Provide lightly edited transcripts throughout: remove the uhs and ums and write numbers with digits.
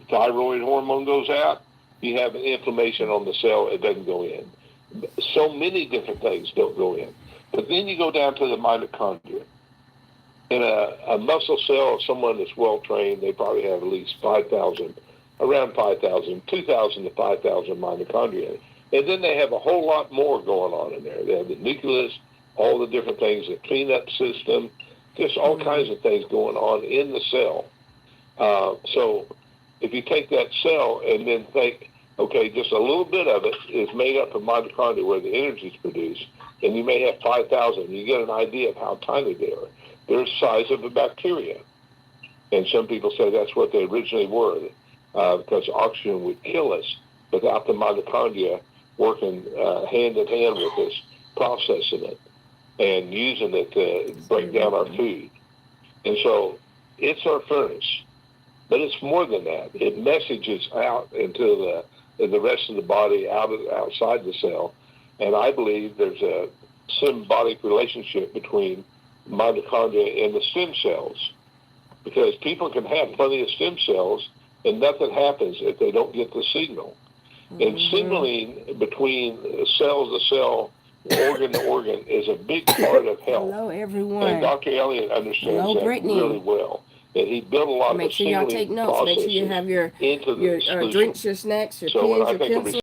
thyroid hormone goes out, you have an inflammation on the cell, it doesn't go in. So many different things don't go in. But then you go down to the mitochondria. In a muscle cell of someone that's well-trained, they probably have at least 5,000, around 5,000, 2,000 to 5,000 mitochondria. And then they have a whole lot more going on in there. They have the nucleus, all the different things, the cleanup system, just all kinds of things going on in the cell. So if you take that cell and then think, okay, just a little bit of it is made up of mitochondria where the energy is produced, and you may have 5,000. You get an idea of how tiny they are. They're the size of a bacteria. And some people say that's what they originally were, because oxygen would kill us without the mitochondria working hand in hand with us, processing it and using it to break down our food. And so it's our furnace. But it's more than that. It messages out into the rest of the body, outside the cell. And I believe there's a symbiotic relationship between mitochondria and the stem cells, because people can have plenty of stem cells and nothing happens if they don't get the signal. And signaling between cell to cell, organ to organ is a big part of health. Hello, everyone. And Dr. Elliott understands that really well. And he built a lot of Make sure y'all take notes. Make sure you have your drinks, your snacks, your pens, your pencils,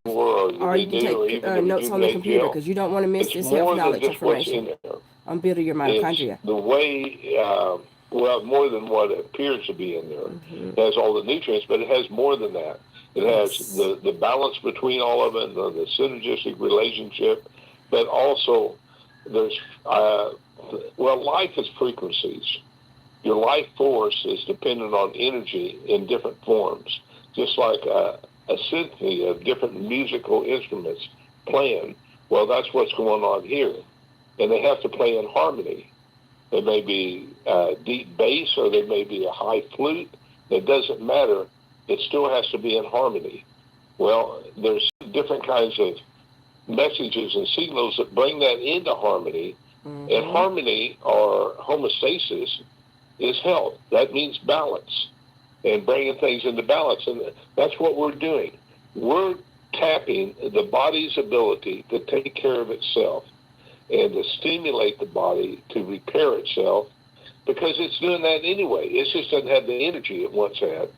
or you can take notes on the computer, because you don't want to miss this health knowledge information on building your mitochondria. It's the way, well, more than what appears to be in there. It has all the nutrients, but it has more than that. It has the balance between all of it, the synergistic relationship, but also there's, life is frequencies. Your life force is dependent on energy in different forms, just like a symphony of different musical instruments playing. Well, that's what's going on here. And they have to play in harmony. There may be deep bass, or there may be a high flute. It doesn't matter. It still has to be in harmony. Well, there's different kinds of messages and signals that bring that into harmony. And harmony, or homeostasis, is health. That means balance and bringing things into balance. And that's what we're doing. We're tapping the body's ability to take care of itself and to stimulate the body to repair itself, because it's doing that anyway. It just doesn't have the energy it once had,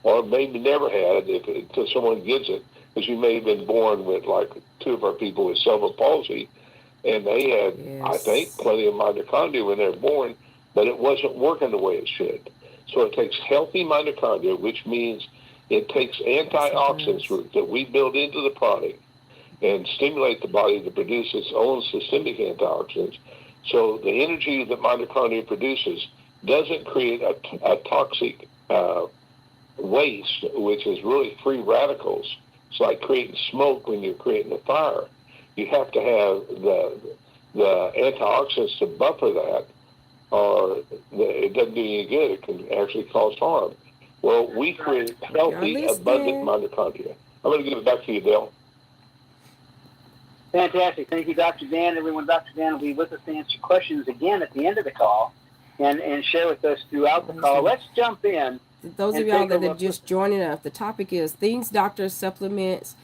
or maybe never had until someone gets it, because you may have been born with, like 2 of our people with cerebral palsy, and they had, I think, plenty of mitochondria when they were born, but it wasn't working the way it should. So it takes healthy mitochondria, which means it takes antioxidants that we build into the product and stimulate the body to produce its own systemic antioxidants. So the energy that mitochondria produces doesn't create a toxic waste, which is really free radicals. It's like creating smoke when you're creating a fire. You have to have the antioxidants to buffer that, or it doesn't do you any good. It can actually cause harm. Well, we create healthy, abundant mitochondria. I'm going to give it back to you, Dale. Fantastic. Thank you, Dr. Dan. Everyone, Dr. Dan will be with us to answer questions again at the end of the call and share with us throughout the call. Let's jump in. Those of y'all that are just joining us, the topic is things doctors, supplement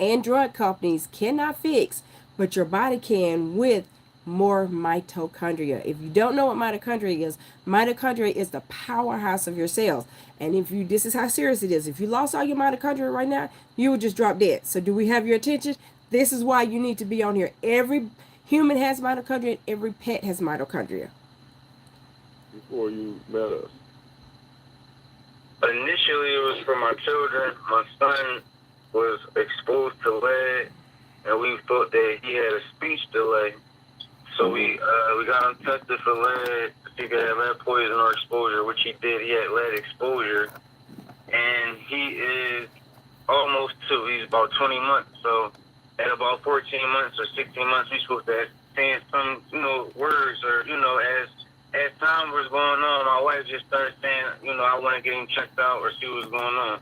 and drug companies cannot fix, but your body can with more mitochondria. If you don't know what mitochondria is the powerhouse of your cells. And this is how serious it is. If you lost all your mitochondria right now, you would just drop dead. So do we have your attention? This is why you need to be on here. Every human has mitochondria. Every pet has mitochondria. Before you met us? Initially, it was for my children. My son was exposed to lead, and we thought that he had a speech delay. So we got him tested for lead, if he could have lead poison or exposure, which he did. He had lead exposure, and he is almost 2. He's about 20 months. So at about 14 months or 16 months, we're supposed to saying some, words, or, as time was going on, my wife just started saying, I want to get him checked out or see what's going on.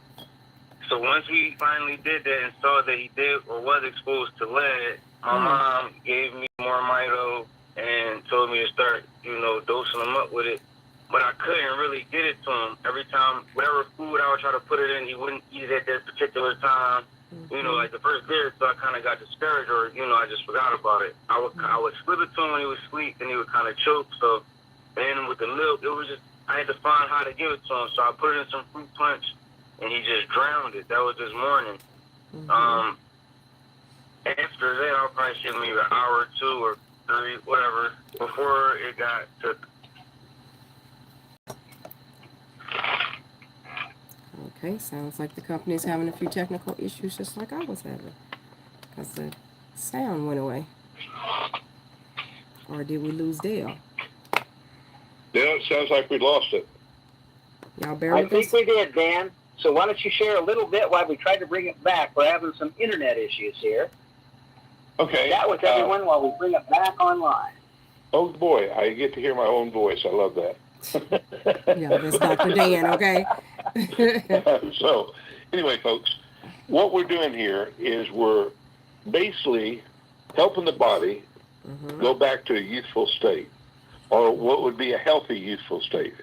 So once we finally did that and saw that he did or was exposed to lead, my mom gave me MoreMito and told me to start, dosing him up with it. but I couldn't really get it to him. Every time, whatever food I would try to put it in, he wouldn't eat it at that particular time. You know, like the first day or so, I kind of got discouraged, or I just forgot about it. I would slip it to him when he was asleep, and he would kind of choke. So, and with the milk, it was just I had to find how to give it to him. So I put it in some fruit punch, and he just drowned it. That was this morning. After that, I'll probably give maybe an hour or 2 or 3, whatever, before it got to. Okay, sounds like the company's having a few technical issues just like I was having. Because the sound went away. Or did we lose Dale? Dale, it sounds like we lost it. Y'all bear I with think us? we did, Dan. So why don't you share a little bit while we try to bring it back? We're having some internet issues here. Okay. Chat with everyone while we bring it back online. Oh, boy, I get to hear my own voice. I love that. Yeah, that's Dr. Dan, okay? So, anyway, folks, what we're doing here is we're basically helping the body go back to a youthful state, or what would be a healthy youthful state.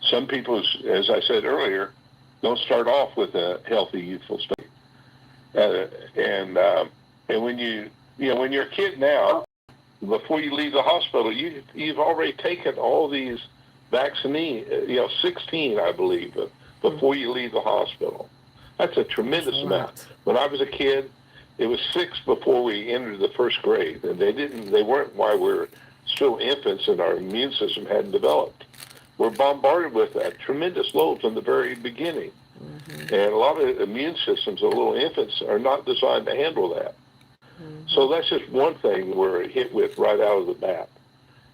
Some people, as I said earlier, don't start off with a healthy youthful state. And when when you're a kid now, before you leave the hospital, you've already taken all these vaccines, 16, I believe, before you leave the hospital. That's a tremendous amount. When I was a kid, it was 6 before we entered the first grade, and they weren't while we were still infants and our immune system hadn't developed. We're bombarded with that tremendous load from the very beginning. And a lot of immune systems of little infants are not designed to handle that. So that's just one thing we're hit with right out of the bat.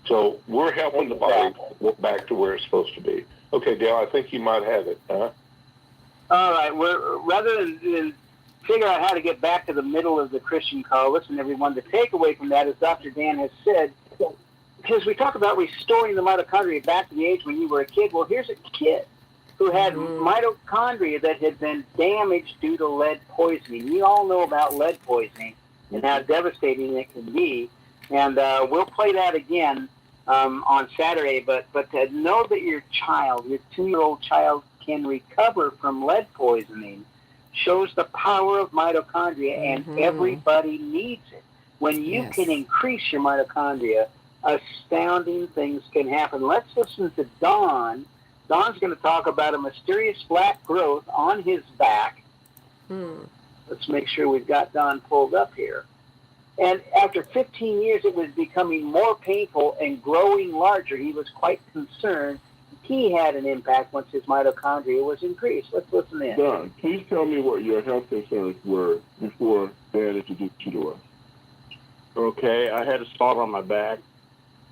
So we're helping the body back to where it's supposed to be. Okay, Dale, I think you might have it, huh? All right. Rather than figure out how to get back to the middle of the Christian call, listen, everyone, the takeaway from that, as Dr. Dan has said, because we talk about restoring the mitochondria back to the age when you were a kid. Well, here's a kid who had mitochondria that had been damaged due to lead poisoning. We all know about lead poisoning and how devastating it can be. And we'll play that again on Saturday. But to know that your 2-year-old child, can recover from lead poisoning shows the power of mitochondria, and everybody needs it. When you can increase your mitochondria, astounding things can happen. Let's listen to Don. Don's going to talk about a mysterious black growth on his back. Let's make sure we've got Don pulled up here. And after 15 years, it was becoming more painful and growing larger. He was quite concerned. He had an impact once his mitochondria was increased. Let's listen in. Don, please tell me what your health concerns were before Dan introduced you to us. Okay, I had a spot on my back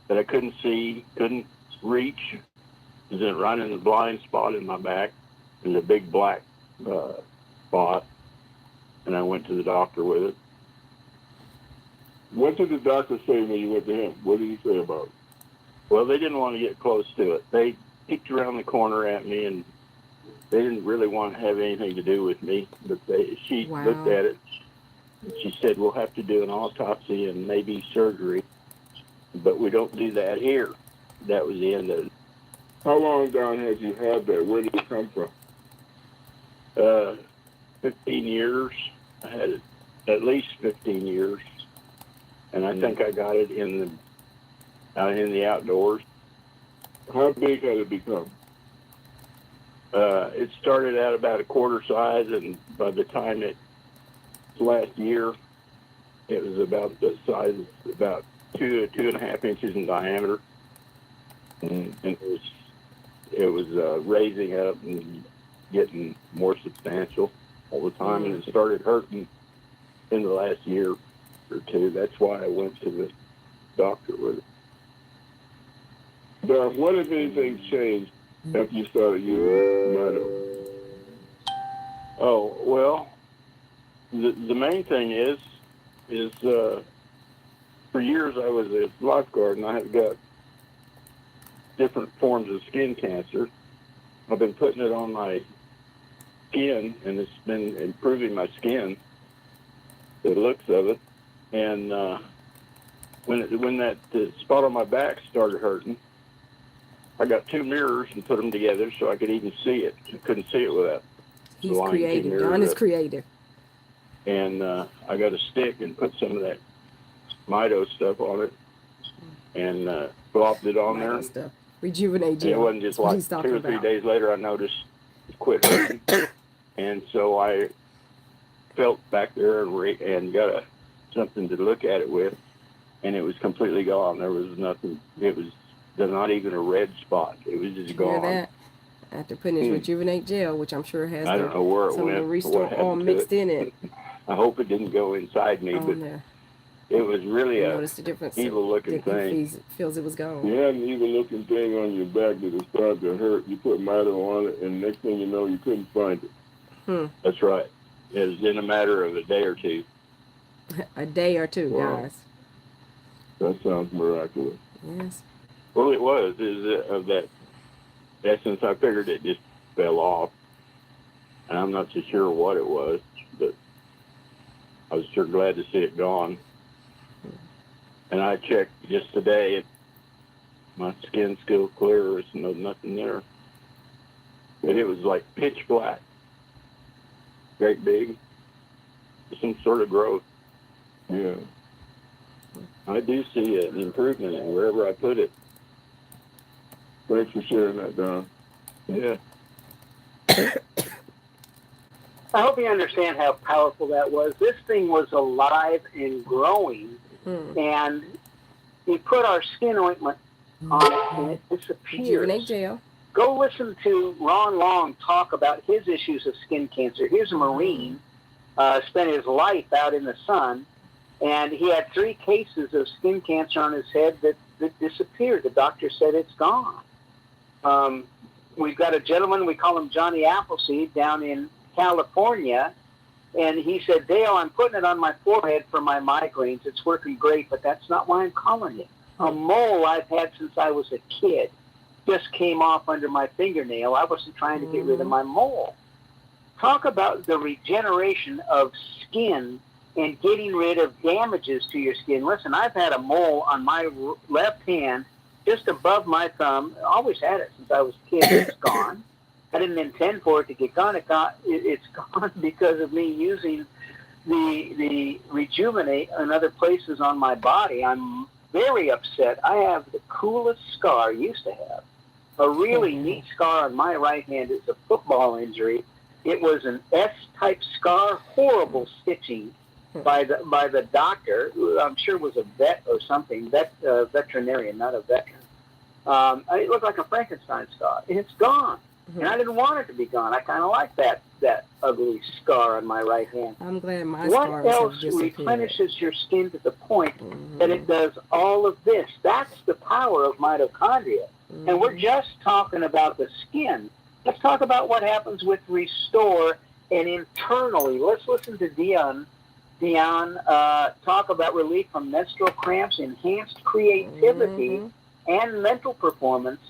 that I couldn't see, couldn't reach. It was right in the blind spot in my back, and a big black spot. And I went to the doctor with it. What did the doctor say when you went to him? What did he say about it? Well, they didn't want to get close to it. They peeked around the corner at me, and they didn't really want to have anything to do with me. But she looked at it. She said, we'll have to do an autopsy and maybe surgery, but we don't do that here. That was the end of it. How long, Don, had you had that? Where did it come from? 15 years. I had it at least 15 years. And I think I got it in the outdoors. How big had it become? It started out about a quarter size, and by the time last year, it was about the size of about 2.5 inches in diameter, and it was raising up and getting more substantial all the time, and it started hurting in the last year or two. That's why I went to the doctor with it. Don, what if anything changed after you started using Mito? Oh, well, the main thing is for years I was a lifeguard, and I have got different forms of skin cancer. I've been putting it on my skin, and it's been improving my skin, the looks of it. And when that spot on my back started hurting, I got 2 mirrors and put them together so I could even see it. I couldn't see it without He's the line 2 creative. mirrors Don is up. creative. And I got a stick and put some of that Mito stuff on it and flopped it on there. Stuff. Rejuvenate And gel. it wasn't just like 2 or 3 days later I noticed it quit hurting. And so I felt back there and got something to look at it with, and it was completely gone. There was nothing. It was not even a red spot. It was just gone. Hear that? After putting his Rejuvenate gel, which I'm sure has I don't know where it some went, of the or Restore what all happened to mixed it. in it. I hope it didn't go inside me, On but there. it was really You a noticed the difference. evil-looking thing. Feels it was gone. You had an evil-looking thing on your back that it started to hurt. You put Mito on it, and next thing you know, you couldn't find it. That's right. It was in a matter of a day or 2. A day or 2, Wow. guys. That sounds miraculous. Yes. Well, it was. Of that essence, I figured it just fell off. And I'm not so sure what it was, but I was sure glad to see it gone. And I checked just today. My skin's still clear. There's nothing there. But it was like pitch black. Great big. Some sort of growth. Yeah. I do see an improvement in wherever I put it. Thanks for sharing that, Don. Yeah. I hope you understand how powerful that was. This thing was alive and growing, and we put our skin ointment on it, and it disappears. Rejuvenate gel. Go listen to Ron Long talk about his issues of skin cancer. Here's a Marine, spent his life out in the sun, and he had 3 cases of skin cancer on his head that disappeared. The doctor said it's gone. We've got a gentleman, we call him Johnny Appleseed, down in California, and he said, Dale, I'm putting it on my forehead for my migraines. It's working great, but that's not why I'm calling you. A mole I've had since I was a kid just came off under my fingernail. I wasn't trying to get rid of my mole. Talk about the regeneration of skin and getting rid of damages to your skin. Listen, I've had a mole on my left hand just above my thumb. I always had it since I was a kid. It's gone. I didn't intend for it to get gone. It's gone because of me using the Rejuvenate in other places on my body. I'm very upset. I have the coolest scar I used to have. A really neat scar on my right hand. It's a football injury. It was an S-type scar, horrible stitching by the doctor, who I'm sure was a vet or something, veterinarian, not a veteran. It looked like a Frankenstein scar, and it's gone. And I didn't want it to be gone. I kind of like that ugly scar on my right hand. I'm glad my What scars else have disappeared. replenishes your skin to the point that it does all of this? That's the power of mitochondria. And we're just talking about the skin. Let's talk about what happens with Restore and internally. Let's listen to Dion talk about relief from menstrual cramps, enhanced creativity, and mental performance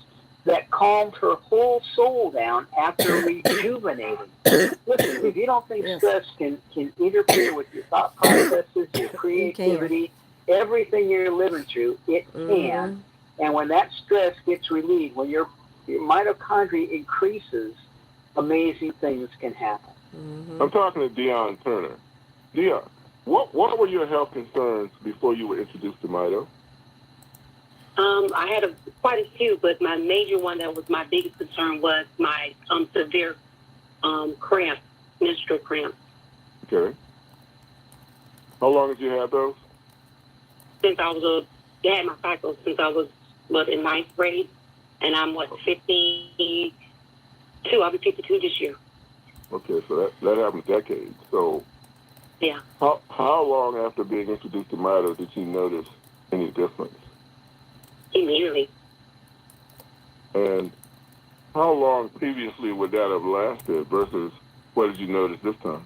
that calmed her whole soul down after rejuvenating. Listen, if you don't think stress can interfere with your thought processes, your creativity, everything you're living through, it can. And when that stress gets relieved, when your mitochondria increases, amazing things can happen. I'm talking to Dion Turner. Dion, what were your health concerns before you were introduced to Mito? I had quite a few, but my major one that was my biggest concern was my severe cramp, menstrual cramp. Okay. How long did you have those? Since I was had my cycle since I was in 9th grade, and I'm 52. I'll be 52 this year. Okay, so that happened decades. So yeah. How long after being introduced to Mito did you notice any difference? Immediately. And how long previously would that have lasted versus what did you notice this time?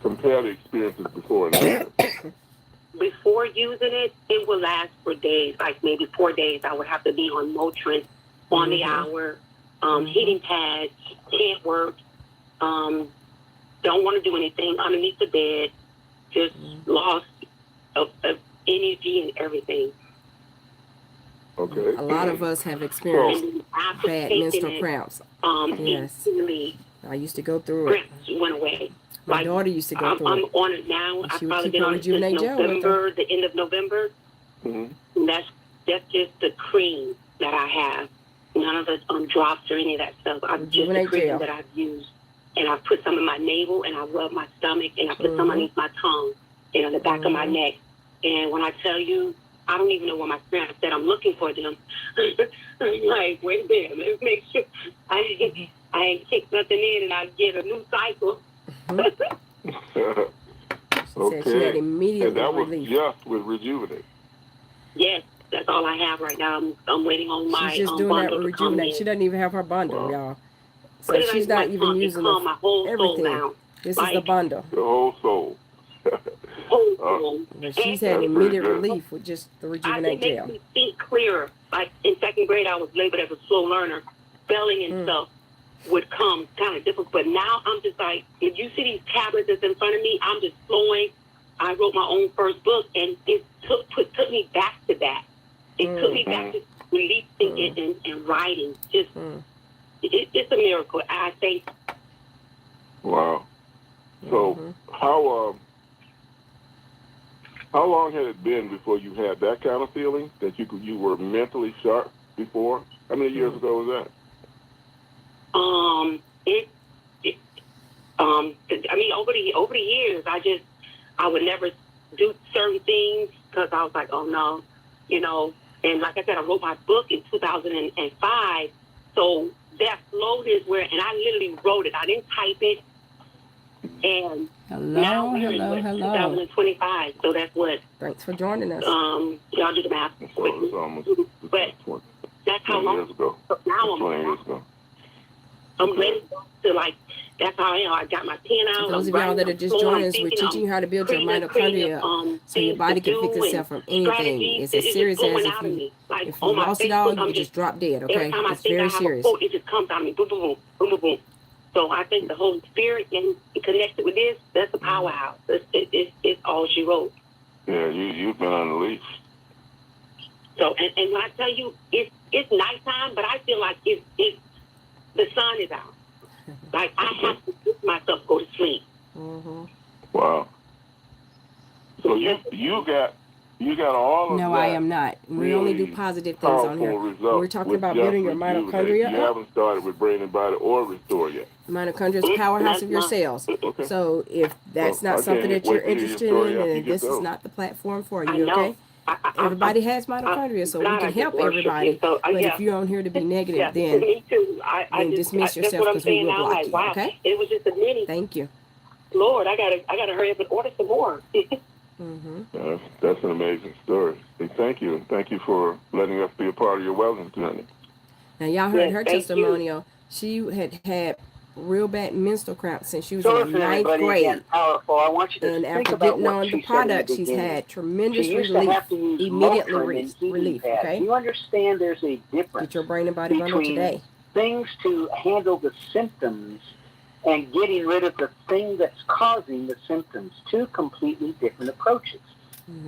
Compare the experiences before and after. Before using it, it would last for days, like maybe 4 days. I would have to be on Motrin on the hour, heating pads, can't work, don't want to do anything underneath the bed, just lost of energy and everything. Okay. A lot of us have experienced And after bad taking menstrual it, cramps. Yes. instantly I used to go through it. cramps went away. My Like, daughter used to go I'm through it. on it now. And I've she would probably keep been her on it since Rejuvenate Gel with her. November, the end of November. Mm-hmm. And that's just the cream that I have. None of the drops or any of that stuff. I'm just the Rejuvenate cream Gel. that I've used. And I put some in my navel, and I rub my stomach, and I put some Mhm. underneath my tongue and on the back of my Mhm. neck. And when I tell you, I don't even know where my cramps that I'm looking for them. I'm like, wait a minute, let's make sure I ain't kicked nothing in and I get a new cycle. She said she had immediate And that was relief. just with Rejuvenate. Yes, that's all I have right now. I'm waiting on my She's just doing that bundle with to come Rejuvenate. She in. doesn't even have her bundle, Wow. y'all. Put So it she's on not my even tongue. It using calmed my whole soul everything. down. This is Like, the bundle. The whole soul. whole soul. But she's And had That's immediate pretty good. relief with just the it Rejuvenate makes Gel. me think clearer. Like in second grade, I was labeled as a slow learner. Spelling and stuff would come kind of difficult. But now I'm just like, if you see these tablets that's in front of me, I'm just flowing. I wrote my own first book, and it took me back to that. It took me back to releasing it and writing. Just it's a miracle. I think. Wow. So how long had it been before you had that kind of feeling that you were mentally sharp before? How many years ago was that? I mean, over the years, I would never do certain things because I was like, oh no, you know. And like I said, I wrote my book in 2005, so that flow is where, and I literally wrote it. I didn't type it. And now we're in 2025, so that's what. Thanks for joining us. Y'all do the math. So it's almost But that's how 20 long. years ago. Now 20 years ago. I'm ready to, like, that's how I am. I got my pen out. For those I'm of y'all writing, that are I'm just flowing, joining I'm us, we're thinking, teaching you how to build your creating mitochondria so your things body to can fix do itself from and anything. strategies. It's as just serious as flowing out of me. Like, if you on my lost it all, Facebook, you could just drop dead, every okay? time I It's think I very have serious. a quote, it just comes out of me. Boom, boom, boom, boom, boom, boom. So I think the Holy Spirit and connected with this, that's a powerhouse. It's all she wrote. Yeah, you've been unleashed. So, and when I tell you, it's nighttime, but I feel like it's the sun is out. Like, I have to make myself go to sleep. Wow. So you got all of that. No, I am not. We only do positive things on here. We're talking about building your mitochondria. You haven't started with Brain and Body or Restore yet. Mitochondria is the powerhouse of your cells. Okay. So if that's Well, not I something can't that you're wait to hear your interested story in, after you then get this is those. not the platform for I you, know. okay? Everybody has mitochondria, so we God, can I help just worship everybody. you. So, But yeah. if you're on here to be negative, Yeah, then me too. I then just dismiss that's yourself what I'm because we saying will now. I'm block like, you, wow, okay? it was just a minute. Thank you. Lord, I gotta hurry up and order some more. That's an amazing story. Hey, thank you. Thank you for letting us be a part of your wellness journey. Now, y'all heard Yes, her thank testimonial. She had real bad menstrual cramps since she was So in the listen, ninth everybody, grade. again, powerful. I want you to And think after about getting what on she the said in the product, she's beginning. had tremendous She used relief. to have to use Immediately Motrin and heating relief, pads. okay? You understand there's a difference Get your brain and body bundle between today. things to handle the symptoms and getting rid of the thing that's causing the symptoms. Two completely different approaches.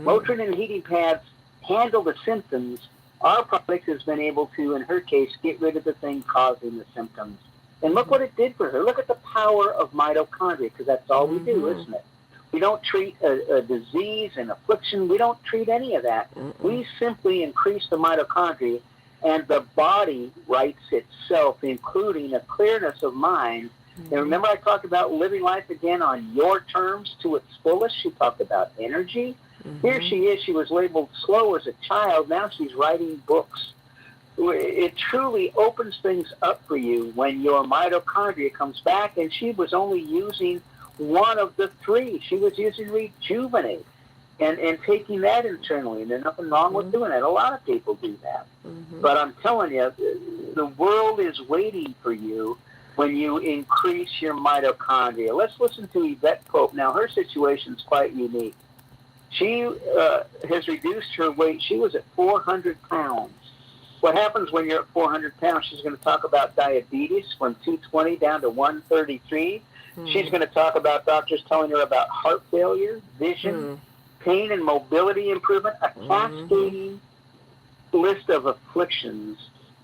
Motrin and heating pads handle the symptoms. Our product has been able to, in her case, get rid of the thing causing the symptoms. And look what it did for her. Look at the power of mitochondria, because that's all we do, isn't it? We don't treat a disease, an affliction. We don't treat any of that. We simply increase the mitochondria, and the body rights itself, including a clearness of mind. And remember I talked about living life again on your terms to its fullest? She talked about energy. Here she is. She was labeled slow as a child. Now she's writing books. It truly opens things up for you when your mitochondria comes back, and she was only using one of the three. She was using Rejuvenate and taking that internally, and there's nothing wrong with doing that. A lot of people do that. But I'm telling you, the world is waiting for you when you increase your mitochondria. Let's listen to Yvette Pope. Now, her situation is quite unique. She has reduced her weight. She was at 400 pounds. What happens when you're at 400 pounds? She's going to talk about diabetes from 220 down to 133. She's going to talk about doctors telling her about heart failure, vision, pain and mobility improvement, a cascading list of afflictions.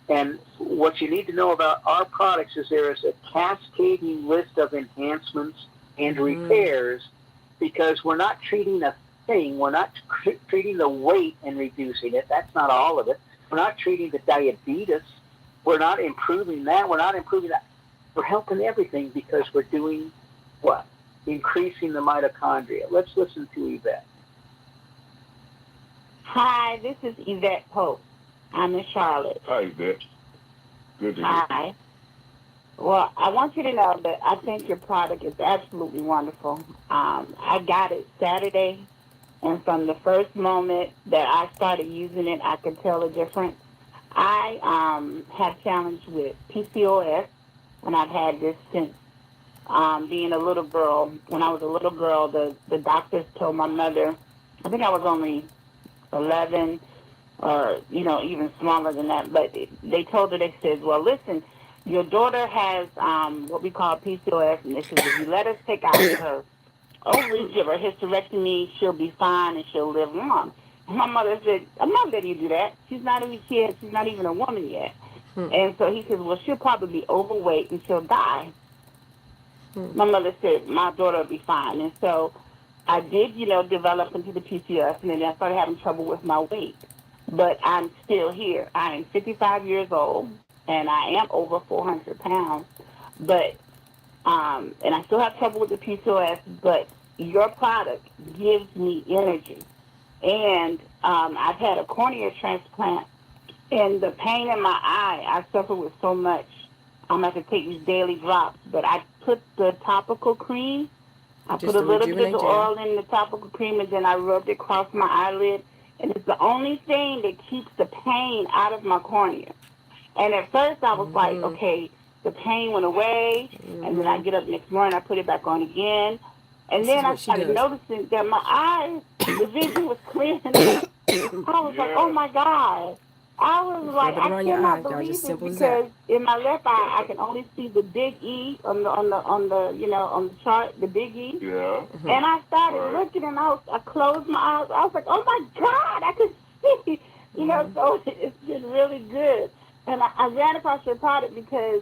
And what you need to know about our products is there is a cascading list of enhancements and repairs, because we're not treating a thing. We're not treating the weight and reducing it. That's not all of it. We're not treating the diabetes. We're not improving that. We're not improving that. We're helping everything because we're doing what? Increasing the mitochondria. Let's listen to Yvette. Hi, this is Yvette Pope. I'm in Charlotte. Hi, Yvette. Good to hear. Hi. Well, I want you to know that I think your product is absolutely wonderful. I got it Saturday, and from the first moment that I started using it, I could tell the difference. I have challenged with PCOS, and I've had this since being a little girl. When I was a little girl, the doctors told my mother, I think I was only 11 or, even smaller than that, but they told her, they said, well, listen, your daughter has what we call PCOS, and they said, if you let us take out her ovaries, give her hysterectomy, she'll be fine and she'll live long. And my mother said, I'm not letting you do that. She's not even a kid. She's not even a woman yet. And so he said, well, she'll probably be overweight and she'll die. My mother said, my daughter will be fine. And so I did, develop into the PCOS, and then I started having trouble with my weight. But I'm still here. I am 55 years old, and I am over 400 pounds. But, and I still have trouble with the PCOS, but your product gives me energy. And I've had a cornea transplant, and the pain in my eye, I suffer with so much. I'm going to have to take these daily drops. But I put the topical cream. I put a little bit of oil in the topical cream, and then I rubbed it across my eyelid. And it's the only thing that keeps the pain out of my cornea. And at first I was like, okay, the pain went away, and then I get up next morning, I put it back on again. And then I started noticing that my eyes, the vision was clearing up. I was like, oh my God. I was like, I cannot believe it, because in my left eye I can only see the big E on the chart, the big E. Yeah. And I started looking, and I closed my eyes. I was like, oh my God, I could see. So it's been really good. And I ran across your product because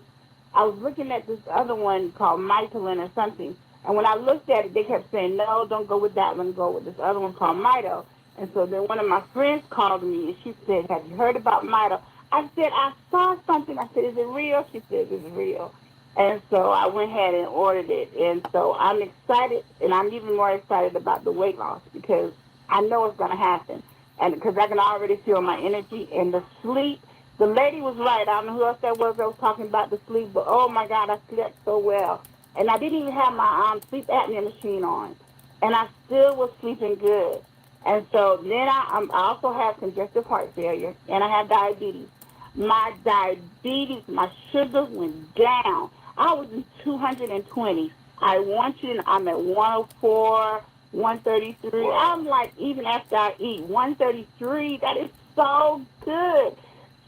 I was looking at this other one called Mytolin or something. And when I looked at it, they kept saying, no, don't go with that one, go with this other one called Mito. And so then one of my friends called me, and she said, have you heard about Mito? I said, I saw something. I said, is it real? She said, it's real. And so I went ahead and ordered it. And so I'm excited, and I'm even more excited about the weight loss, because I know it's going to happen. And because I can already feel my energy and the sleep. The lady was right. I don't know who else that was talking about the sleep, but oh my God, I slept so well. And I didn't even have my sleep apnea machine on. And I still was sleeping good. And so then I also have congestive heart failure, and I have diabetes. My diabetes, my sugar went down. I was in 220. I want you, I'm at 104, 133. Wow. I'm like, even after I eat, 133, that is so good.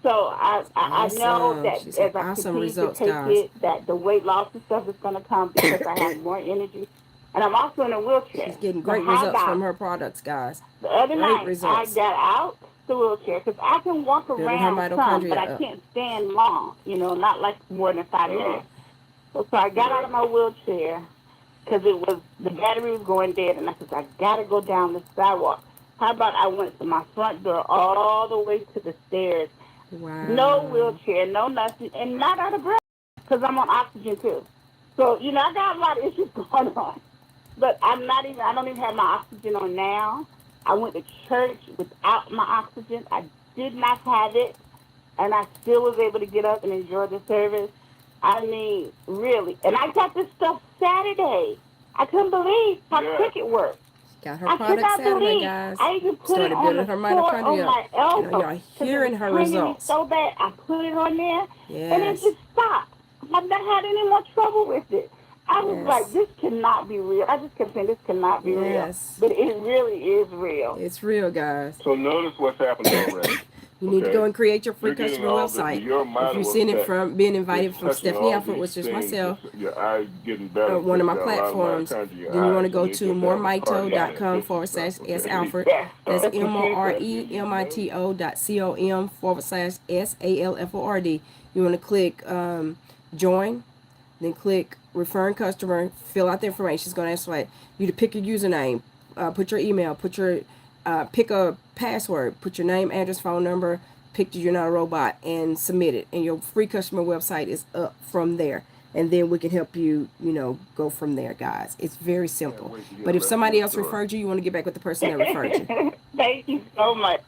So I know that as I continue to take it, that the weight loss and stuff is going to come, because I have more energy. And I'm also in a wheelchair. She's getting great results from her products, guys. The other night, I got out the wheelchair, because I can walk around some, but I can't stand long, not like more than 5 minutes. So I got out of my wheelchair, because the battery was going dead, and I said, I got to go down the sidewalk. How about I went to my front door all the way to the stairs. Wow. No wheelchair, no nothing, and not out of breath, because I'm on oxygen too. So, I got a lot of issues going on. But I don't even have my oxygen on now. I went to church without my oxygen. I did not have it, and I still was able to get up and enjoy the service. I mean, really. And I got this stuff Saturday. I couldn't believe how quick it worked. Got her product Saturday, guys. I even put it on the floor on my elbow. Y'all hearing her results. So bad, I put it on there, and it Yes. just stopped. I've not had any more trouble with it. I was like, this cannot be real. I just kept saying, this cannot be real. But it really is real. It's real, guys. So notice what's happening already. You need to go and create your free You're getting customer all website. your If you seen it effect from being invited is from touching Stephanie all Alford, these which is things. myself, Your eyes getting better. one of my Got a lot of platforms, mitochondria in your then you want to eyes, go so you to just have a cardiac moremito.com/S Alford. Yes. That's Appreciate that. moremito.com/SALFORD. You want to click join, then click referring customer, fill out the information. It's going to ask you to pick your username, put your email, pick a password, put your name, address, phone number, pick You're Not a Robot, and submit it. And your free customer website is up from there. And then we can help you, go from there, guys. It's very simple. But if somebody else referred you, you want to get back with the person that referred you. Thank you so much.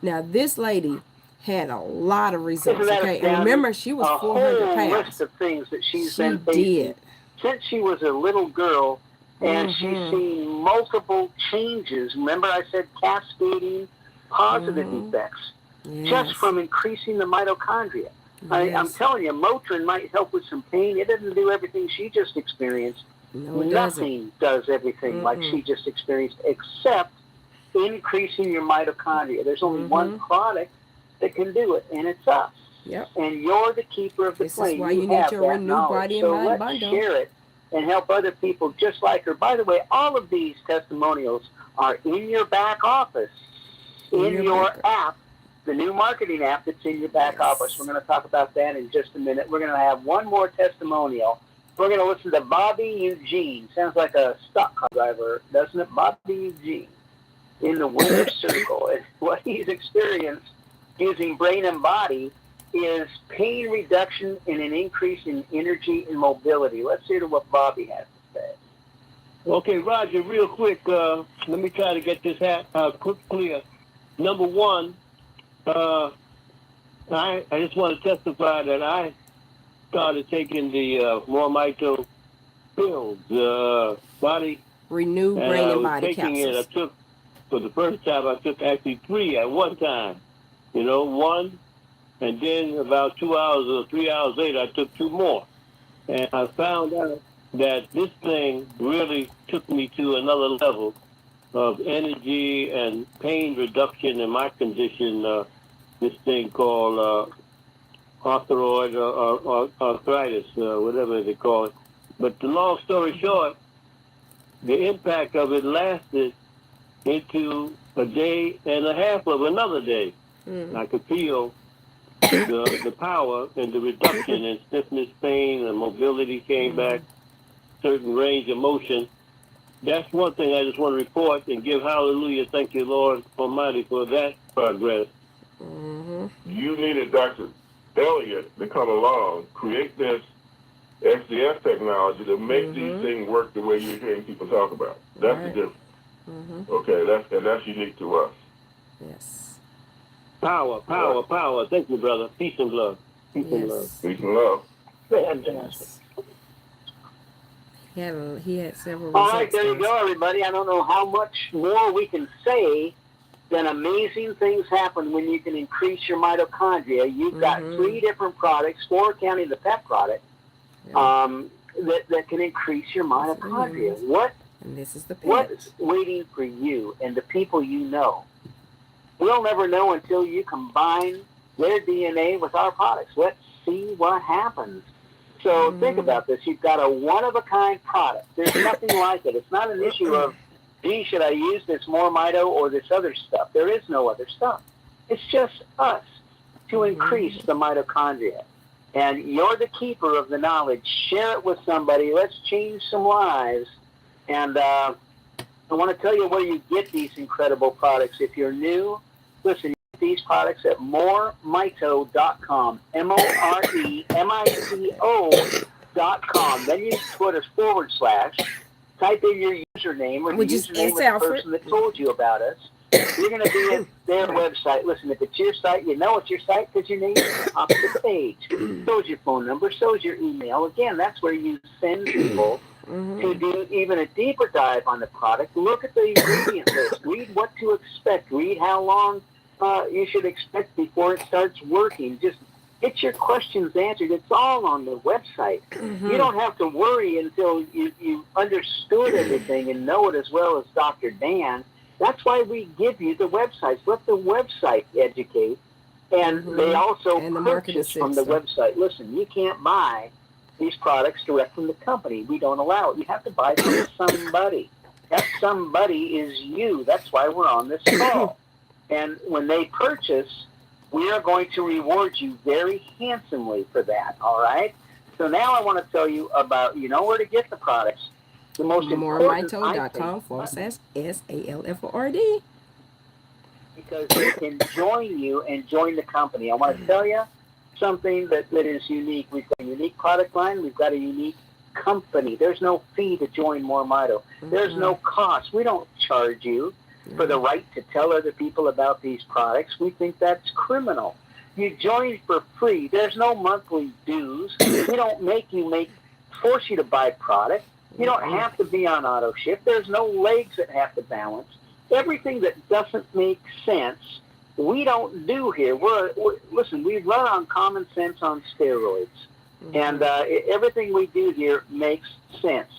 Now, this lady had a lot of results, Isn't that okay? And astounding? remember, she was a 400 whole pounds. list of things that she's She been facing did. since she was a little girl, and she's seen multiple changes. Remember I said cascading positive effects just from increasing the mitochondria. I'm telling you, Motrin might help with some pain. It doesn't do everything she just experienced. No, it Nothing does everything like she just experienced, except increasing your mitochondria. There's only one product that can do it, and it's us. Yep. And you're the keeper of the This flame. is why you need have your that Renew knowledge. Body and So Mind let's bundle. share it and help other people just like her. By the way, all of these testimonials are in your back office, in your app, the new marketing app that's in your back office. We're going to talk about that in just a minute. We're going to have one more testimonial. We're going to listen to Bobby Eugene. Sounds like a stock car driver, doesn't it? Bobby Eugene in the winner circle. And what he's experienced using brain and body is pain reduction and an increase in energy and mobility. Let's hear what Bobby has to say. Okay, Roger, real quick, let me try to get this clear. Number one, I just want to testify that I started taking the MoreMito pills, body. Renew Brain and Body capsules. I took, for the first time, I took actually 3 at one time. One, and then about 2 hours or 3 hours later, I took 2 more. And I found out that this thing really took me to another level of energy and pain reduction in my condition, this thing called arthroid or arthritis, whatever they call it. But the long story short, the impact of it lasted into a day and a half of another day. I could feel the power and the reduction in stiffness, pain, and mobility came back, certain range of motion. That's one thing I just want to report and give hallelujah. Thank you, Lord Almighty, for that progress. You needed Dr. Elliott to come along, create this XDF technology to make these things work the way you're hearing people talk about. That's the difference. Okay, that's unique to us. Yes. Power. Thank you, brother. Peace and love. Peace and love. Peace and love. Fantastic. He had several All results. right, there you go, everybody. I don't know how much more we can say than amazing things happen when you can increase your mitochondria. You've got 3 different products, 4 counting the pet product, that can increase your mitochondria. And this is the pet. What's waiting for you and the people you know? We'll never know until you combine their DNA with our products. Let's see what happens. So think about this. You've got a one-of-a-kind product. There's nothing like it. It's not an issue of, gee, should I use this MoreMito or this other stuff? There is no other stuff. It's just us to increase the mitochondria. And you're the keeper of the knowledge. Share it with somebody. Let's change some lives. And I want to tell you where you get these incredible products. If you're new, listen, you get these products at MoreMito.com, MoreMito.com. Then you put us / type in your username or the username of the person that told you about us. You're going to be at their website. Listen, if it's your site, you know it's your site because your name is off the page. So is your phone number. So is your email. Again, that's where you send people to do even a deeper dive on the product. Look at the ingredient list. Read what to expect. Read how long you should expect before it starts working. Just get your questions answered. It's all on the website. You don't have to worry until you understood everything and know it as well as Dr. Dan. That's why we give you the websites. Let the website educate And they also And the market purchase from the assist, website. Listen, you can't buy these products direct from the company. We don't allow it. You have to buy from somebody. That somebody is you. That's why we're on this call. And when they purchase, we are going to reward you very handsomely for that, all right? So now I want to tell you about, you know where to get the products. The most important, MoreMito.com/SALFORD. Because they can join you and join the company. I want to tell you something that is unique. We've got a unique product line. We've got a unique company. There's no fee to join MoreMito. There's no cost. We don't charge you for the right to tell other people about these products. We think that's criminal. You join for free. There's no monthly dues. We don't force you to buy product. You don't have to be on auto ship. There's no legs that have to balance. Everything that doesn't make sense, we don't do here. Listen, we run on common sense on steroids. And everything we do here makes sense.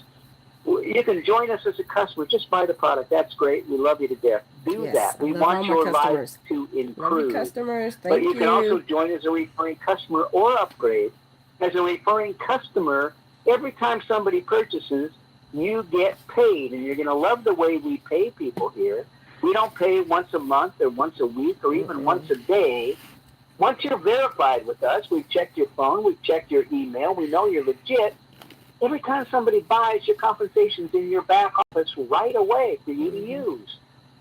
You can join us as a customer. Just buy the product. That's great. We love you to death. Do that. We want your life to improve. Customers. But you can also join as a referring customer or upgrade. As a referring customer, every time somebody purchases, you get paid. And you're going to love the way we pay people here. We don't pay once a month or once a week or even once a day. Once you're verified with us, we've checked your phone, we've checked your email, we know you're legit. Every time somebody buys, your compensation's in your back office right away for you to use.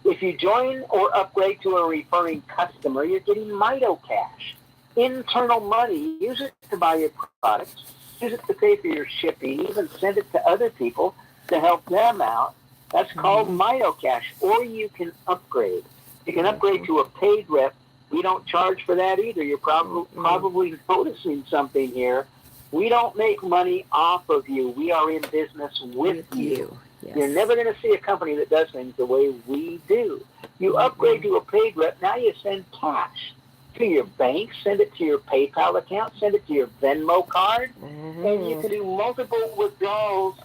If you join or upgrade to a referring customer, you're getting Mito Cash, internal money. Use it to buy your products. Use it to pay for your shipping. Even send it to other people to help them out. That's called Mito Cash. Or you can upgrade. You can upgrade to a paid rep. We don't charge for that either. You're probably noticing something here. We don't make money off of you. We are in business with you. Yes. You're never going to see a company that does things the way we do. You upgrade to a paid rep. Now you send cash to your bank. Send it to your PayPal account. Send it to your Venmo card. And you can do multiple withdrawals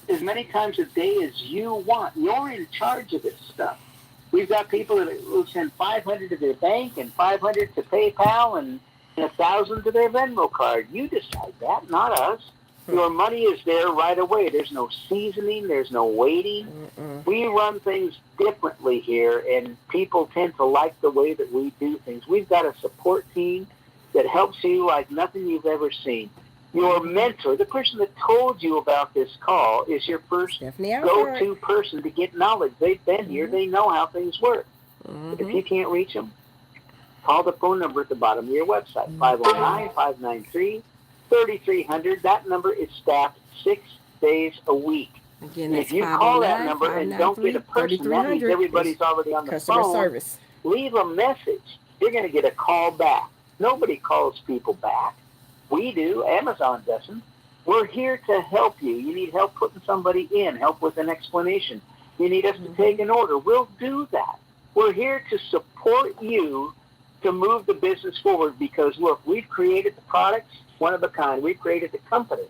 as many times a day as you want. You're in charge of this stuff. We've got people that will send $500 to their bank and $500 to PayPal and $1,000 to their Venmo card. You decide that, not us. Your money is there right away. There's no seasoning. There's no waiting. We run things differently here, and people tend to like the way that we do things. We've got a support team that helps you like nothing you've ever seen. Your mentor, the person that told you about this call, is your first go-to person to get knowledge. They've been here. They know how things work. If you can't reach them, call the phone number at the bottom of your website, 509-593-3300. That number is staffed 6 days a week. Again, if you call that number and don't get a person, that means everybody's already on the phone. Service. Leave a message. You're going to get a call back. Nobody calls people back. We do. Amazon doesn't. We're here to help you. You need help putting somebody in, help with an explanation. You need us to take an order. We'll do that. We're here to support you to move the business forward because, look, we've created the products, one of a kind. We've created the company,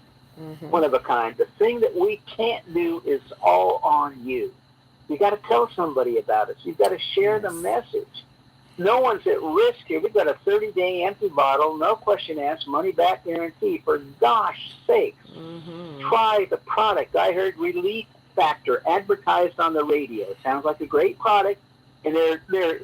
one of a kind. The thing that we can't do is all on you. You got to tell somebody about it. You've got to share the message. No one's at risk here. We've got a 30-day empty bottle, no question asked, money-back guarantee. For gosh sakes, try the product. I heard Relief Factor advertised on the radio. It sounds like a great product, and they're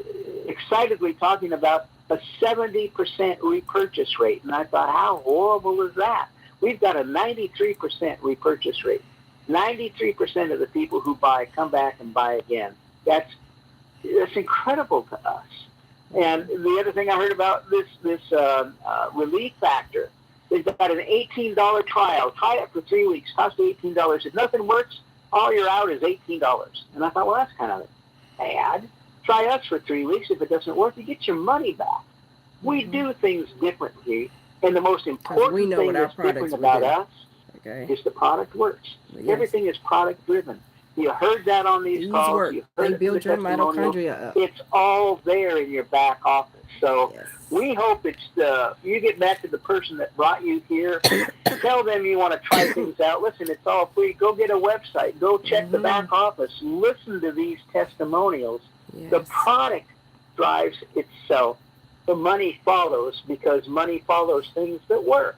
excitedly talking about a 70% repurchase rate. And I thought, how horrible is that? We've got a 93% repurchase rate. 93% of the people who buy come back and buy again. That's incredible to us. And the other thing I heard about this Relief Factor, they've got an $18 trial. Try it for 3 weeks. Costs $18. If nothing works, all you're out is $18. And I thought, well, that's kind of bad. Try us for 3 weeks. If it doesn't work, you get your money back. We do things differently. And the most important thing that's different about us is the product works. Yes. Everything is product driven. You heard that on these calls. You heard they build your mitochondria up. It's all there in your back office. So we hope you get back to the person that brought you here. Tell them you want to try things out. Listen, it's all free. Go get a website. Go check the back office. Listen to these testimonials. Yes. The product drives itself. the money follows, because money follows things that work.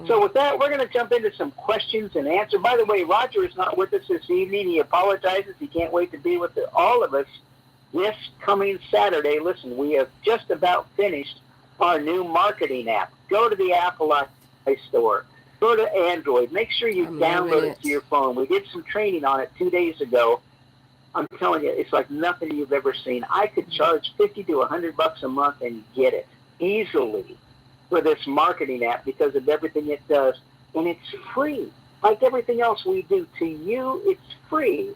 So with that, we're going to jump into some questions and answers. By the way, Roger is not with us this evening. He apologizes. He can't wait to be with all of us this coming Saturday. Listen, we have just about finished our new marketing app. Go to the Apple iStore. Go to Android. Make sure you download it to your phone. We did some training on it 2 days ago. I'm telling you, it's like nothing you've ever seen. I could charge $50 to $100 a month and get it easily for this marketing app because of everything it does. And it's free. Like everything else we do to you, it's free.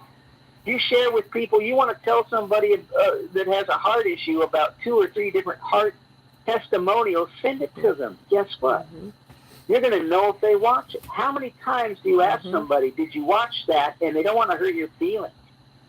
You share with people, you want to tell somebody that has a heart issue about 2 or 3 different heart testimonials, send it to them. Guess what? You're going to know if they watch it. How many times do you ask somebody, did you watch that? And they don't want to hurt your feelings.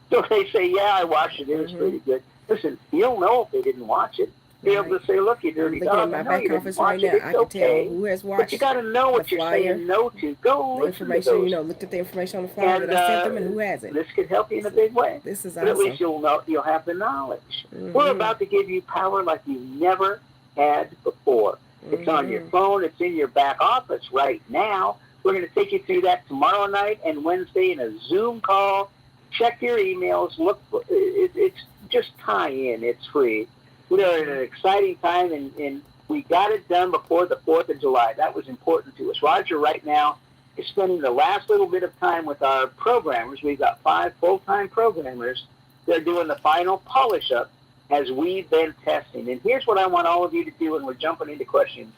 So they say, yeah, I watched it. It was pretty good. Listen, you'll know if they didn't watch it. Be able to say, look, you dirty dog, I know you didn't watch it. It's okay. Who has watched, but you got to know what you're saying no to. Go listen to those. Looked at the information on the flyer that I sent them, and who hasn't. This could help you in a big way. This is awesome. But at least you'll know, you'll have the knowledge. We're about to give you power like you never had before. It's on your phone. It's in your back office right now. We're going to take you through that tomorrow night and Wednesday in a Zoom call. Check your emails. Look, it's just tie in. It's free. We are in an exciting time, and we got it done before the 4th of July. That was important to us. Roger right now is spending the last little bit of time with our programmers. We've got 5 full-time programmers. They're doing the final polish-up as we've been testing. And here's what I want all of you to do, and we're jumping into questions.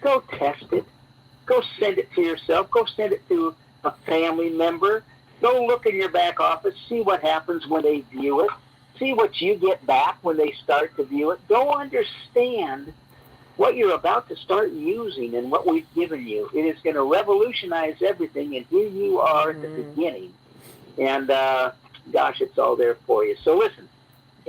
Go test it. Go send it to yourself. Go send it to a family member. Go look in your back office. See what happens when they view it. See what you get back when they start to view it. Go understand what you're about to start using and what we've given you. It is going to revolutionize everything, and here you are at the beginning. And, gosh, it's all there for you. So listen,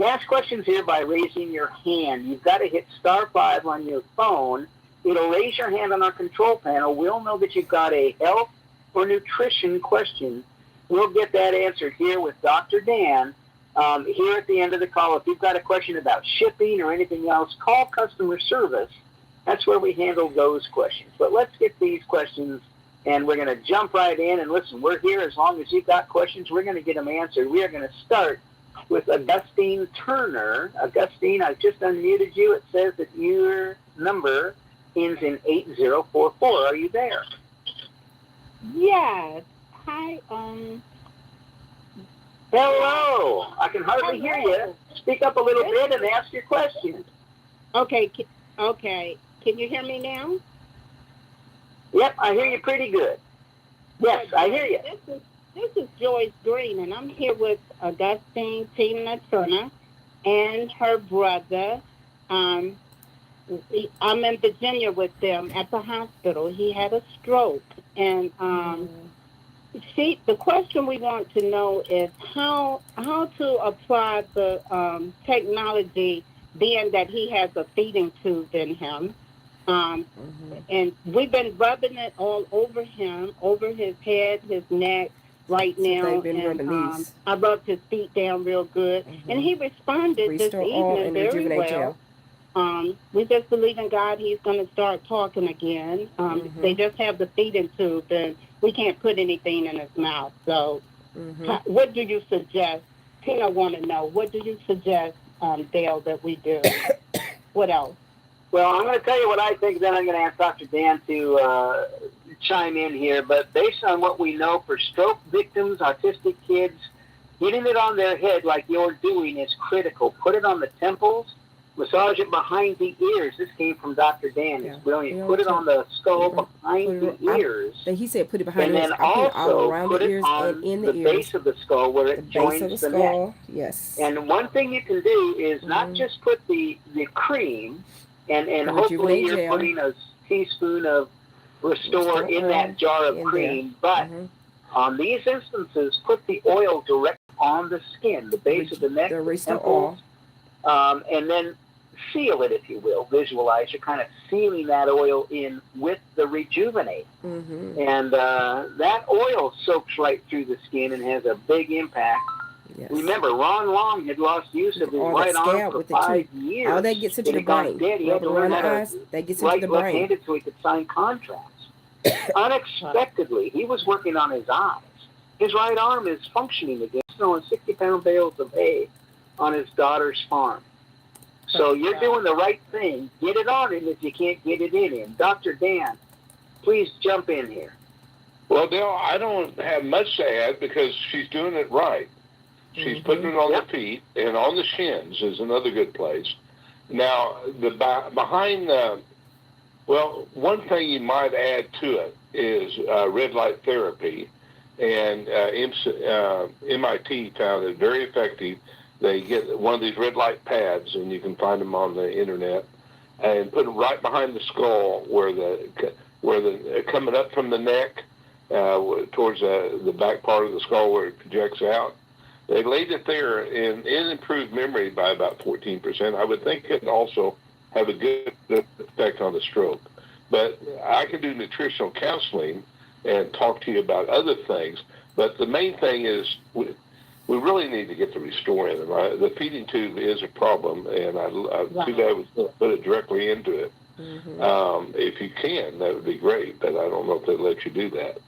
ask questions here by raising your hand. You've got to hit *5 on your phone. It'll raise your hand on our control panel. We'll know that you've got a health or nutrition question. We'll get that answered here with Dr. Dan. Here at the end of the call, if you've got a question about shipping or anything else, call customer service. That's where we handle those questions. But let's get these questions, and we're going to jump right in. And listen, we're here as long as you've got questions. We're going to get them answered. We are going to start with Augustine Turner. Augustine, I've just unmuted you. It says that your number ends in 8044. Are you there? Yes. Hi, Hello. I can hardly hear you. Speak up a little bit and ask your question. Okay. Can you hear me now? Yep, I hear you pretty good. Yes, I hear you. This is Joyce Green, and I'm here with Augustine Tina Turner and her brother. I'm in Virginia with them at the hospital. He had a stroke, and the question we want to know is how to apply the technology, being that he has a feeding tube in him. And we've been rubbing it all over him, over his head, his neck right now. And I rubbed his feet down real good. And he responded this evening very well. We just believe in God. He's going to start talking again. They just have the feeding tube, and we can't put anything in his mouth. So what do you suggest? Tina want to know, what do you suggest, Dale, that we do? What else? Well, I'm going to tell you what I think, then I'm going to ask Dr. Dan to chime in here. But based on what we know for stroke victims, autistic kids, getting it on their head like you're doing is critical. Put it on the temples. Massage it behind the ears. This came from Dr. Dan. It's brilliant. Put it on the skull behind the ears. He said put it behind the ears. And then also around put the it ears on and in the base of the skull where it joins the neck. Yes. And one thing you can do is not just put the cream, and hopefully you're putting a teaspoon of Restore in that jar of cream, but on these instances, put the oil direct on the skin, the base of the neck, the temples, and then seal it, if you will. Visualize you're kind of sealing that oil in with the Rejuvenate. And that oil soaks right through the skin and has a big impact Yes. Remember, Ron Long had lost use of his All right that arm scab for with it, too. 5 years. All that gets into It the had gone brain. dead. He had to Rubbing learn around how the to eyes, that gets into write the brain. left-handed so he could sign contracts. Unexpectedly, he was working on his eyes. His right arm is functioning again, throwing 60-pound bales of hay on his daughter's farm. So you're doing the right thing. Get it on him if you can't get it in him. Dr. Dan, please jump in here. Well, Dale, I don't have much to add because she's doing it right. She's putting it on the feet, and on the shins is another good place. Now, behind the, well, one thing you might add to it is red light therapy, and MIT found it very effective. They get one of these red light pads, and you can find them on the internet, and put them right behind the skull where the coming up from the neck towards the back part of the skull where it projects out. They laid it there, and it improved memory by about 14%. I would think it also have a good effect on the stroke. But I can do nutritional counseling and talk to you about other things. But the main thing is we really need to get the restore in them. The feeding tube is a problem, and too bad we put it directly into it. If you can, that would be great. But I don't know if they'll let you do that.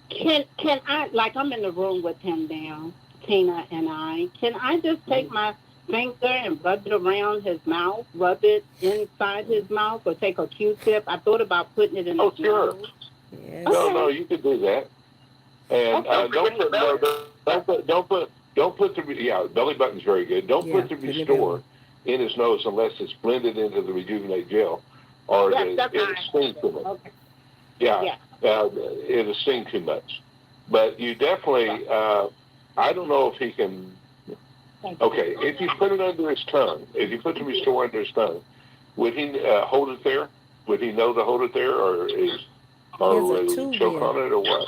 Can I, like I'm in the room with him now, Tina and I, can I just take my finger and rub it around his mouth, rub it inside his mouth, or take a Q-tip? I thought about putting it in his nose. Yes. No, you can do that. And don't put the belly button's very good. Don't put the restore in his nose unless it's blended into the Rejuvenate Gel, or it'll sting too much. Okay. It'll sting too much. But you definitely, I don't know if he can. Okay, if you put it under his tongue, if you put the restore under his tongue, would he hold it there? Would he know to hold it there, or would he choke on it, or what?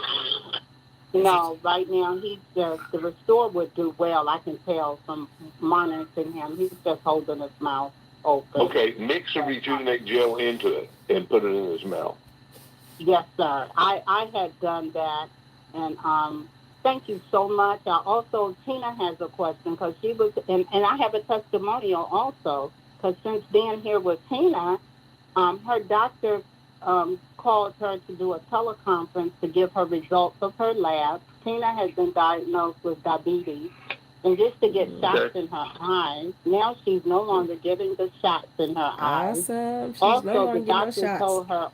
No, right now the restore would do well. I can tell from monitoring him. He's just holding his mouth open. Okay, mix the Rejuvenate Gel into it and put it in his mouth. Yes, sir. I had done that, and thank you so much. Also, Tina has a question because she was, and I have a testimonial also because since being here with Tina, her doctor called her to do a teleconference to give her results of her lab. Tina has been diagnosed with diabetes, and just to get shots in her eyes. Now she's no longer getting the shots in her eyes. Awesome. She's Also, no longer the getting no doctor shots. told her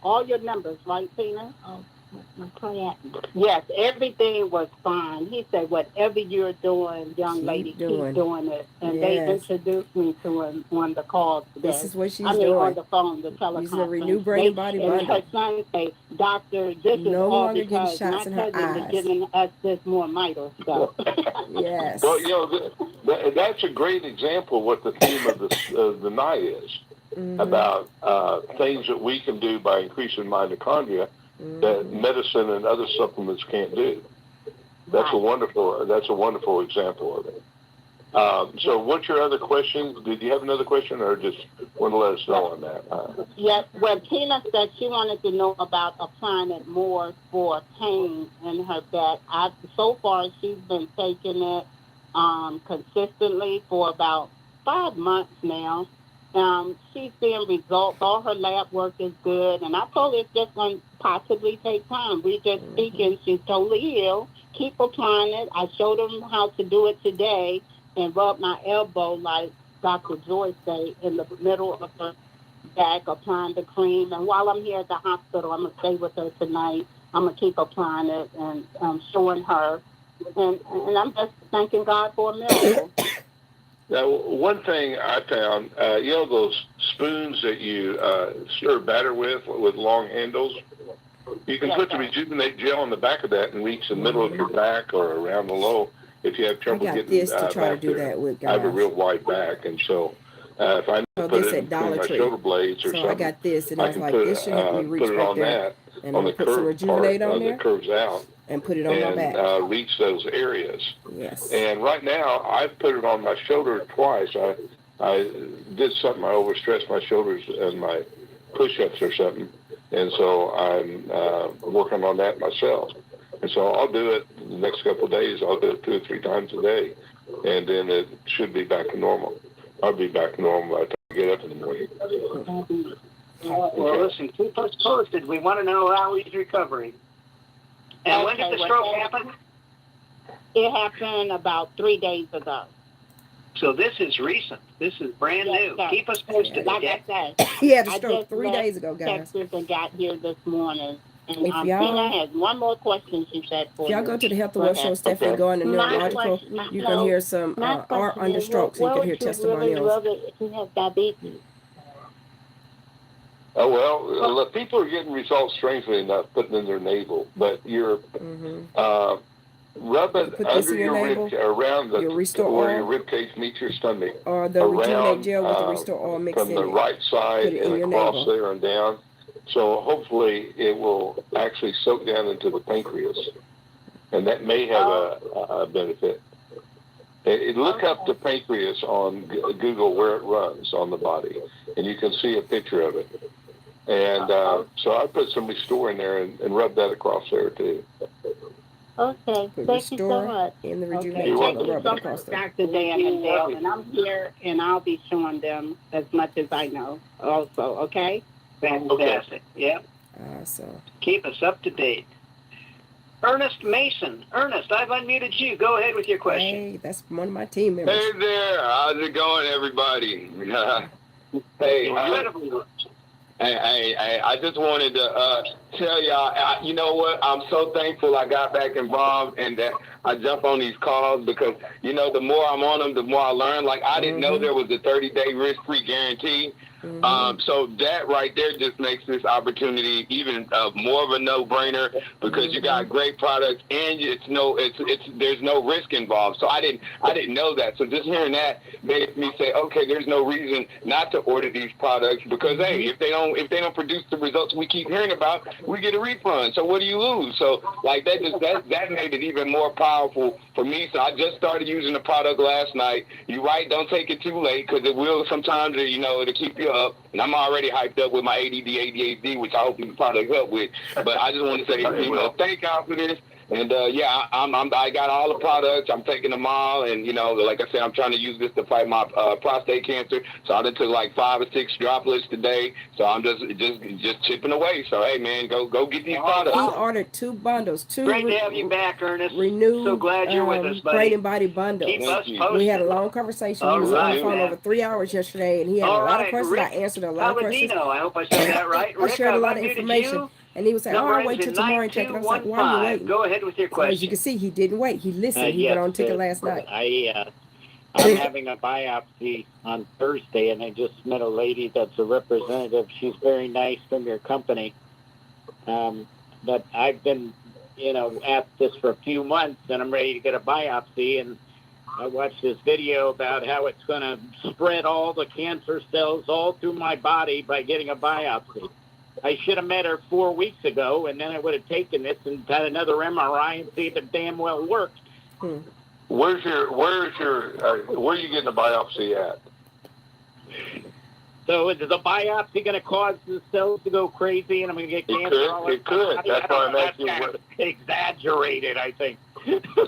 all your numbers, right, Tina? Yes, everything was fine. He said, whatever you're doing, young lady, keep doing it. And they introduced me to him on the call today. This is what she's doing. On the phone, the teleconference. Using the Renew Brain and Body Bundle. And her son said, Doctor, this is all because my cousin is giving us this MoreMito stuff. Yes. Well, that's a great example of what the theme of the night is. About things that we can do by increasing mitochondria that medicine and other supplements can't do. That's a wonderful example of it. So what's your other question? Did you have another question, or just want to let us know on that? Yes, well, Tina said she wanted to know about applying it more for pain in her back. So far, she's been taking it consistently for about 5 months now. She's seeing results. All her lab work is good. And I told her it's just going to possibly take time. We're just speaking. She's totally healed. Keep applying it. I showed them how to do it today and rub my elbow like Dr. Joy said in the middle of her back, applying the cream. And while I'm here at the hospital, I'm going to stay with her tonight. I'm going to keep applying it and showing her. And I'm just thanking God for a miracle. Now, one thing I found, those spoons that you stir batter with long handles, you can put the Rejuvenate Gel on the back of that and reach the middle of your back or around the low if you have trouble getting this to try to do there. that with, guys. I have a real wide back, and so if I put it in between my shoulder blades or something, I got this, and I was like, put, this should help me reach put it back on there. that, And on I'll the put some curved Rejuvenate part on there that curves out, and put it on my back. Reach those areas. Yes. And right now, I've put it on my shoulder twice. I did something, I overstressed my shoulders and my push-ups or something, and so I'm working on that myself. And so I'll do it the next couple of days, I'll do it 2 or 3 times a day, and then it should be back to normal. I'll be back to normal by the time I get up in the morning. Well, listen, keep us posted. We want to know how he's recovering. And when did the stroke happen? It happened about 3 days ago. So this is recent. This is brand new. Sir. Keep us posted. Like Okay? I said, He had a I stroke just 3 days ago, guys. Texas and got here this morning. And If y'all- Tina has one more question she said for If y'all you. go to the Health Go and Wealth ahead. Show, Stephanie, go on the My neurological, question- you can hear some, My or question under is, stroke, so you can hear would you testimonials. really rather if you have diabetes? Oh, well, people are getting results, strangely enough, putting in their navel, but you're rub it Put this under in your your navel, rib, around your Restore where Oil. your rib cage meets your stomach, Or the around, Rejuvenate Gel with the Restore Oil mixed from in the it. right side Put it in and your across navel. there and down. So hopefully it will actually soak down into the pancreas, and that may have a benefit. Look up the pancreas on Google where it runs on the body, and you can see a picture of it. And so I put some Restore in there and rub that across there too. Okay, Put thank you so Restore much. in the Rejuvenate Okay, You're Gel thank and you rub so it much, across there. Dr. Dan and Dale, and I'm here, and I'll be showing them as much as I know also, okay? Fantastic. Yep. So, Keep us up to date. Ernest Mason. Ernest, I've unmuted you. Go ahead with your question. hey, that's one of my team members. Hey there, how's it going, everybody? Hey, I just wanted to tell y'all, you know what? I'm so thankful I got back involved and that I jump on these calls because, you know, the more I'm on them, the more I learn. Like, I didn't know there was a 30-day risk-free guarantee. So that right there just makes this opportunity even more of a no-brainer because you got great products and there's no risk involved. So I didn't know that. So just hearing that made me say, okay, there's no reason not to order these products because hey, if they don't produce the results we keep hearing about, we get a refund. So what do you lose? So like that made it even more powerful for me. So I just started using the product last night. You're right, don't take it too late because it will sometimes, you know, it'll keep you up. And I'm already hyped up with my ADD, ADHD, which I hope these products help with. But I just want to say, you know, thank y'all for this. And yeah, I got all the products. I'm taking them all, and you know, like I said, I'm trying to use this to fight my prostate cancer. So I done took like 5 or 6 droplets today. So I'm just chipping away. So hey, man, go get these products. He ordered 2 bundles, 2 Great to have you back, Ernest. Renew. So glad you're with us, buddy. Brain and Body bundles. Keep us posted. We had a long conversation. All He was on the right, phone man. over 3 hours yesterday, and he had a lot of questions. Rick I answered a lot of questions. Palladino, I hope I said that right. I Rick, shared a I've lot of unmuted information. you. And he was saying, Number I'll wait till ends in tomorrow and check it. I was like, why are you 9215. waiting? Go ahead with your So as you question. can see, he didn't wait. He listened. He Yes, went on ticket last night. I'm having a biopsy on Thursday, and I just met a lady that's a representative. She's very nice from your company. But I've been, you know, at this for a few months, and I'm ready to get a biopsy. And I watched this video about how it's going to spread all the cancer cells all through my body by getting a biopsy. I should have met her 4 weeks ago, and then I would have taken this and had another MRI and see if it damn well worked. Where are you getting the biopsy at? So is the biopsy going to cause the cells to go crazy and I'm going to get cancer? It could. That's why I'm asking. That's kind of exaggerated, I think.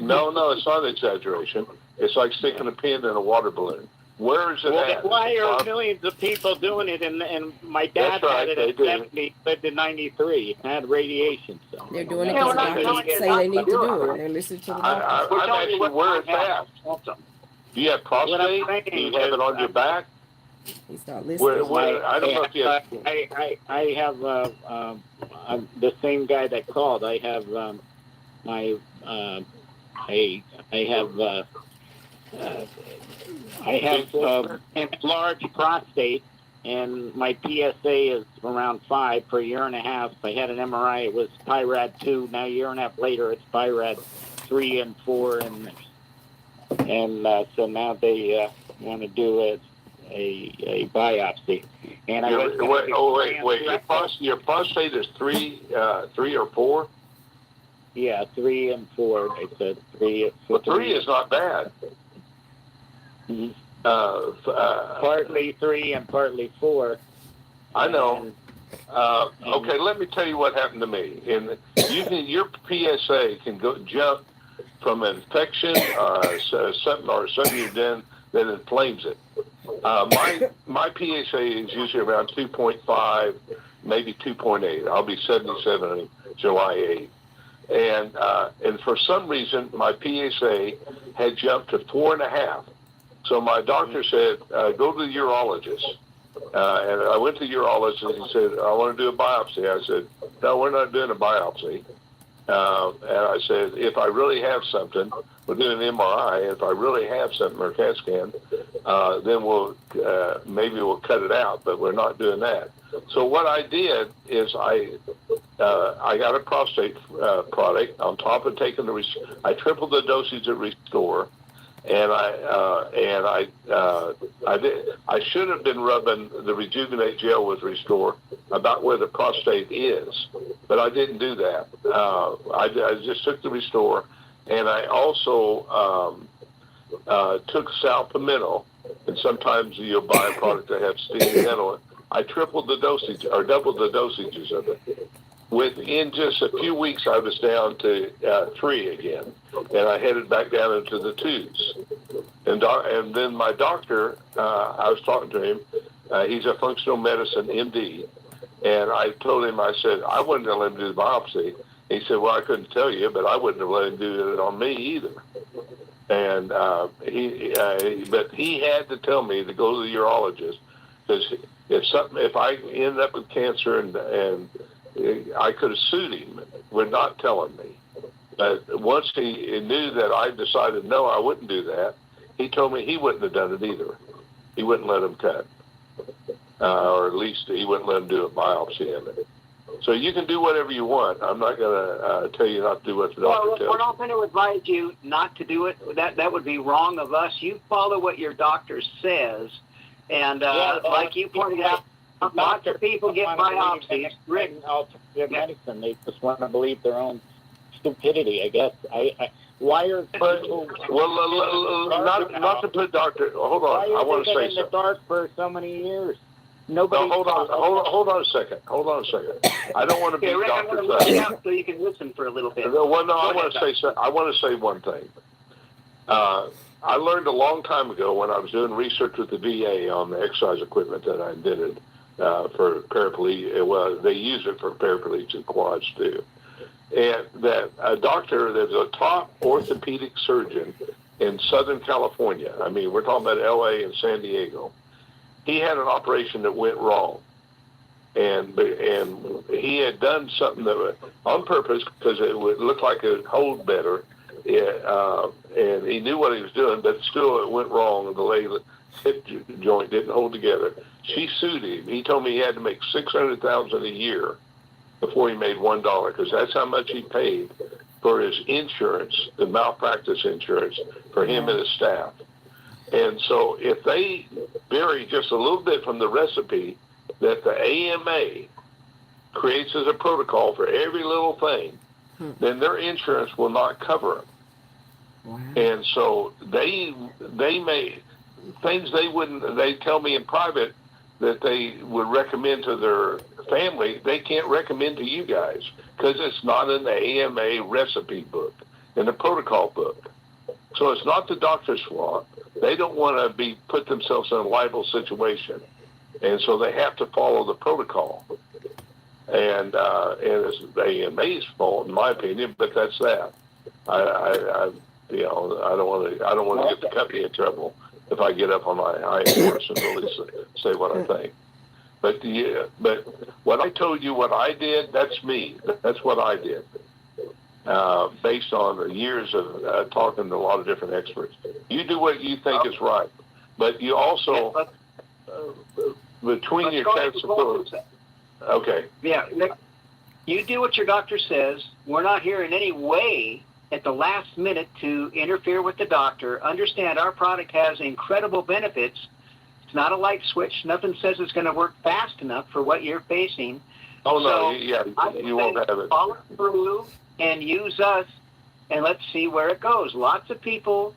No, it's not an exaggeration. It's like sticking a pin in a water balloon. Where is it at? Why are millions of people doing it? And my dad That's right, had it they at do. 70, lived in 93, had radiation. So They're doing it Yeah, because we're not doctors telling you say not they to need to do do it. it. They're listening to the I'm doctors. asking where it's at. Awesome. Do you have prostate? Do you have it on your back? He's not listening. I don't know if you have. I have I'm the same guy that called. I have I have an enlarged prostate, and my PSA is around 5 for a year and a half. I had an MRI. It was PIRAD 2. Now a year and a half later, it's PIRAD 3 and 4, and so now they want to do a biopsy. And Your prostate is 3 or 4. Yeah, 3 and 4. They said 3. Well, 3 is not bad. Mm-hmm. Partly 3 and partly 4. I know. Okay, let me tell you what happened to me. Your PSA can jump from an infection, something you've done that inflames it. My PSA is usually around 2.5, maybe 2.8. I'll be 77 on July 8th. And for some reason, my PSA had jumped to 4.5. So my doctor said, go to the urologist. And I went to the urologist and he said, I want to do a biopsy. I said, no, we're not doing a biopsy. And I said, if I really have something, we'll do an MRI. If I really have something or a CAT scan, then maybe we'll cut it out, but we're not doing that. So what I did is I got a prostate product on top of taking I tripled the dosage of Restore, and I should have been rubbing the Rejuvenate Gel with Restore about where the prostate is, but I didn't do that. I just took the Restore, and I also took Salpamento, and sometimes you'll buy a product that has stearinetol. I tripled the dosage, or doubled the dosages of it. Within just a few weeks, I was down to 3 again, and I headed back down into the 2s. And then my doctor, I was talking to him. He's a functional medicine MD, and I told him, I said, I wouldn't have let him do the biopsy. He said, well, I couldn't tell you, but I wouldn't have let him do it on me either. And but he had to tell me to go to the urologist, because if I ended up with cancer and I could have sued him for not telling me. But once he knew that I decided no, I wouldn't do that, he told me he wouldn't have done it either. He wouldn't let him cut, or at least he wouldn't let him do a biopsy of it. So you can do whatever you want. I'm not going to tell you not to do what the doctor tells you. We're not going to advise you not to do it. That would be wrong of us. You follow what your doctor says, and like you pointed out, lots of people get biopsies. Alternative medicine. They just want to believe their own stupidity, I guess. Why are people... Not to put doctor... Hold on. I want to say something. Why have they been in the dark for so many years? Nobody... No, hold on a second. I don't want to be Rick, doctor. I'm going to listen up so you can listen for a little bit. I want to say one thing. I learned a long time ago when I was doing research with the VA on the exercise equipment that I invented for paraplegic. Well, they use it for paraplegic quads too. And that a doctor, there's a top orthopedic surgeon in Southern California. I mean, we're talking about LA and San Diego. He had an operation that went wrong. And he had done something that was on purpose because it would look like it would hold better. And he knew what he was doing, but still it went wrong. The leg, hip joint didn't hold together. She sued him. He told me he had to make $600,000 a year before he made $1, because that's how much he paid for his insurance, the malpractice insurance, for him and his staff. And so if they vary just a little bit from the recipe that the AMA creates as a protocol for every little thing, then their insurance will not cover them. Wow. And so they may, things they tell me in private that they would recommend to their family, they can't recommend to you guys because it's not in the AMA recipe book, in the protocol book. So it's not the doctor's fault. They don't want to put themselves in a liable situation. And so they have to follow the protocol. And it's the AMA's fault, in my opinion, but that's that. I don't want to get the company in trouble if I get up on my high horse and really say what I think. But what I told you, what I did, that's me. That's what I did, based on the years of talking to a lot of different experts. You do what you think is right, but you also between your cancer. Okay. Yeah, Nick, you do what your doctor says. We're not here in any way at the last minute to interfere with the doctor. Understand our product has incredible benefits. It's not a light switch. Nothing says it's going to work fast enough for what you're facing. Oh, no, yeah, you won't have it. Follow through and use us, and let's see where it goes. Lots of people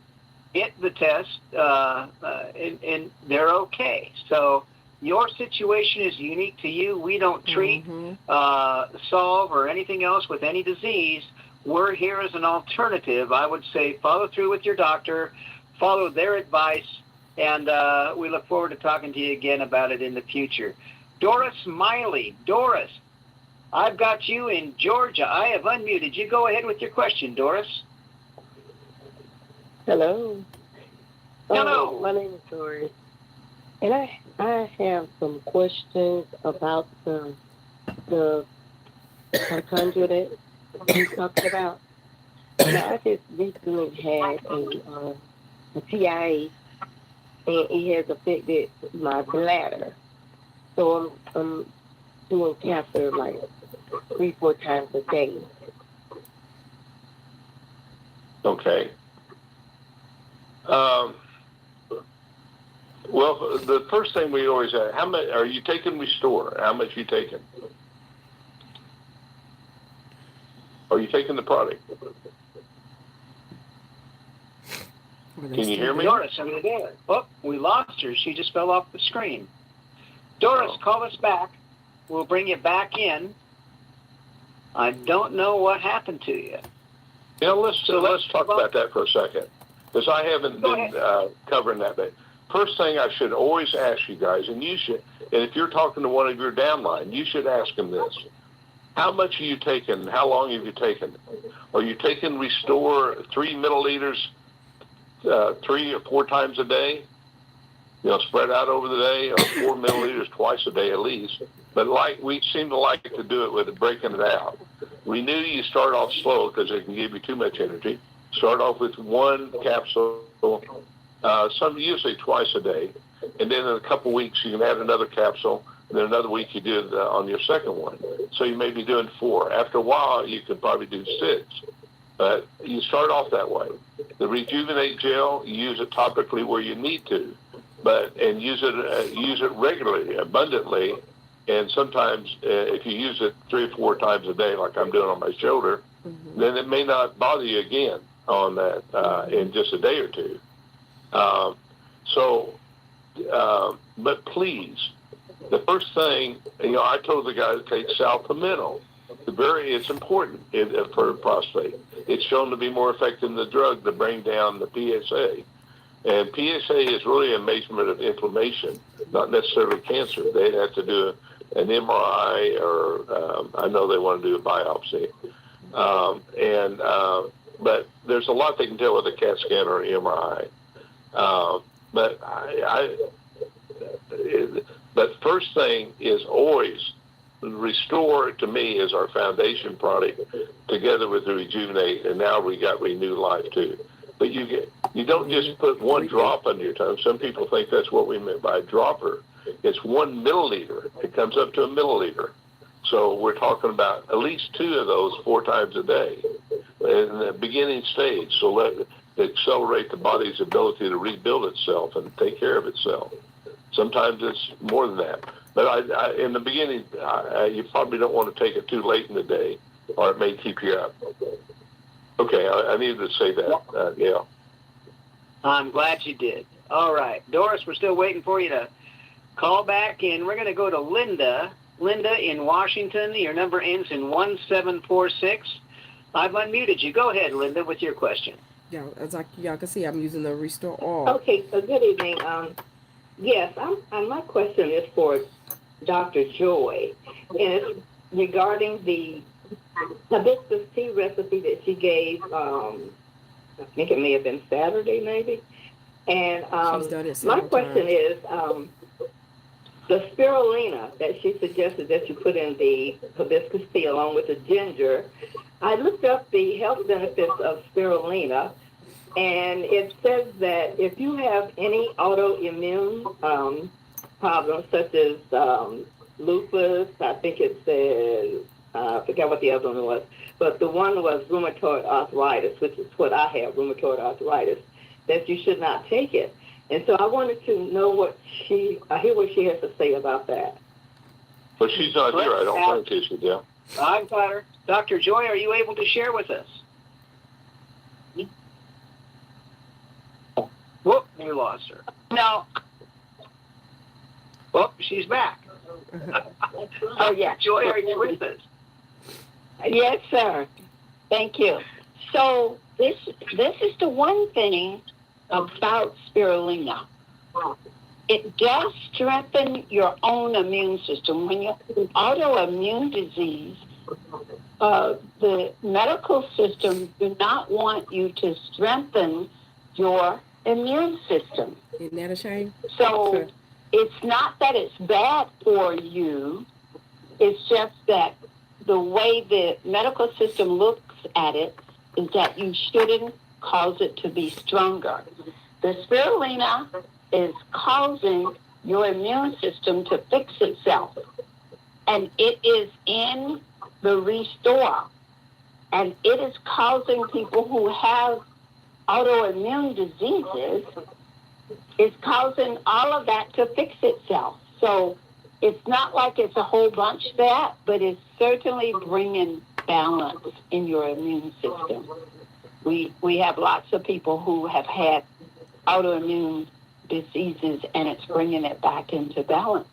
hit the test, and they're okay. So your situation is unique to you. We don't treat, solve, or anything else with any disease. we're here as an alternative. I would say follow through with your doctor, follow their advice, and we look forward to talking to you again about it in the future. Doris Miley. Doris, I've got you in Georgia. I have unmuted you. Go ahead with your question, Doris. Hello. Hello. My name is Doris. And I have some questions about the mitochondria that you're talking about. Now, I just recently had a TIA, and it has affected my bladder. So I'm doing catheter like 3-4 times a day. Okay. Well, the first thing we always ask, how much are you taking Restore? How much are you taking? Are you taking the product? Can you hear me? Doris, are you there? Oh, we lost her. She just fell off the screen. Doris, call us back. We'll bring you back in. I don't know what happened to you. You know, let's talk about that for a second, because I haven't been covering that bit. First thing I should always ask you guys, and if you're talking to one of your downline, you should ask them this. How much are you taking? How long have you taken? Are you taking Restore 3 milliliters 3 or 4 times a day? You know, spread out over the day, or 4 milliliters twice a day at least. But we seem to like to do it with breaking it out. Renew, you start off slow because it can give you too much energy. Start off with 1 capsule, usually twice a day, and then in a couple weeks you can add another capsule, and then another week you do it on your second one. So you may be doing 4. After a while, you could probably do 6. But you start off that way. The Rejuvenate Gel, you use it topically where you need to, and use it regularly, abundantly. And sometimes if you use it 3 or 4 times a day, like I'm doing on my shoulder, then it may not bother you again on that in just a day or 2. But please, the first thing, I told the guy to take salpimento. It's important for prostate. It's shown to be more effective than the drug to bring down the PSA. And PSA is really a measurement of inflammation, not necessarily cancer. They'd have to do an MRI, or I know they want to do a biopsy. But there's a lot they can tell with a CAT scan or an MRI. But first thing is always Restore, to me, is our foundation product, together with the Rejuvenate, and now we got Renew Life too. But you don't just put 1 drop under your tongue. Some people think that's what we meant by a dropper. It's 1 milliliter. It comes up to a milliliter. So we're talking about at least 2 of those 4 times a day in the beginning stage. So let accelerate the body's ability to rebuild itself and take care of itself. Sometimes it's more than that. But in the beginning, you probably don't want to take it too late in the day, or it may keep you up. Okay, I needed to say that, Gail. I'm glad you did. All right. Doris, we're still waiting for you to call back in. We're going to go to Linda. Linda in Washington. Your number ends in 1746. I've unmuted you. Go ahead, Linda, with your question. Yeah, as y'all can see, I'm using the Restore All. Okay, so good evening. Yes, my question is for Dr. Joy, and it's regarding the hibiscus tea recipe that she gave. I think it may have been Saturday, maybe. And my question is, the spirulina that she suggested that you put in the hibiscus tea along with the ginger. I looked up the health benefits of spirulina, and it says that if you have any autoimmune problems such as lupus, I think it says, I forgot what the other one was, but the one was rheumatoid arthritis, which is what I have, rheumatoid arthritis, that you should not take it. And so I wanted to know I hear what she has to say about that. But she's not here, I don't think, is she, yeah? I've got her. Dr. Joy, are you able to share with us? Whoop, we lost her. No. Whoop, she's back. Oh, yeah. Joy, are you with us? Yes, sir. Thank you. So this is the one thing about spirulina. It does strengthen your own immune system. When you have an autoimmune disease, the medical system do not want you to strengthen your immune system. Isn't that a shame? So it's not that it's bad for you. It's just that the way the medical system looks at it is that you shouldn't cause it to be stronger. The spirulina is causing your immune system to fix itself. And it is in the Restore. And it is causing people who have autoimmune diseases, it's causing all of that to fix itself. So it's not like it's a whole bunch of that, but it's certainly bringing balance in your immune system. We have lots of people who have had autoimmune diseases, and it's bringing it back into balance.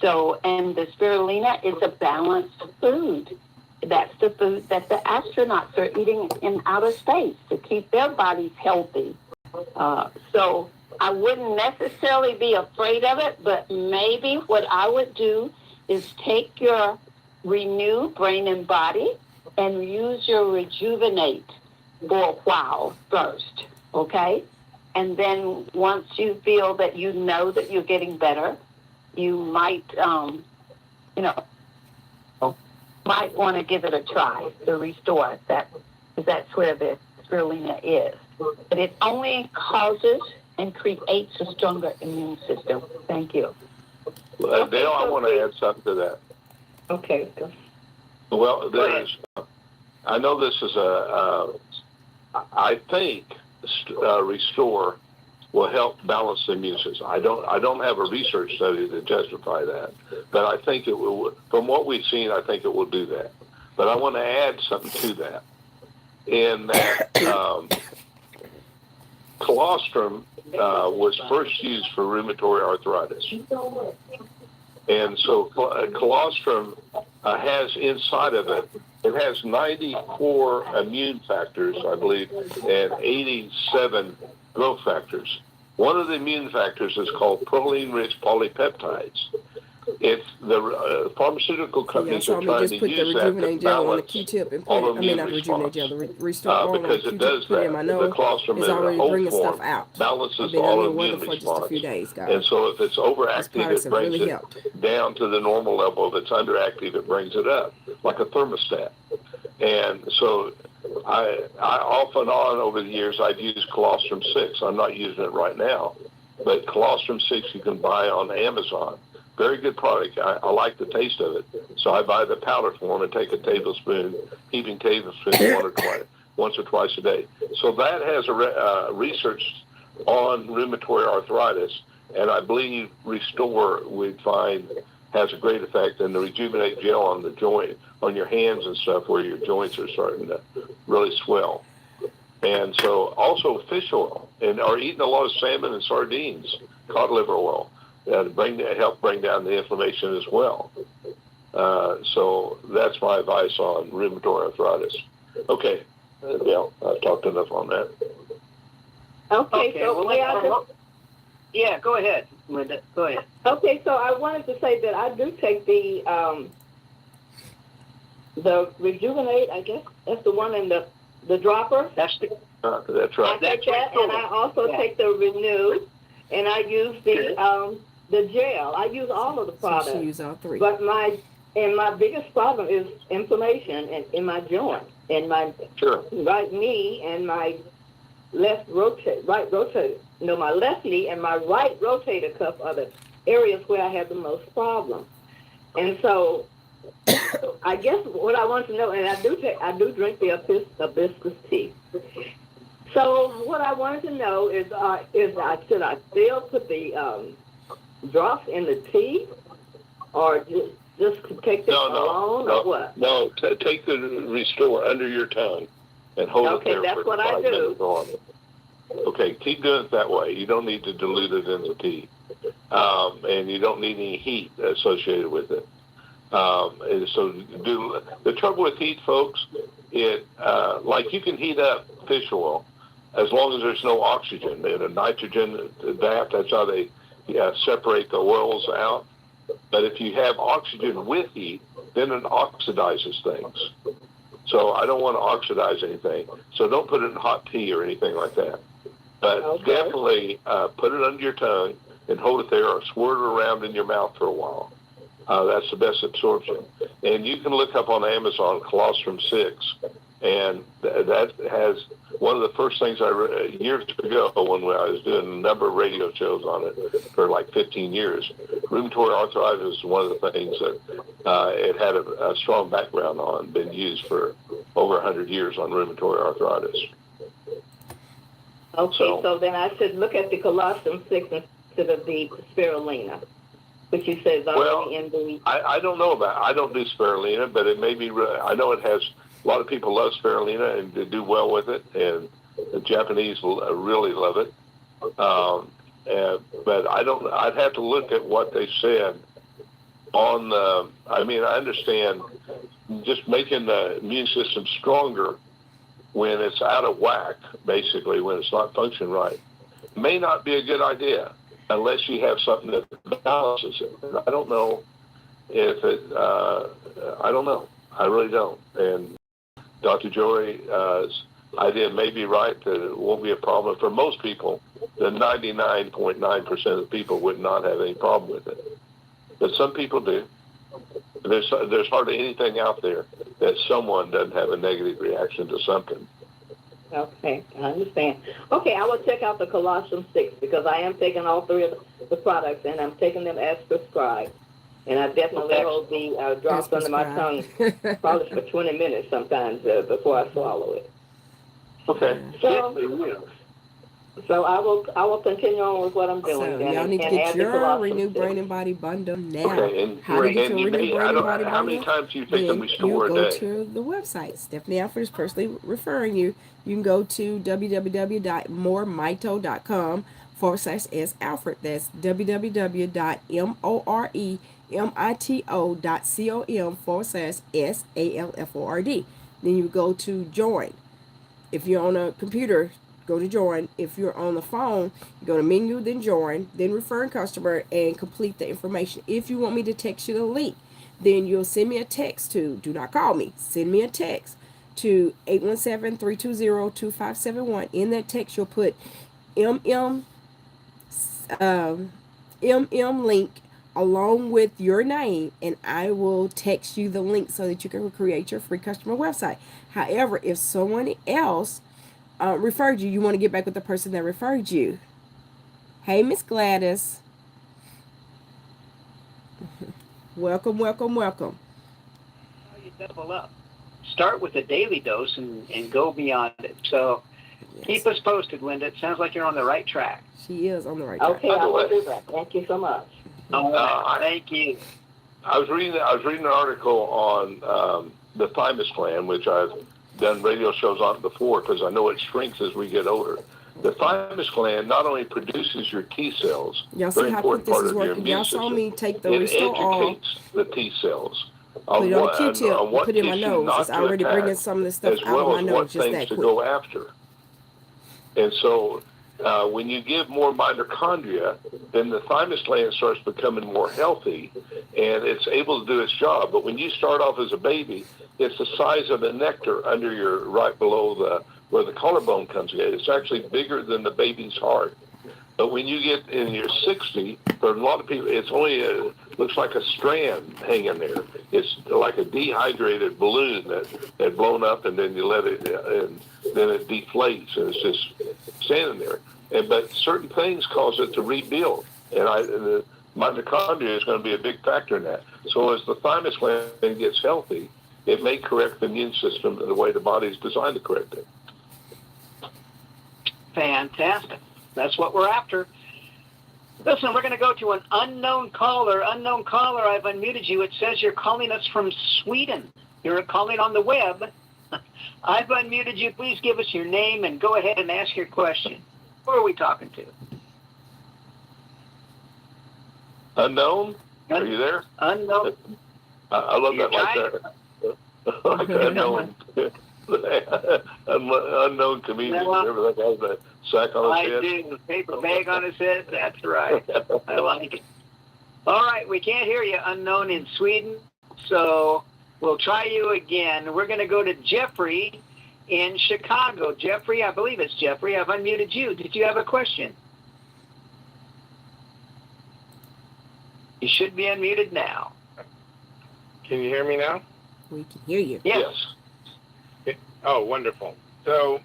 So, and the spirulina is a balanced food. That's the food that the astronauts are eating in outer space to keep their bodies healthy. So I wouldn't necessarily be afraid of it, but maybe what I would do is take your Renew Brain and Body and use your Rejuvenate for a while first, okay? And then once you feel that you know that you're getting better, you might, might want to give it a try, the Restore. That's where the spirulina is. But it only causes and creates a stronger immune system. Thank you. Dale, I want to add something to that. Okay. Well, I know this is I think Restore will help balance the immune system. I don't have a research study to justify that, but I think it will. From what we've seen, I think it will do that. But I want to add something to that. In that colostrum was first used for rheumatoid arthritis, and so colostrum has inside of it. It has 94 immune factors, I believe, and 87 growth factors. One of the immune factors is called proline-rich polypeptides. It's the pharmaceutical companies are trying to use that to balance autoimmune response. Because it does that. The colostrum in the whole form balances the autoimmune response. And so if it's overactive, it brings it down to the normal level. If it's underactive, it brings it up, like a thermostat. And so I off and on over the years, I've used colostrum 6. I'm not using it right now. But colostrum 6 you can buy on Amazon. Very good product. I like the taste of it. So I buy the powder form and take a tablespoon, heaping tablespoon once or twice a day. So that has a research on rheumatoid arthritis, and I believe Restore we'd find has a great effect, and the Rejuvenate Gel on the joint, on your hands and stuff where your joints are starting to really swell. And so also fish oil, and are eating a lot of salmon and sardines, cod liver oil. Help bring down the inflammation as well. So that's my advice on rheumatoid arthritis. Okay, Dale, I've talked enough on that. Okay, so yeah, go ahead, Linda. Go ahead. Okay, so I wanted to say that I do take the Rejuvenate. I guess that's the one in the dropper. That's right. I take that, and I also take the Renew, and I use the gel. I use all of the products. So she use all three. But my biggest problem is inflammation in my joint, in my right knee and my my left knee and my right rotator cuff are the areas where I have the most problem. And so I guess what I want to know, and I do drink the hibiscus tea. So what I wanted to know is should I still put the drops in the tea, or just take this alone, or what? No, take the Restore under your tongue and hold it there that's for what 5 I do. minutes on it. Okay, keep doing it that way. You don't need to dilute it in the tea, and you don't need any heat associated with it. And so the trouble with heat, folks, like you can heat up fish oil as long as there's no oxygen. In a nitrogen bath, that's how they separate the oils out. But if you have oxygen with heat, then it oxidizes things. So I don't want to oxidize anything. So don't put it in hot tea or anything like that. But definitely put it under your tongue and hold it there or swirl it around in your mouth for a while. That's the best absorption. And you can look up on Amazon Colostrum 6, and that has one of the first things I read years ago when I was doing a number of radio shows on it for like 15 years. Rheumatoid arthritis is one of the things that it had a strong background on, been used for over 100 years on rheumatoid arthritis. Okay, so then I should look at the Colostrum 6 instead of the spirulina, which you said is already in the... I don't know about it. I don't do spirulina, but it may be... I know it has... A lot of people love spirulina and they do well with it, and the Japanese really love it. But I don't... I'd have to look at what they said on the... I mean, I understand just making the immune system stronger when it's out of whack, basically, when it's not functioning right, may not be a good idea unless you have something that balances it. I don't know if it, I don't know. I really don't. And Dr. Jory's idea may be right that it won't be a problem. For most people, the 99.9% of the people would not have any problem with it. But some people do. There's hardly anything out there that someone doesn't have a negative reaction to something. Okay, I understand. Okay, I will check out the Colostrum 6 because I am taking all three of the products and I'm taking them as prescribed. And I definitely hold the drops under my tongue probably for 20 minutes sometimes before I swallow it. Okay. So I will continue on with what I'm doing. So y'all need to get your Renew Brain and Body Bundle now. Okay, and how to get your Renew Brain and Body Bundle? How many times do you think that we store a day? You go to the website. Stephanie Alford is personally referring you. You can go to www.moremito.com/S Alford. That's www.moremito.com/S ALFORD. Then you go to join. If you're on a computer, go to join. If you're on the phone, you go to menu, then join, then referring customer, and complete the information. If you want me to text you the link, then you'll send me a text to, do not call me, send me a text to 817-320-2571. In that text, you'll put MM link along with your name, and I will text you the link so that you can create your free customer website. However, if someone else referred you, you want to get back with the person that referred you. Hey, Miss Gladys. Welcome, welcome, welcome. How you double up. Start with a daily dose and go beyond it. So keep us posted, Linda. It sounds like you're on the right track. She is on the right track. Okay, I will do that. Thank you so much. Thank you. I was reading an article on the thymus gland, which I've done radio shows on before because I know it shrinks as we get older. The thymus gland not only produces your T cells, y'all see how quick this is working. Y'all saw me take the Restore All. It educates the T cells. Put it on a Q-tip, put it in my nose. It's already bringing some of the stuff out of my nose just that quick. Go after. And so when you give more mitochondria, then the thymus gland starts becoming more healthy and it's able to do its job. But when you start off as a baby, it's the size of a nectar under your, right below where the collarbone comes in. It's actually bigger than the baby's heart. But when you get in your 60, for a lot of people, it's only looks like a strand hanging there. It's like a dehydrated balloon that blown up, and then you let it, and then it deflates, and it's just standing there. But certain things cause it to rebuild, and the mitochondria is going to be a big factor in that. So as the thymus gland gets healthy, it may correct the immune system in the way the body is designed to correct it. Fantastic. That's what we're after. Listen, we're going to go to an unknown caller. Unknown caller, I've unmuted you. It says you're calling us from Sweden. You're calling on the web. I've unmuted you. Please give us your name and go ahead and ask your question. Who are we talking to? Unknown? Are you there? Unknown. I love that like that. Unknown. Unknown comedian. Remember that guy with that sack on his head? I do. Paper bag on his head. That's right. I like it. All right, we can't hear you, unknown in Sweden. So we'll try you again. We're going to go to Jeffrey in Chicago. Jeffrey, I believe it's Jeffrey. I've unmuted you. Did you have a question? You should be unmuted now. Can you hear me now? We can hear you. Yes. Oh, wonderful. So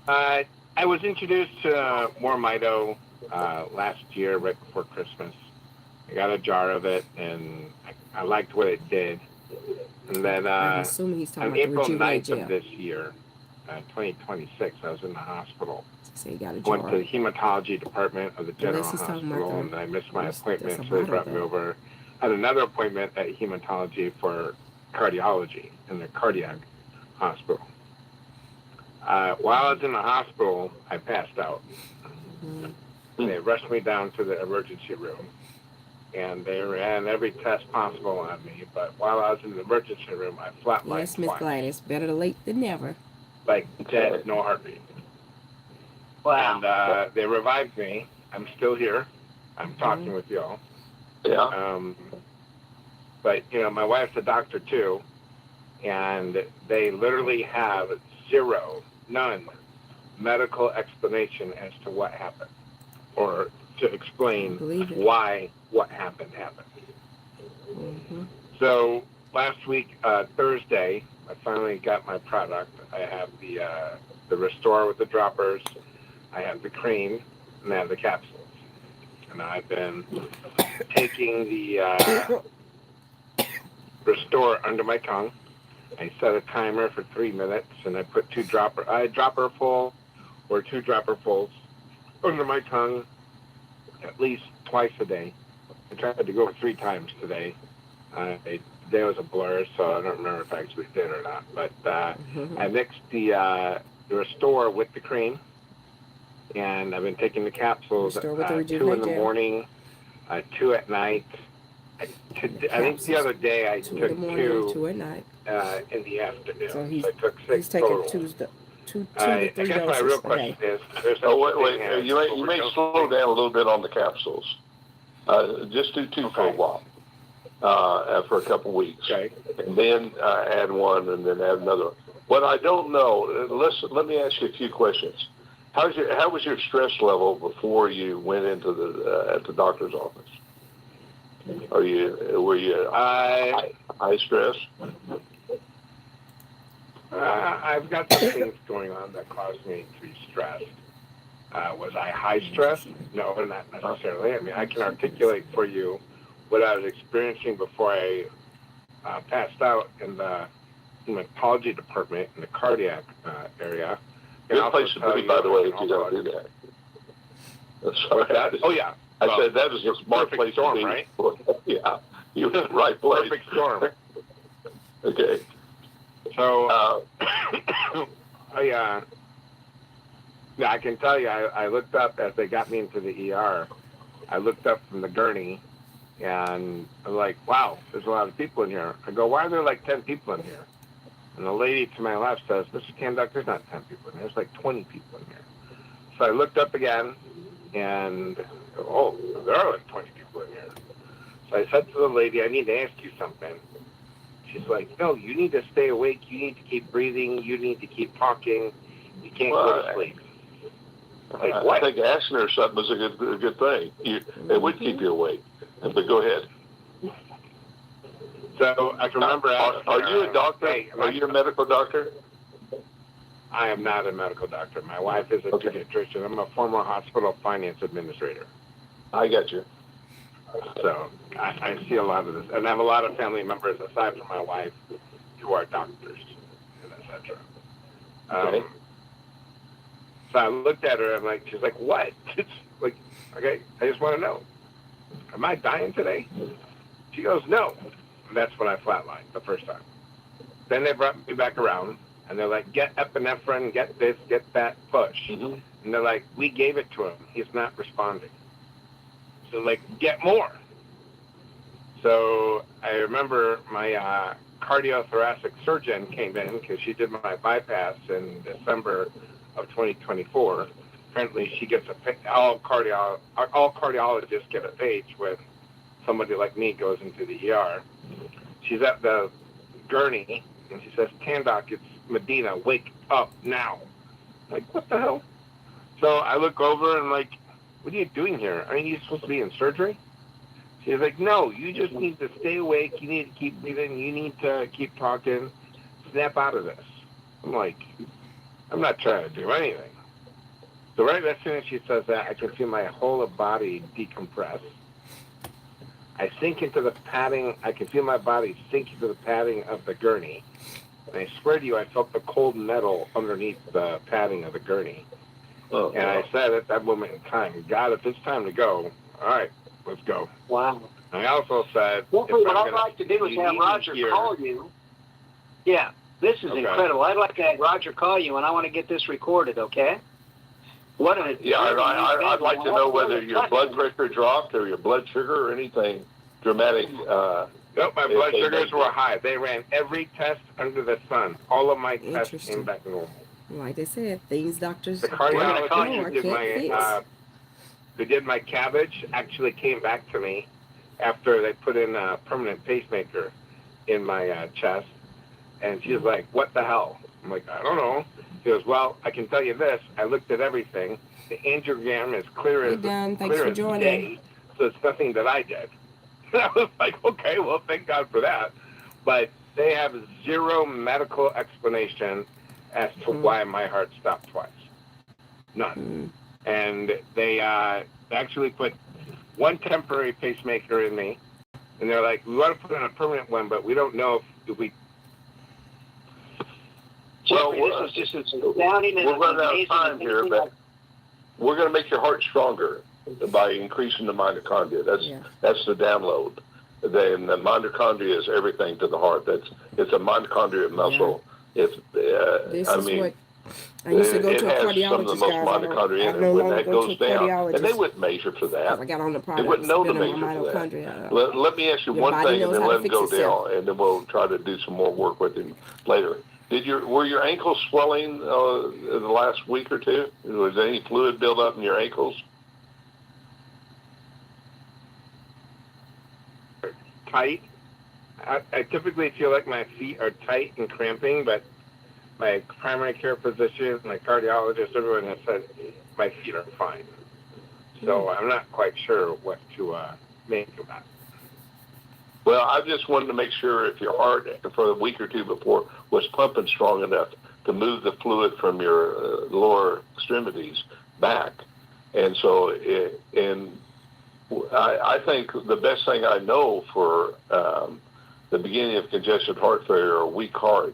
I was introduced to MoreMito last year, right before Christmas. I got a jar of it, and I liked what it did. And then I'm assuming he's talking on about the April Rejuvenate 9th Gel. of this year, 2026, I was in the hospital. So you got a Went jar. to the hematology department of the general Unless he's talking about hospital, the- and I missed my appointment, that's a so they bottle, brought me though. over. I had another appointment at hematology for cardiology in the cardiac hospital. While I was in the hospital, I passed out. They rushed me down to the emergency room, and they ran every test possible on me. But while I was in the emergency room, I flatlined Yes, Miss twice, Gladys. Better late than never. like dead, no heartbeat. Wow. And they revived me. I'm still here. I'm talking with y'all. Yeah. But, you know, my wife's a doctor too, and they literally have none medical explanation as to what happened, or to explain why what happened. So last week, Thursday, I finally got my product. I have the Restore with the droppers, I have the cream, and I have the capsules. And I've been taking the Restore under my tongue. I set a timer for 3 minutes, and I put dropper full or 2 dropperfuls under my tongue at least twice a day. I tried to go 3 times today. Today was a blur, so I don't remember if I actually did or not. But I mixed the Restore with the cream, and I've been taking the capsules, Restore with the 2 Rejuvenate in the Gel. morning, 2 at night. I think the other day I 2 took in the morning, 2 2 at night. in the afternoon. So he's I took 6 he's taking total. 2 to I 3 guess my doses real a day. question is, there's Wait. You may slow down a little bit on the capsules. Just do 2 for a while, for a couple weeks, and then add 1, and then add another. What I don't know, let me ask you a few questions. How was your stress level before you went into at the doctor's office? Were you high stress? I've got some things going on that cause me to be stressed. Was I high stress? No, not necessarily. I mean, I can articulate for you what I was experiencing before I passed out in the hematology department in the cardiac area. Good place to be, by the way, if you don't do that. What's that? Oh, yeah. I said that is a smart place storm, to be. right? Yeah, you're in the right place. Perfect storm. Okay. So, I can tell you, I looked up as they got me into the ER. I looked up from the gurney, and I'm like, wow, there's a lot of people in here. I go, why are there like 10 people in here? And the lady to my left says, Mr. Kanduck, there's not 10 people in here. There's like 20 people in here. So I looked up again, and, oh, there are like 20 people in here. So I said to the lady, I need to ask you something. She's like, no, you need to stay awake. You need to keep breathing. You need to keep talking. You can't go to sleep. Like, what? I think asking her something is a good thing. It would keep you awake. But go ahead. So I can remember asking Are you a doctor? Hey, are you a medical doctor? I am not a medical doctor. My wife is a pediatrician. I'm a former hospital finance administrator. I got you. So I see a lot of this. And I have a lot of family members, aside from my wife, who are doctors, and et cetera. Okay. So I looked at her, and she's like, what? It's like, okay, I just want to know. Am I dying today? She goes, no. And that's when I flatlined the first time. Then they brought me back around, and they're like, get epinephrine, get this, get that, push. And they're like, we gave it to him. He's not responding. So, get more. So I remember my cardiothoracic surgeon came in because she did my bypass in December of 2024. Apparently, she gets all cardiologists get a page when somebody like me goes into the ER. She's at the gurney, and she says, "Tandoc, it's Medina. Wake up now." I'm like, what the hell? So I look over and I'm like, what are you doing here? Aren't you supposed to be in surgery? She's like, no, you just need to stay awake. You need to keep breathing. You need to keep talking. Snap out of this. I'm like, I'm not trying to do anything. So right as soon as she says that, I can feel my whole body decompress. I sink into the padding. I can feel my body sink into the padding of the gurney. And I swear to you, I felt the cold metal underneath the padding of the gurney. Oh, and I said at that moment in time, God, if it's time to go, all right, let's go. Wow. And I also said, Well, what I'd like to do is have Roger call you. Yeah, this is incredible. I'd like to have Roger call you, and I want to get this recorded, okay? What a Yeah, I'd like to know whether your blood pressure dropped or your blood sugar or anything dramatic. Nope, my blood sugars were high. They ran every test under the sun. All of my tests came back normal. Like they said, things doctors The cardiologist who did my cabbage actually came back to me after they put in a permanent pacemaker in my chest. And she's like, what the hell? I'm like, I don't know. She goes, well, I can tell you this. I looked at everything. The angiogram is clear as day, so it's nothing that I did. And I was like, okay, well, thank God for that. But they have zero medical explanation as to why my heart stopped twice. None. And they actually put one temporary pacemaker in me, and they're like, we want to put in a permanent one, but we don't know if we... Well, this is just astounding. We're running out of time here, but we're going to make your heart stronger by increasing the mitochondria. That's the download. Then the mitochondria is everything to the heart. It's a mitochondria muscle. This is what I used to go to a cardiologist, guys. Mitochondria in it. When that goes down, and they wouldn't measure for that. I got on the product. They wouldn't know to measure for that. Let me ask you one thing, and then let him go down, and then we'll try to do some more work with him later. Were your ankles swelling in the last week or two? Was there any fluid buildup in your ankles? Tight. I typically feel like my feet are tight and cramping, but my primary care physician, my cardiologist, everyone has said my feet are fine. So I'm not quite sure what to make of that. Well, I just wanted to make sure if your heart for a week or two before was pumping strong enough to move the fluid from your lower extremities back. And so, I think the best thing I know for the beginning of congestive heart failure or weak heart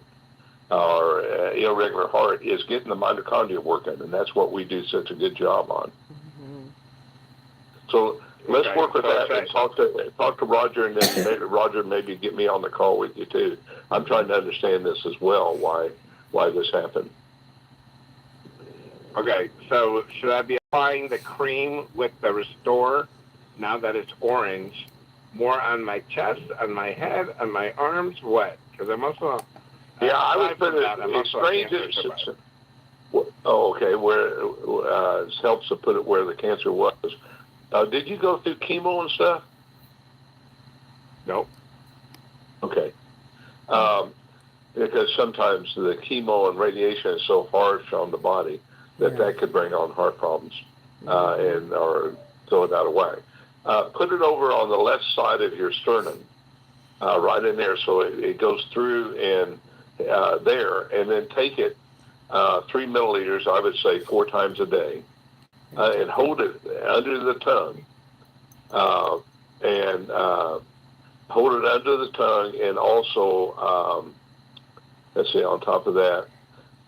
or irregular heart is getting the mitochondria working, and that's what we do such a good job on. So let's work with that and talk to Roger, and then maybe Roger maybe get me on the call with you too. I'm trying to understand this as well, why this happened. Okay, so should I be applying the cream with the Restore now that it's orange more on my chest, on my head, on my arms? What? Because I'm also I would put it strange. Oh, okay. Where it helps to put it where the cancer was. Did you go through chemo and stuff? Nope. Okay. Because sometimes the chemo and radiation is so harsh on the body that could bring on heart problems or throw it out of whack. Put it over on the left side of your sternum, right in there, so it goes through and there, and then take it 3 milliliters, I would say 4 times a day. And hold it under the tongue, and hold it under the tongue, and also, let's see, on top of that,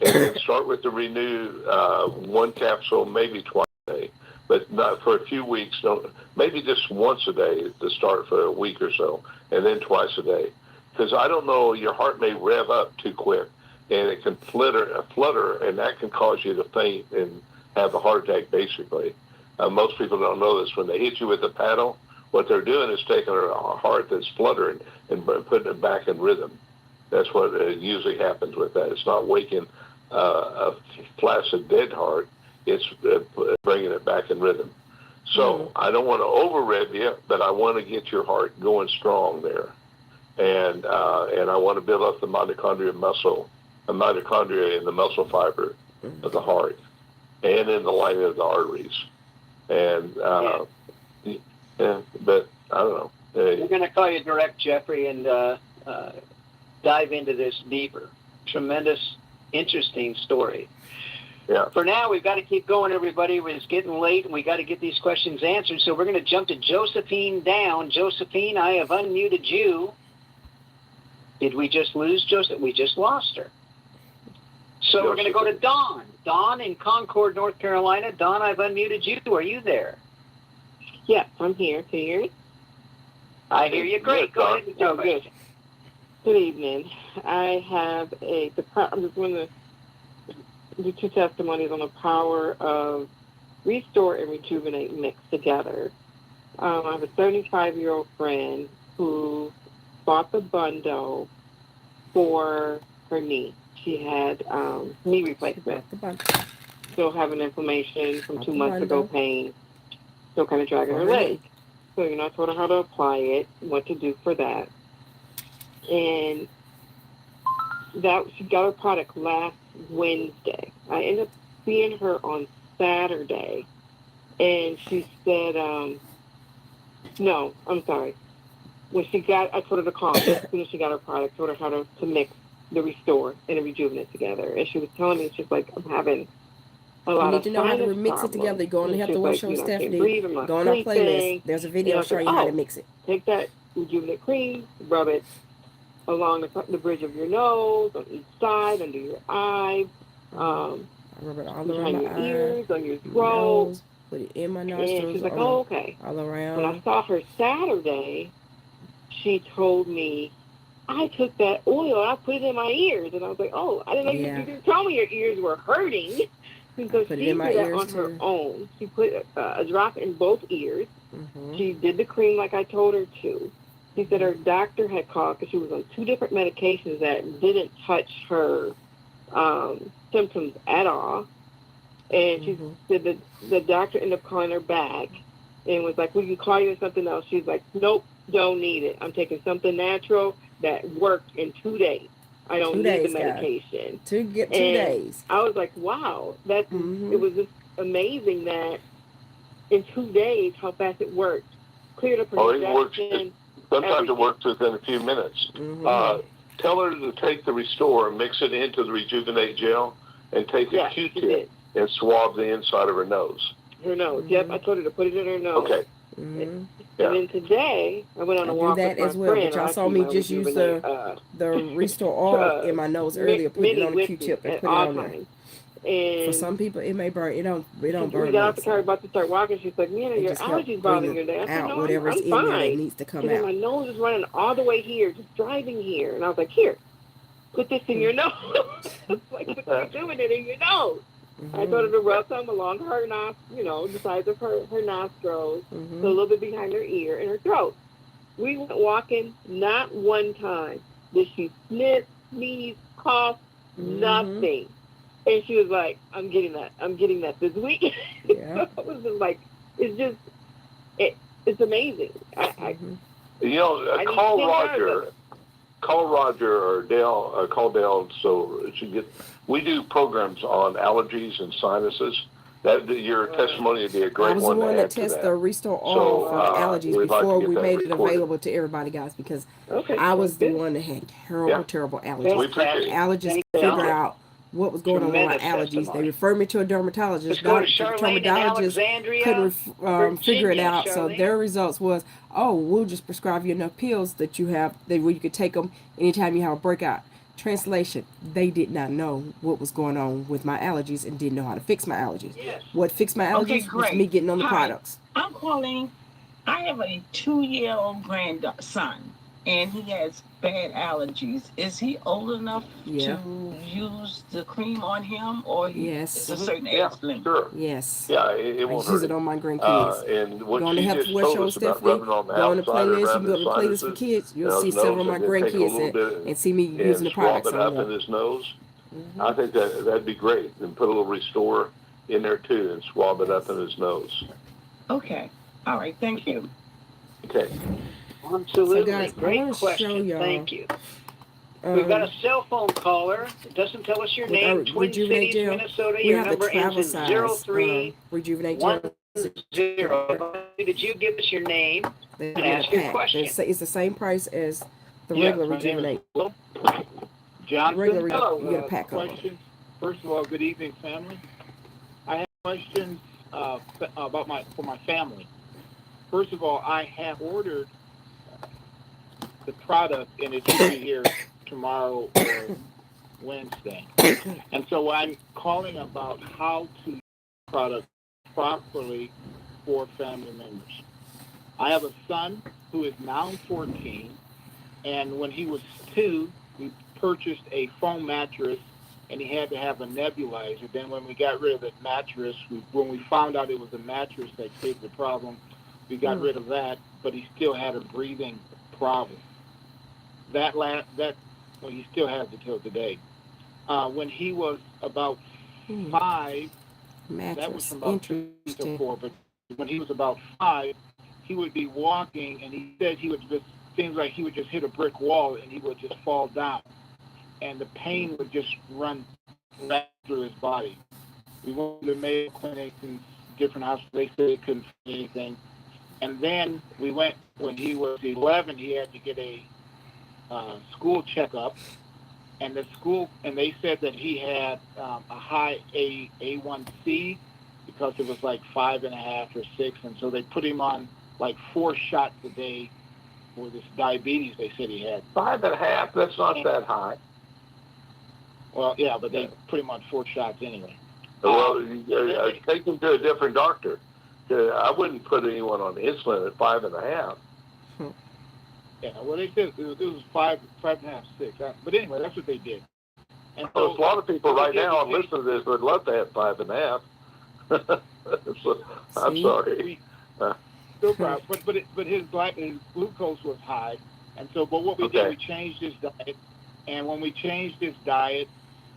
and then start with the Renew 1 capsule, maybe twice a day, but not for a few weeks. Maybe just once a day to start for a week or so, and then twice a day. Because I don't know, your heart may rev up too quick, and it can flutter, and that can cause you to faint and have a heart attack, basically. Most people don't know this. When they hit you with a paddle, what they're doing is taking a heart that's fluttering and putting it back in rhythm. That's what usually happens with that. It's not waking a flaccid dead heart. It's bringing it back in rhythm. So I don't want to over-rev you, but I want to get your heart going strong there. And I want to build up the mitochondria muscle, the mitochondria in the muscle fiber of the heart and in the lining of the arteries. And, but I don't know. We're going to call you direct, Jeffrey, and dive into this deeper. Tremendous, interesting story. Yeah. For now, we've got to keep going, everybody. It's getting late, and we got to get these questions answered. So we're going to jump to Josephine down. Josephine, I have unmuted you. Did we just lose Joseph? We just lost her. So we're going to go to Dawn. Dawn in Concord, North Carolina. Dawn, I've unmuted you. Are you there? Yeah, I'm here. Can you hear me? I hear you. Great. Go ahead with your question. Good evening. I have I'm just going to do two testimonies on the power of Restore and Rejuvenate mixed together. I have a 35-year-old friend who bought the bundle for her knee. She had knee replacement. Still having inflammation from 2 months ago, pain, still kind of dragging her leg. So, I told her how to apply it, what to do for that. And she got her product last Wednesday. I ended up seeing her on Saturday, and she said, no, I'm sorry. When I told her to call me as soon as she got her product, told her how to mix the Restore and the Rejuvenate together. And she was telling me, she's like, I'm having a lot of sinus problems. You need to know how to mix it together. Go on the Health to Work Show, Stephanie. Go on our playlist. There's a video showing you how to mix it. Take that Rejuvenate cream, rub it along the bridge of your nose, on each side, under your eye, rub it all behind around your my ears, on your throat. Nose, put it in my nostrils. And she's like, oh, okay. All around. When I saw her Saturday, she told me, I took that oil and I put it in my ears. And I was like, oh, I didn't know you didn't tell me your ears were hurting. And so she did that on her own. She put a drop in both ears. Mm-hmm. She did the cream like I told her to. She said her doctor had called because she was on 2 different medications that didn't touch her symptoms at all. And she said that the doctor ended up calling her back and was like, we can call you something else. She's like, nope, don't need it. I'm taking something natural that worked in 2 days. I don't need the medication. 2 days. I was like, wow, it was just amazing that in 2 days how fast it worked. Cleared up her injection. Sometimes it works within a few minutes. Tell her to take the Restore and mix it into the Rejuvenate gel and take a Q-tip and swab the inside of her nose. Her nose. Yep, I told her to put it in her nose. Okay. And then today, I went on a walk with my as well, friend. But y'all saw me just use the Restore oil in my nose earlier, put it on a Q-tip and put it on there. And for some people, it may burn. It don't burn. We got out the car, about to start walking. She's like, "Nina, your allergies bothering you." I said, "No, whatever's I'm fine." in there that needs to come out. My nose is running all the way here, just driving here. And I was like, "Here, put this in your nose." Like, what are you doing it in your nose? I told her to rub some along her the sides of her nostrils, so a little bit behind her ear and her throat. We went walking, not one time did she sniff, sneeze, cough, nothing. And she was like, I'm getting that this week. Yeah. I was just like, it's amazing. Call Roger or Dale, call Dale so we do programs on allergies and sinuses. Your testimony would be a great one. I was the one that tested the Restore oil for allergies before we made it available to everybody, guys, because I was the one that had terrible allergies. We appreciate it. Allergists figure out what was going on with my allergies. They referred me to a dermatologist. The dermatologist couldn't figure it out. So their results was, we'll just prescribe you enough pills that you have where you could take them anytime you have a breakout. Translation, they did not know what was going on with my allergies and didn't know how to fix my allergies. Yes. What fixed my allergies was me getting on the products. I'm calling. I have a 2-year-old grandson, and he has bad allergies. Is he old enough Yeah. to use the cream on him, or is Yes. a certain Yeah, age limit? sure. Yes. Yeah, it I won't use hurt it him. on my grandkids. And what Go on the she Health just West told Show, us about Stephanie. rubbing on the Go on the outside playlist. You around can go his to the playlist for sinuses kids. You'll and see his several nose, of my and then take a grandkids little bit and see me using and the swab products it on up there. in his nose. I think that'd be great. And put a little Restore in there too and swab it up in his nose. Okay. All right. Thank you. Okay. Absolutely. So guys, I Great want to show question. y'all. Thank you. We've got a cell phone caller. It doesn't tell us your With our name. Twin Rejuvenate Cities, Gel, Minnesota. we Your have the number ends travel in size 0310. Rejuvenate Gel. Did you give us your name They and get a ask your pack. question? It's the same price as the Yes, regular my name is Rejuvenate. Will The Johnson. regular you get a pack of them. Questions. First of all, good evening, family. I have questions about for my family. First of all, I have ordered the product, and it should be here tomorrow or Wednesday. And so I'm calling about how to use the product properly for family members. I have a son who is now 14, and when he was 2, we purchased a foam mattress, and he had to have a nebulizer. Then when we got rid of the mattress, when we found out it was a mattress that created the problem, we got rid of that, but he still had a breathing problem. He still has it till today. When he was about 5, that was from about 2 to 4, but when he was about 5, he would be walking, and he said seems like he would just hit a brick wall, and he would just fall down, and the pain would just run right through his body. We went to the Mayo Clinic and different hospitals. They said they couldn't find anything. And then we went, when he was 11, he had to get a school checkup, and they said that he had a high A1C because it was like 5.5 or 6, and so they put him on like 4 shots a day for this diabetes they said he had. 5.5. That's not that high. Well, yeah, but they put him on 4 shots anyway. Well, take him to a different doctor. I wouldn't put anyone on insulin at 5.5. Yeah, well, they said it was 5.5, 6. But anyway, that's what they did. And so, there's a lot of people right now on listening to this would love to have 5.5. So, I'm sorry. No problem. But his glucose was high, and so what we did, we changed his diet, and when we changed his diet,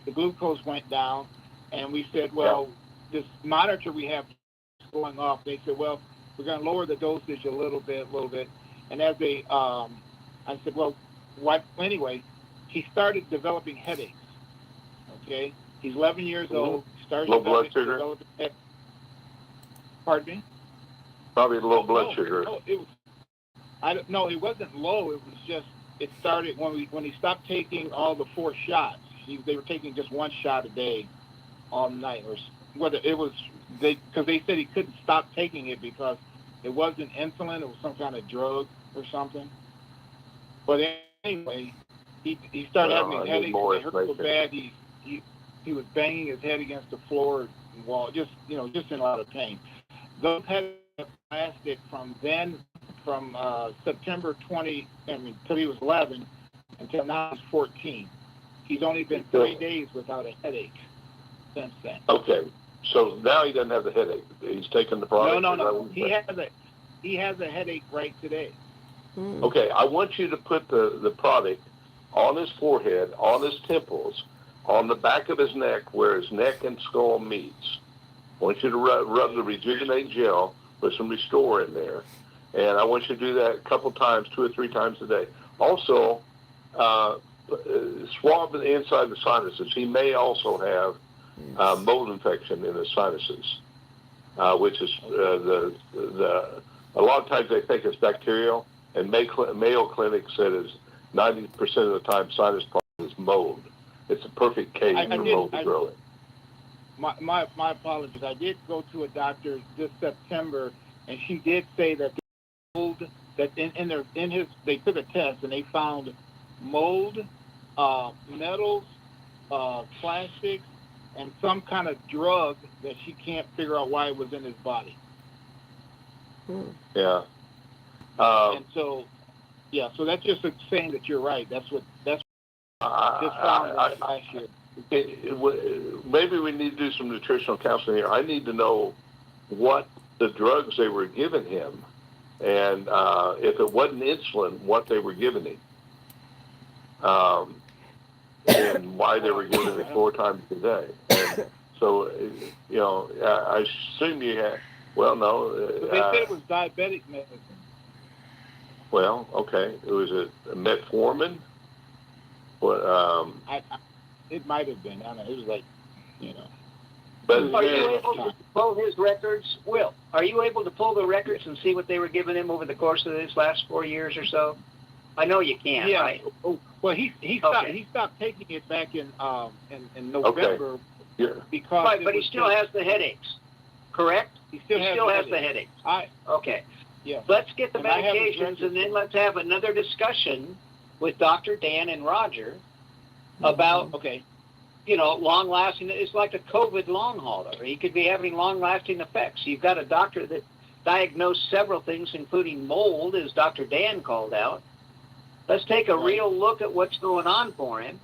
the glucose went down, and we said, well, this monitor we have is going off. They said, well, we're going to lower the dosage a little bit, and as they, I said, well, what? Anyway, he started developing headaches. Okay, he's 11 years old. Started low blood sugar. Developing headaches. Pardon me? Probably low blood sugar. No, it wasn't low. It was just, it started when he stopped taking all the 4 shots. They were taking just 1 shot a day all night, or whether it was because they said he couldn't stop taking it because it wasn't insulin. It was some kind of drug or something. But anyway, he started having these headaches. They hurt so bad. He was banging his head against the floor and wall, just in a lot of pain. Those headaches lasted from September 20, until he was 11, until now he's 14. He's only been 3 days without a headache since then. Okay, so now he doesn't have the headache. He's taking the product. No. He has a headache right today. Okay, I want you to put the product on his forehead, on his temples, on the back of his neck where his neck and skull meets. I want you to rub the Rejuvenate Gel with some Restore in there. And I want you to do that a couple times, 2 or 3 times a day. Also, swab the inside of the sinuses. He may also have mold infection in his sinuses, which is a lot of times they think it's bacterial, and Mayo Clinic said is 90% of the time sinus problem is mold. It's a perfect case for mold to grow in. My apologies. I did go to a doctor this September, and she did say that the mold that they took a test and they found mold, metals, plastics, and some kind of drug that she can't figure out why it was in his body. Yeah. And so Yeah, so that's just saying that you're right. That's just found last year. Maybe we need to do some nutritional counseling here. I need to know what the drugs they were giving him, and if it wasn't insulin, what they were giving him, and why they were giving it 4 times a day. And so, I assume you had. Well, no. But they said it was diabetic medicine. Well, okay. It was a metformin. What? It might have been. I don't know. It was like, But are you able to pull his records, Will? Are you able to pull the records and see what they were giving him over the course of his last 4 years or so? I know you can. Yeah. Right? Well, he stopped taking it back in November. Okay. Yeah. Because right, but he still has the headaches. Correct? He still has the headaches. Okay. Yeah. Let's get the medications, and then let's have another discussion with Dr. Dan and Roger about long-lasting. It's like a COVID long hauler. He could be having long-lasting effects. You've got a doctor that diagnosed several things, including mold, as Dr. Dan called out. Let's take a real look at what's going on for him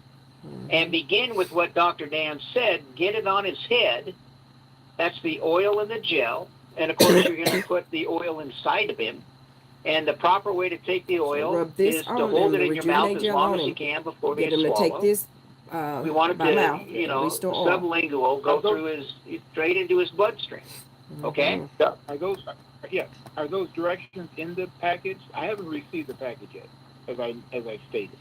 and begin with what Dr. Dan said. Get it on his head. That's the oil and the gel. And, of course, you're going to put the oil inside of him. And the proper way to take the oil is to hold it in your mouth as long as you can before you swallow. Get him to take this we want it by to, mouth, sublingual, go through straight into his bloodstream. Okay? Yeah. Are those directions in the package? I haven't received the package yet, as I stated.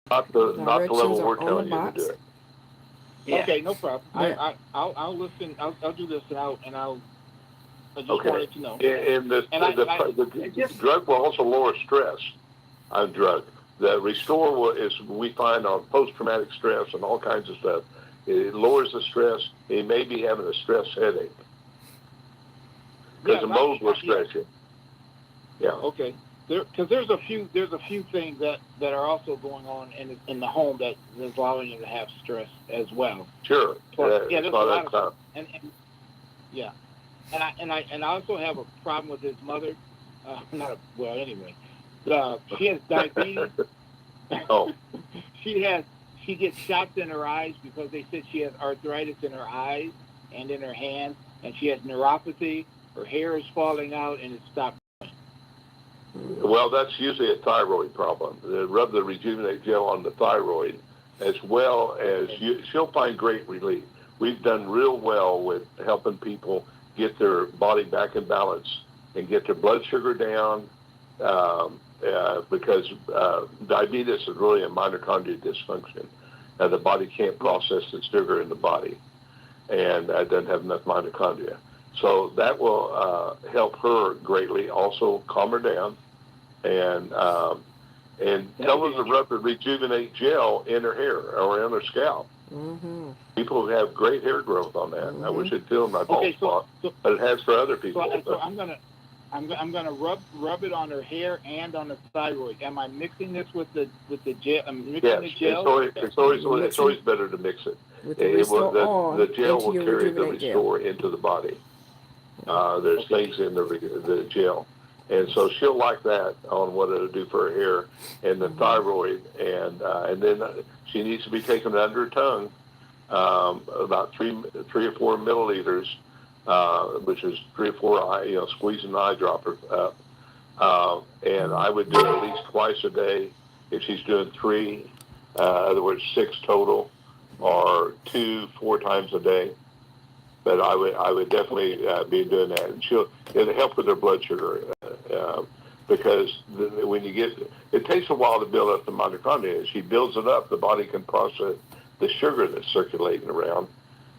Not the level we're telling you to do it. Yeah. Okay, no problem. Yeah. I'll listen. I'll do this, and I just wanted to know. And the drug will also lower stress on drug. The Restore we find on post-traumatic stress and all kinds of stuff. It lowers the stress. He may be having a stress headache because the mold will stress you. Yeah. Okay. Because there's a few things that are also going on in the home that is allowing you to have stress as well. Sure. There's a lot of stuff. And I also have a problem with his mother. Anyway, she has diabetes. Oh. She gets shots in her eyes because they said she has arthritis in her eyes and in her hands, and she has neuropathy. Her hair is falling out, and it stopped. Well, that's usually a thyroid problem. Rub the Rejuvenate Gel on the thyroid, as well as she'll find great relief. We've done real well with helping people get their body back in balance and get their blood sugar down, because diabetes is really a mitochondria dysfunction. The body can't process the sugar in the body, and doesn't have enough mitochondria. So that will help her greatly, also calm her down, and tell her to rub the Rejuvenate Gel in her hair or in her scalp. Mm-hmm. People have great hair growth on that. I wish it'd fill my bald spot, but it has for other people. So I'm gonna rub it on her hair and on the thyroid. Am I mixing this with the gel? I'm mixing the gel. It's always better to mix it. The gel will carry the Restore into the body. There's things in the gel, and so she'll like that on what it'll do for her hair and the thyroid, and then she needs to be taken under her tongue, about 3 or 4 milliliters, which is 3 or 4 squeezing the eyedropper up, and I would do it at least twice a day. If she's doing 3, in other words 6 total, or 2-4 times a day. But I would definitely be doing that, and it'll help with her blood sugar, because when you it takes a while to build up the mitochondria. As she builds it up, the body can process the sugar that's circulating around,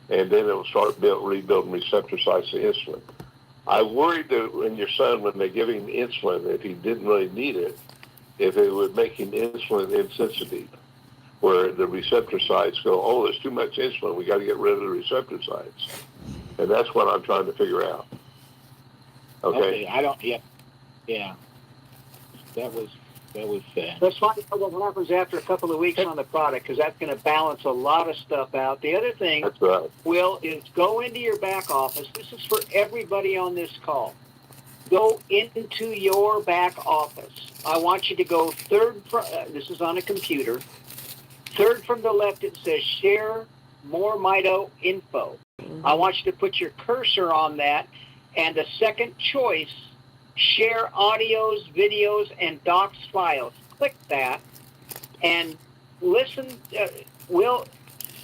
and then it'll start rebuilding receptor sites to insulin. I worried that when your son, when they give him insulin, if he didn't really need it, if it would make him insulin insensitive, where the receptor sites go, oh, there's too much insulin, we got to get rid of the receptor sites. And that's what I'm trying to figure out. Okay. Yeah. That was sad. Let's find out what happens after a couple of weeks on the product, because that's going to balance a lot of stuff out. The other thing, that's right, Will, is go into your back office. This is for everybody on this call. go into your back office. I want you to go this is on a computer, third from the left, it says share MoreMito info. I want you to put your cursor on that, and the second choice, share audios, videos, and docs files. Click that, and listen.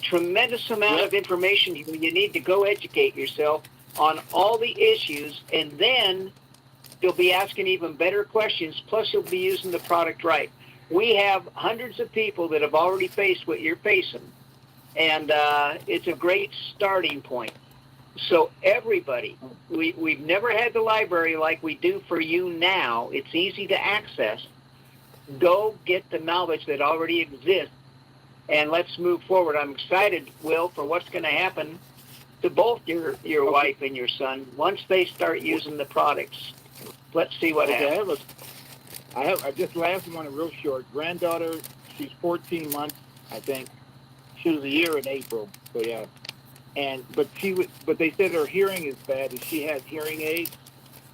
Tremendous amount of information here. You need to go educate yourself on all the issues, and then you'll be asking even better questions, plus you'll be using the product right. We have hundreds of people that have already faced what you're facing, and it's a great starting point. So everybody, we've never had the library like we do for you now. It's easy to access. Go get the knowledge that already exists, and let's move forward. I'm excited, Will, for what's going to happen to both your wife and your son once they start using the products. Let's see what happens. I just last one real short. Granddaughter, she's 14 months, I think. She was a year in April, so yeah. But they said her hearing is bad, and she has hearing aids.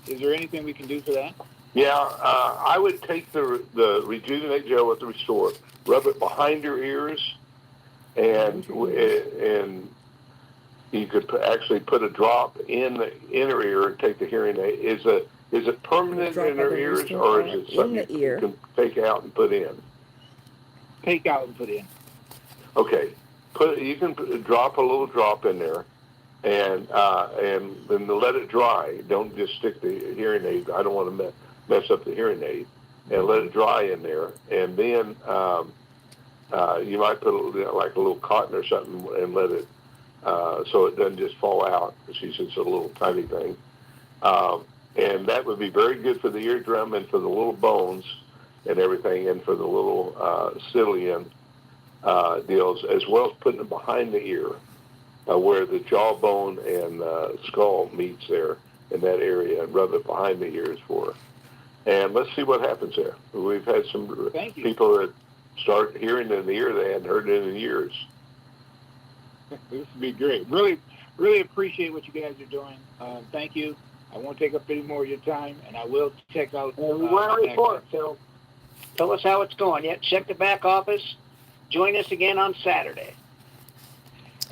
Is there anything we can do for that? Yeah, I would take the Rejuvenate Gel with the Restore, rub it behind your ears, and you could actually put a drop in the inner ear and take the hearing aid. Is it permanent in her ears, or is it something you can take out and put in? Take out and put in. Okay, you can drop a little drop in there, and then let it dry. Don't just stick the hearing aid. I don't want to mess up the hearing aid, and let it dry in there, and then you might put like a little cotton or something and let it so it doesn't just fall out. She says it's a little tiny thing, and that would be very good for the eardrum and for the little bones and everything, and for the little cilium deals, as well as putting it behind the ear, where the jawbone and skull meets there in that area, and rub it behind the ears for her. And let's see what happens there. We've had some people that start hearing in the ear they hadn't heard it in years. This would be great. Really, really appreciate what you guys are doing. Thank you. I won't take up any more of your time, and I will check out. We want to report, Phil. Tell us how it's going. Yeah, check the back office. Join us again on Saturday.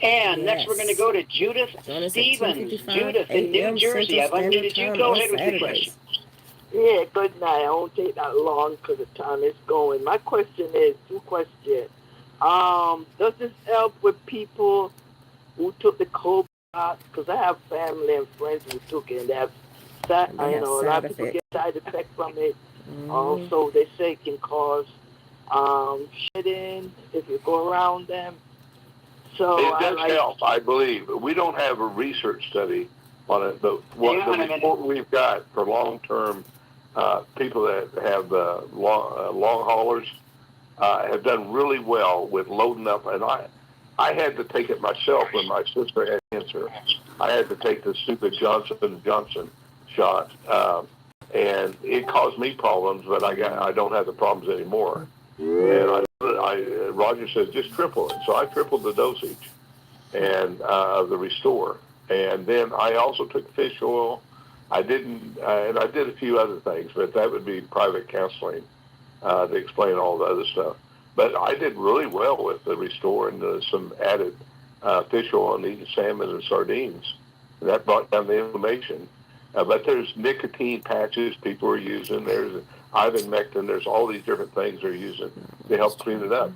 And next we're going to go to Judith Stevens. Judith in New Jersey. I've unmuted you. Go ahead with your question. Yeah, good night. I won't take that long because the time is going. My question is, two questions. Does this help with people who took the COVID shot? Because I have family and friends who took it, and they have a lot of people get side effects from it. Also, they say it can cause shedding if you go around them. So it does help, I believe. We don't have a research study on it, but the report we've got for long-term people that have long haulers have done really well with loading up. And I had to take it myself when my sister had cancer. I had to take the stupid Johnson & Johnson shot, and it caused me problems, but I don't have the problems anymore. And Roger says just triple it, so I tripled the dosage and of the Restore. And then I also took fish oil. I didn't, and I did a few other things, but that would be private counseling to explain all the other stuff. But I did really well with the Restore and some added fish oil and eating salmon and sardines. And that brought down the inflammation. But there's nicotine patches people are using. There's ivermectin. There's all these different things they're using to help clean it up.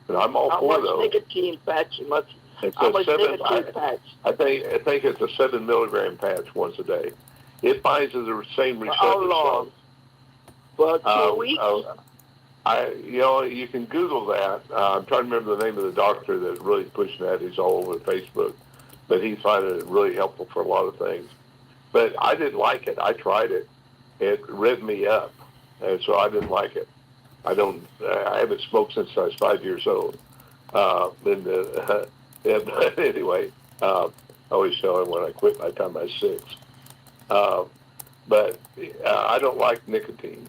And I'm all for those. How much nicotine patch you must? It's how much nicotine patch? I think it's a 7 milligram patch once a day. It binds to the same receptor. How long? For 2 weeks? You can Google that. I'm trying to remember the name of the doctor that's really pushing that. He's all over Facebook, but he's finding it really helpful for a lot of things. But I didn't like it. I tried it. It revved me up, and so I didn't like it. I haven't smoked since I was 5 years old. Anyway, I always tell him when I quit by the time I was 6. But I don't like nicotine.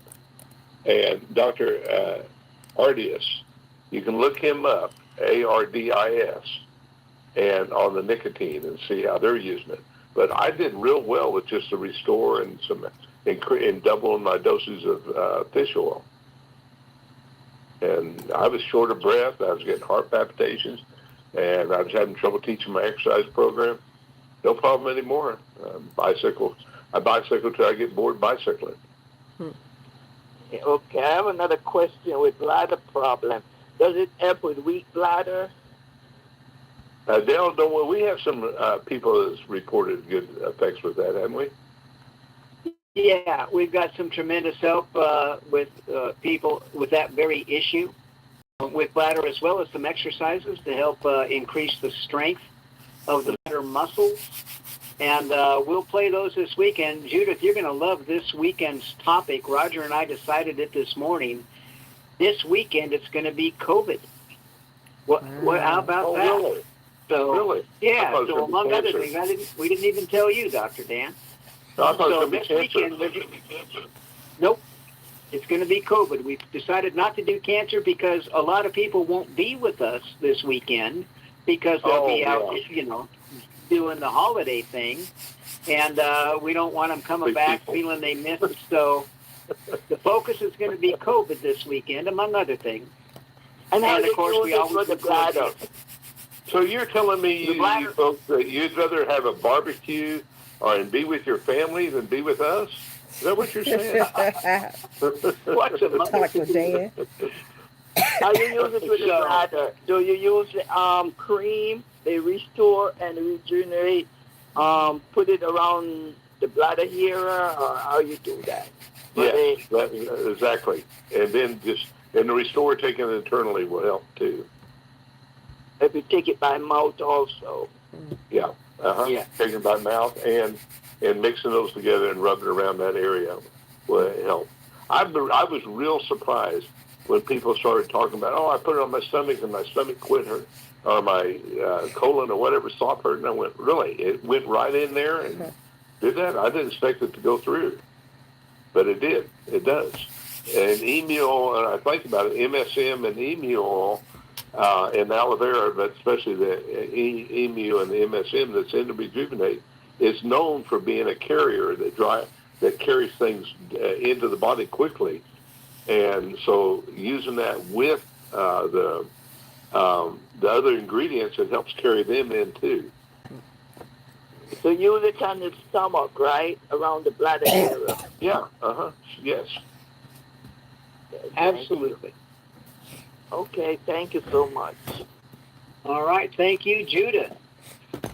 And Dr. Ardias, you can look him up, ARDIS, and on the nicotine and see how they're using it. But I did real well with just the Restore and some and doubling my doses of fish oil. And I was short of breath. I was getting heart palpitations, and I was having trouble teaching my exercise program. No problem anymore. I bicycle till I get bored bicycling. Okay, I have another question with bladder problem. Does it help with weak bladder? Dale, don't we have some people that's reported good effects with that, haven't we? Yeah, we've got some tremendous help with people with that very issue with bladder, as well as some exercises to help increase the strength of the bladder muscles. And we'll play those this weekend. Judith, you're going to love this weekend's topic. Roger and I decided it this morning. This weekend, it's going to be COVID. How about that? Really? So, really? Yeah, so among other things, we didn't even tell you, Dr. Dan. So this weekend, nope, it's going to be COVID. We've decided not to do cancer because a lot of people won't be with us this weekend because they'll be out, doing the holiday thing, and we don't want them coming back feeling they missed it. So the focus is going to be COVID this weekend, among other things. And of course, we always the bladder. So you're telling me, you folks, that you'd rather have a barbecue and be with your family than be with us? Is that what you're saying? What's a Talk with Dan. How you use it with the bladder? Do you use cream, they restore and regenerate, put it around the bladder here, or how you do that? Yes, exactly. And then the restore taken internally will help too. If you take it by mouth also. Yeah. Yeah. Taking it by mouth and mixing those together and rubbing around that area will help. I was real surprised when people started talking about, I put it on my stomach and my stomach quit hurt, or my colon or whatever stopped hurting. I went, really? It went right in there and did that? I didn't expect it to go through, but it did. It does. And emu oil, and I think about it, MSM and emu oil and aloe vera, but especially the emu and the MSM that's in the Rejuvenate, is known for being a carrier that carries things into the body quickly. And so using that with the other ingredients, it helps carry them in too. So use it on the stomach, right? Around the bladder area. Yeah, yes. Absolutely. Okay, thank you so much. All right, thank you, Judith.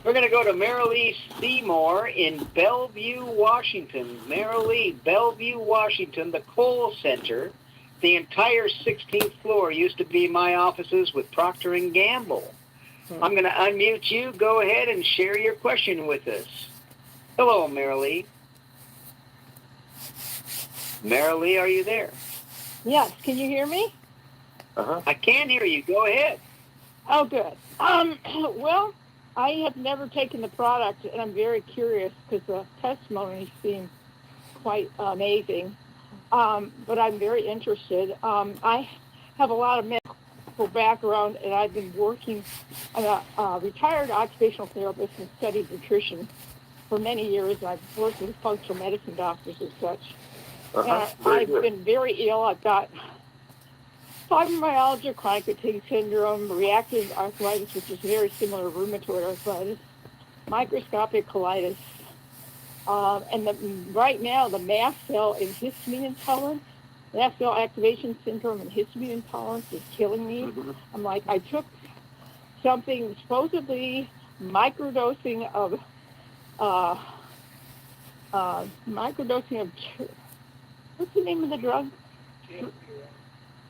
We're going to go to Marilee Seymour in Bellevue, Washington. Marilee, Bellevue, Washington, the Cole Center. The entire 16th floor used to be my offices with Procter & Gamble. I'm going to unmute you. Go ahead and share your question with us. Hello, Marilee. Marilee, are you there? Yes, can you hear me? I can hear you. Go ahead. Oh, good. Well, I have never taken the product, and I'm very curious because the testimonies seem quite amazing. But I'm very interested. I have a lot of medical background, and I've been working. I'm a retired occupational therapist and studied nutrition for many years. I've worked with functional medicine doctors and such. And I've been very ill. I've got fibromyalgia, chronic fatigue syndrome, reactive arthritis, which is very similar to rheumatoid arthritis, microscopic colitis, and right now the mast cell and histamine intolerance, mast cell activation syndrome and histamine intolerance is killing me. I'm like, I took something supposedly microdosing of what's the name of the drug?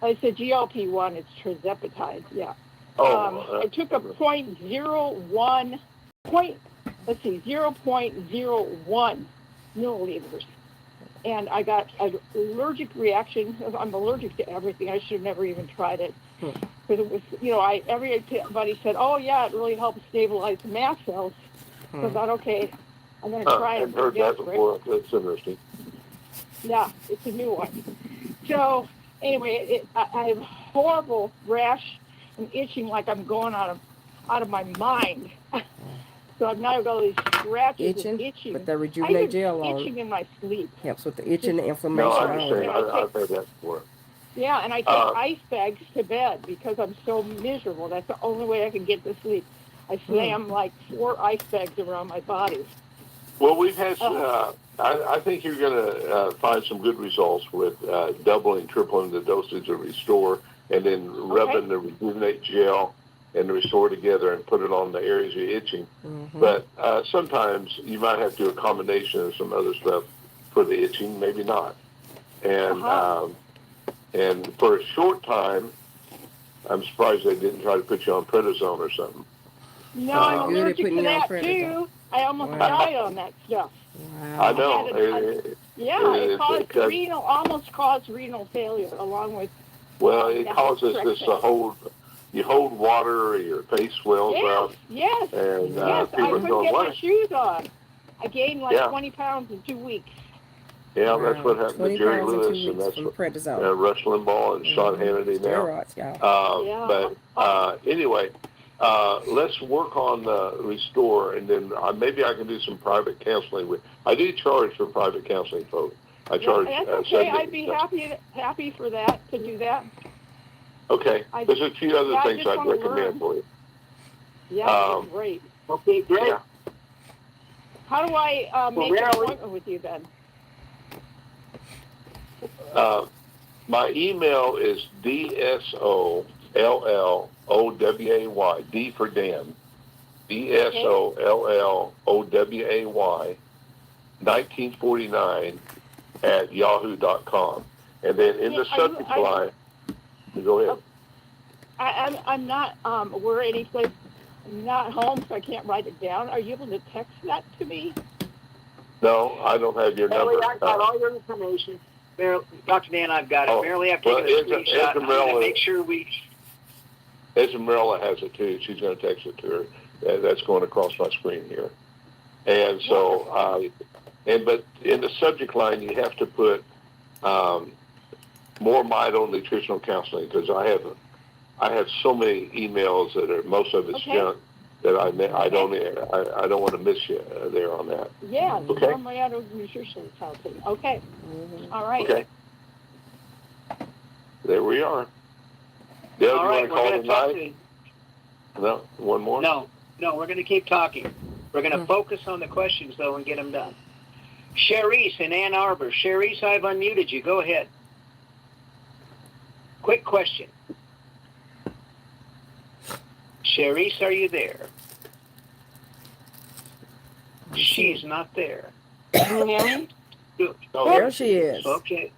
It's a GLP-1. It's tirzepatide. Yeah. I took a 0.01 milliliters, and I got an allergic reaction. I'm allergic to everything. I should have never even tried it because it was, everybody said, "Oh yeah, it really helps stabilize the mast cells." So I thought, okay, I'm going to try it. I've heard that before. That's interesting. Yeah, it's a new one. So anyway, I have horrible rash and itching like I'm going out of my mind. So I've now got all these scratches and itching. with the I Rejuvenate get Gel on. itching in my sleep. Helps with the itching, the No, inflammation. I understand. all of it. I've heard that before. Yeah, and I take ice bags to bed because I'm so miserable. That's the only way I can get to sleep. I slam like 4 ice bags around my body. Well, we've had. I think you're going to find some good results with doubling, tripling the dosage of Restore, and then rubbing the Rejuvenate Gel and the Restore together and put it on the areas you're itching. But sometimes you might have to do a combination of some other stuff for the itching, maybe not. And for a short time, I'm surprised they didn't try to put you on prednisone or something. No, I'm allergic to that too. I almost died on that stuff. I know. It almost caused renal failure along with. Well, it causes this you hold water, or your face swells up. Yes. And I people couldn't go, get what? my shoes on. I gained like 20 pounds in 2 weeks. Yeah, that's what happened to Jerry Lewis, and that's what Rush Limbaugh and Sean Hannity now. But anyway, let's work on Restore, and then maybe I can do some private counseling with. I do charge for private counseling, folks. I charge. That's okay. I'd be happy for that to do that. Okay. There's a few other things I'd recommend for you. Yeah, that's great. Okay, great. Yeah. How do I make an appointment with you then? My email is DSOLLOWAY, D for Dan, DSOLLOWAY, 1949 at yahoo.com. And then in the subject line, go ahead. I'm not we're any place. I'm not home, so I can't write it down. Are you able to text that to me? No, I don't have your number. I got all your information. Dr. Dan, I've got it. Barely have taken a screenshot. I'm going to make sure we... Esmeralda has it too. She's going to text it to her. That's going across my screen here. And so, but in the subject line, you have to put MoreMito nutritional counseling, because I have so many emails that are, most of it's junk, that I don't want to miss you there on that. Yeah, okay. MoreMito nutritional counseling. Okay. All right. Okay. There we are. Dale, all right, we're going to call tonight? No, one more? No, we're going to keep talking. We're going to focus on the questions, though, and get them done. Cherise in Ann Arbor. Cherise, I've unmuted you. Go ahead. Quick question. Cherise, are you there? She's not there. Mary? Oh, there she is. Okay.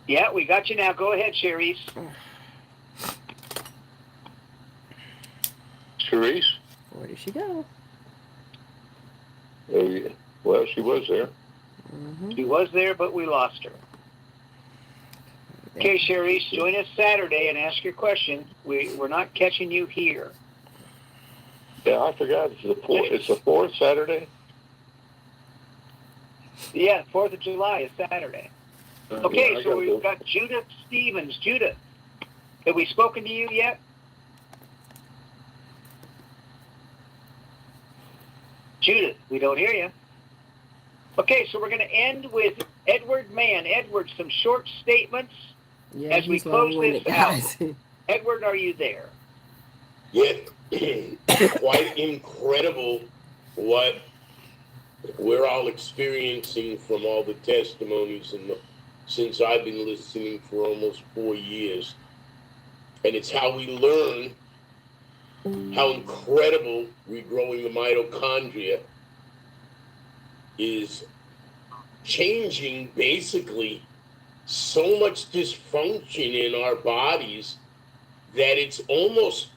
Yeah, we got you now. Go ahead, Cherise. Cherise? Where did she go? Well, she was there. She was there, but we lost her. Okay, Cherise, join us Saturday and ask your question. We're not catching you here. Yeah, I forgot. It's the 4th Saturday? Yeah, 4th of July is Saturday. Okay, so we've got Judith Stevens. Judith, have we spoken to you yet? Judith, we don't hear you. Okay, so we're going to end with Edward Mann. Edward, some short statements as we close this out. Edward, are you there? Yeah, quite incredible what we're all experiencing from all the testimonies since I've been listening for almost 4 years. And it's how we learn how incredible regrowing the mitochondria is changing basically so much dysfunction in our bodies that it's almost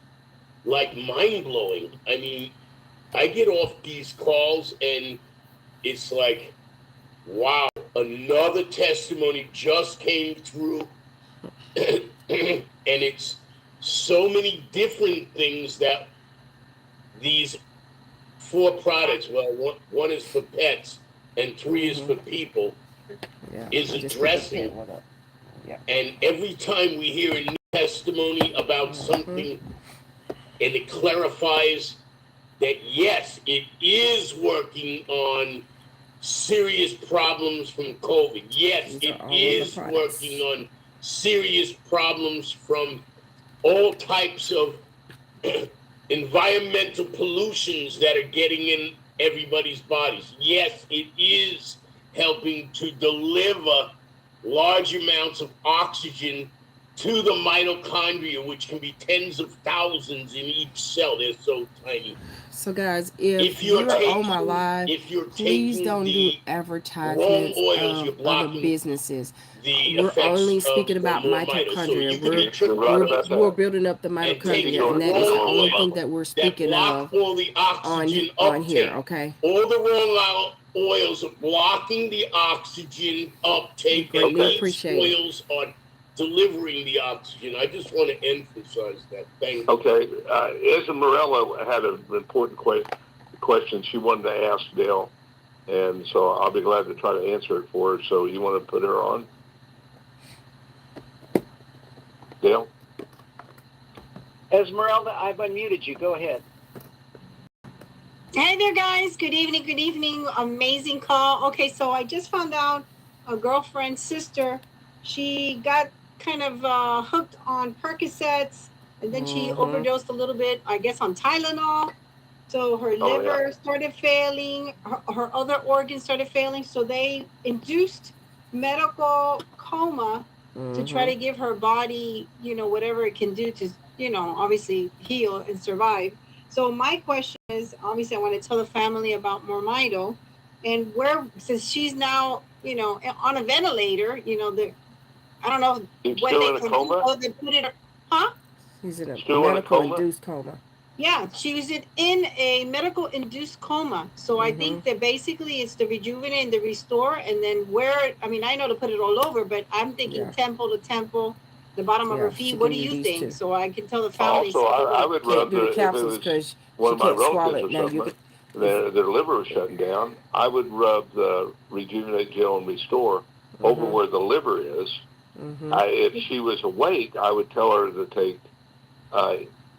like mind-blowing. I mean, I get off these calls and it's like, wow, another testimony just came through. And it's so many different things that these 4 products, well, one is for pets and 3 is for people, is addressing. And every time we hear a new testimony about something and it clarifies that yes, it is working on serious problems from COVID. Yes, it is working on serious problems from all types of environmental pollutions that are getting in everybody's bodies. Yes, it is helping to deliver large amounts of oxygen to the mitochondria, which can be tens of thousands in each cell. They're so tiny. So guys, if you're on my live, please don't do advertisements of other businesses. We're only speaking about mitochondria. We're building up the mitochondria, and that is the only thing that we're speaking of on here. Okay. All the wrong oils are blocking the oxygen uptake, and these oils are delivering the oxygen. I just want to emphasize that. Thank you. Okay. Esmeralda had an important question she wanted to ask Dale, and so I'll be glad to try to answer it for her. So you want to put her on? Dale? Esmeralda, I've unmuted you. Go ahead. Hey there, guys. Good evening. Good evening. Amazing call. Okay, so I just found out a girlfriend's sister, she got kind of hooked on Percocets, and then she overdosed a little bit, I guess, on Tylenol. So her liver started failing, her other organs started failing. So they induced medical coma to try to give her body, whatever it can do to, obviously heal and survive. So my question is, obviously, I want to tell the family about MoreMito, and since she's now, on a ventilator, I don't know what they can do. Oh, they put it, huh? She's in a medical-induced coma. Yeah, she was in a medical-induced coma. So I think that basically it's the rejuvenate and the restore, and then I know to put it all over, but I'm thinking temple to temple, the bottom of her feet. What do you think? So I can tell the family. Also, I would rub the capsules because one of my relatives or something, their liver was shutting down. I would rub the Rejuvenate Gel and Restore over where the liver is. If she was awake, I would tell her to take,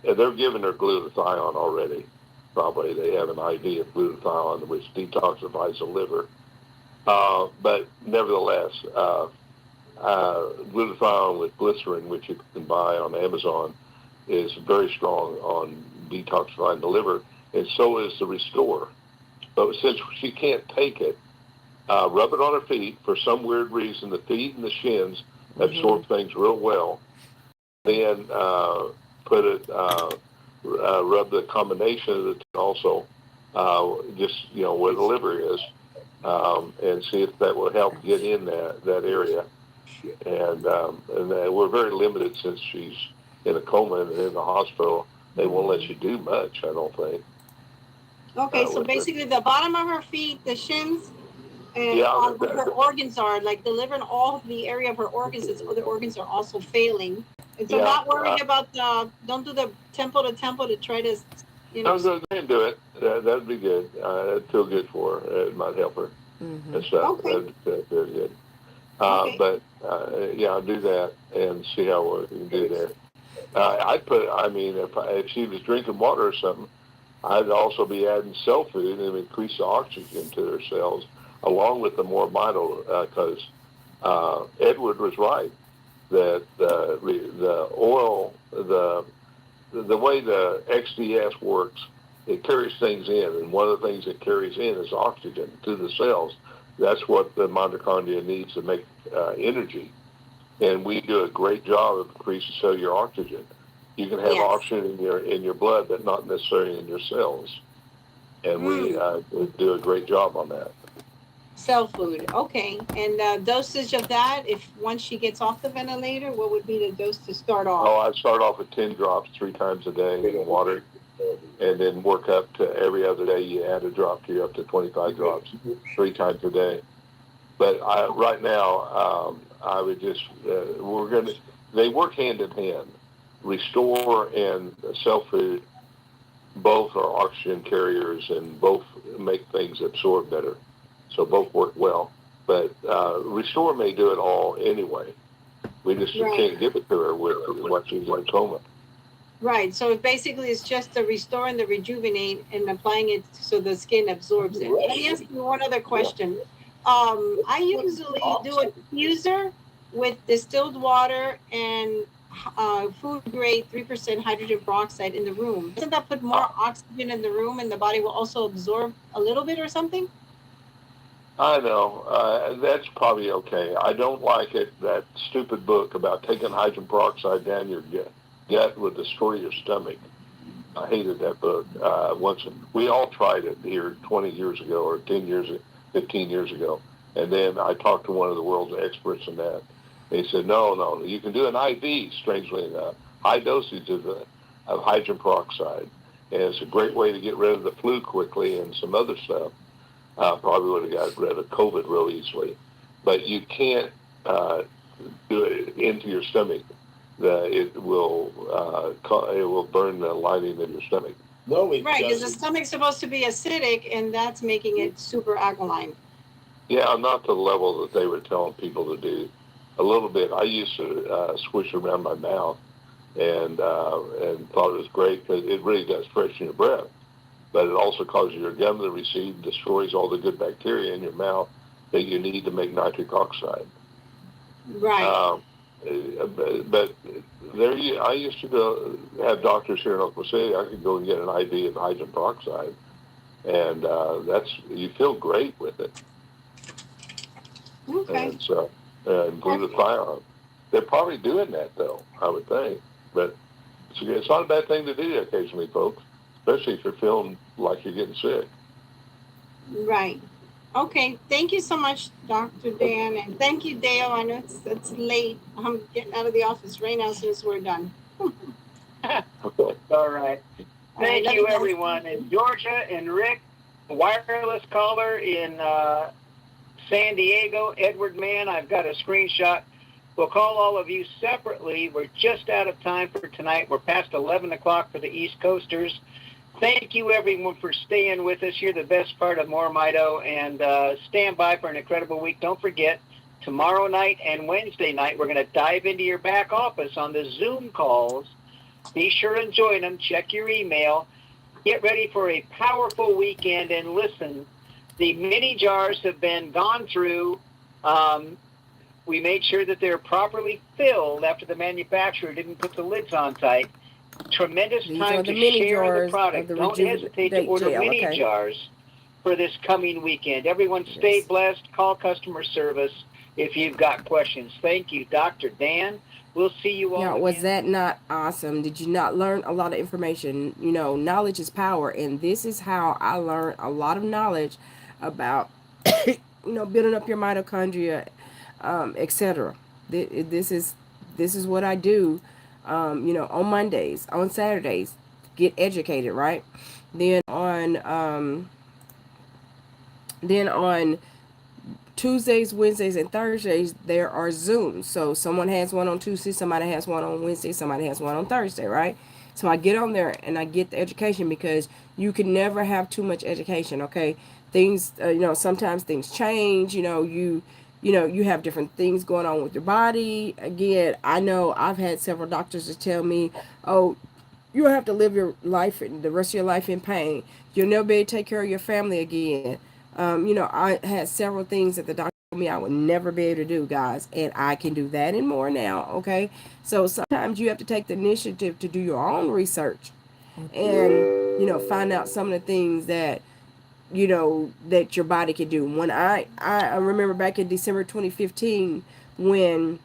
they're giving her glutathione already. Probably they have an IV of glutathione, which detoxifies the liver. But nevertheless, glutathione with glycerin, which you can buy on Amazon, is very strong on detoxifying the liver, and so is the Restore. But since she can't take it, rub it on her feet. For some weird reason, the feet and the shins absorb things real well. Then rub the combination of the two also, just where the liver is, and see if that will help get in that area. And we're very limited since she's in a coma and in the hospital. They won't let you do much, I don't think. Okay, so basically the bottom of her feet, the shins, and where her organs are, like the liver and all the area of her organs, its other organs are also failing. And so not worried about don't do the temple to temple to try to, No, go ahead and do it. That'd be good. That'd feel good for her. It might help her and stuff. Okay. That'd be good. But, I'll do that and see how we can do there. If she was drinking water or something, I'd also be adding cell food and increase the oxygen to her cells along with the MoreMito, because Edward was right that the oil, the way the XDS works, it carries things in, and one of the things it carries in is oxygen to the cells. That's what the mitochondria needs to make energy, and we do a great job of increasing cellular oxygen. You can have oxygen in your blood, but not necessarily in your cells, and we do a great job on that. cell food. Okay, and dosage of that, if once she gets off the ventilator, what would be the dose to start off? Oh, I'd start off with 10 drops 3 times a day in water, and then work up to every other day. You add a drop to you up to 25 drops 3 times a day. But right now, I would just they work hand in hand. Restore and cell food both are oxygen carriers and both make things absorb better. So both work well. But Restore may do it all anyway. We just can't give it to her with what she's in coma. Right. So basically, it's just the restore and the rejuvenate and applying it so the skin absorbs it. Let me ask you one other question. I usually do a diffuser with distilled water and food grade 3% hydrogen peroxide in the room. Doesn't that put more oxygen in the room and the body will also absorb a little bit or something? I know. That's probably okay. I don't like it, that stupid book about taking hydrogen peroxide down your gut would destroy your stomach. I hated that book. Once we all tried it here 20 years ago or 10 years, 15 years ago. And then I talked to one of the world's experts in that. They said, no, you can do an IV, strangely enough, high dosage of hydrogen peroxide. And it's a great way to get rid of the flu quickly and some other stuff. Probably would have got rid of COVID real easily. But you can't do it into your stomach. It will burn the lining of your stomach. No, it Right, because the doesn't. stomach's supposed to be acidic, and that's making it super alkaline. Yeah, not to the level that they were telling people to do. A little bit. I used to swish around my mouth and thought it was great because it really does freshen your breath. But it also causes your gum to recede, destroys all the good bacteria in your mouth that you need to make nitric oxide. Right. But I used to go have doctors here in Oklahoma City. I could go and get an IV of hydrogen peroxide, and you feel great with it. Okay. And so, glutathione. They're probably doing that though, I would think. But it's not a bad thing to do occasionally, folks, especially if you're feeling like you're getting sick. Right. Okay. Thank you so much, Dr. Dan, and thank you, Dale. I know it's late. I'm getting out of the office right now since we're done. Okay. All right. Thank you, everyone. And Georgia and Rick, wireless caller in San Diego, Edward Mann. I've got a screenshot. We'll call all of you separately. We're just out of time for tonight. We're past 11 o'clock for the East Coasters. Thank you, everyone, for staying with us. You're the best part of MoreMito, and stand by for an incredible week. Don't forget, tomorrow night and Wednesday night, we're going to dive into your back office on the Zoom calls. Be sure and join them. Check your email. Get ready for a powerful weekend. And listen, the mini jars have been gone through. We made sure that they're properly filled after the manufacturer didn't put the lids on tight. Tremendous time to share the product. Don't hesitate to order mini jars for this coming weekend. Everyone stay blessed. Call customer service if you've got questions. Thank you, Dr. Dan. We'll see you all again. Was that not awesome? Did you not learn a lot of information? You know, knowledge is power, and this is how I learned a lot of knowledge about, building up your mitochondria, etc. This is what I do, on Mondays, on Saturdays, get educated, right? Then on Tuesdays, Wednesdays, and Thursdays, there are Zooms. So someone has one on Tuesday, somebody has one on Wednesday, somebody has one on Thursday, right? So I get on there and I get the education, because you can never have too much education, okay? Things, sometimes things change, you have different things going on with your body. Again, I know I've had several doctors to tell me, oh, you have to live your life, the rest of your life in pain. You'll never be able to take care of your family again. I had several things that the doctor told me I would never be able to do, guys, and I can do that and more now, okay? So sometimes you have to take the initiative to do your own research and, find out some of the things that, that your body can do. When I remember back in December 2015 when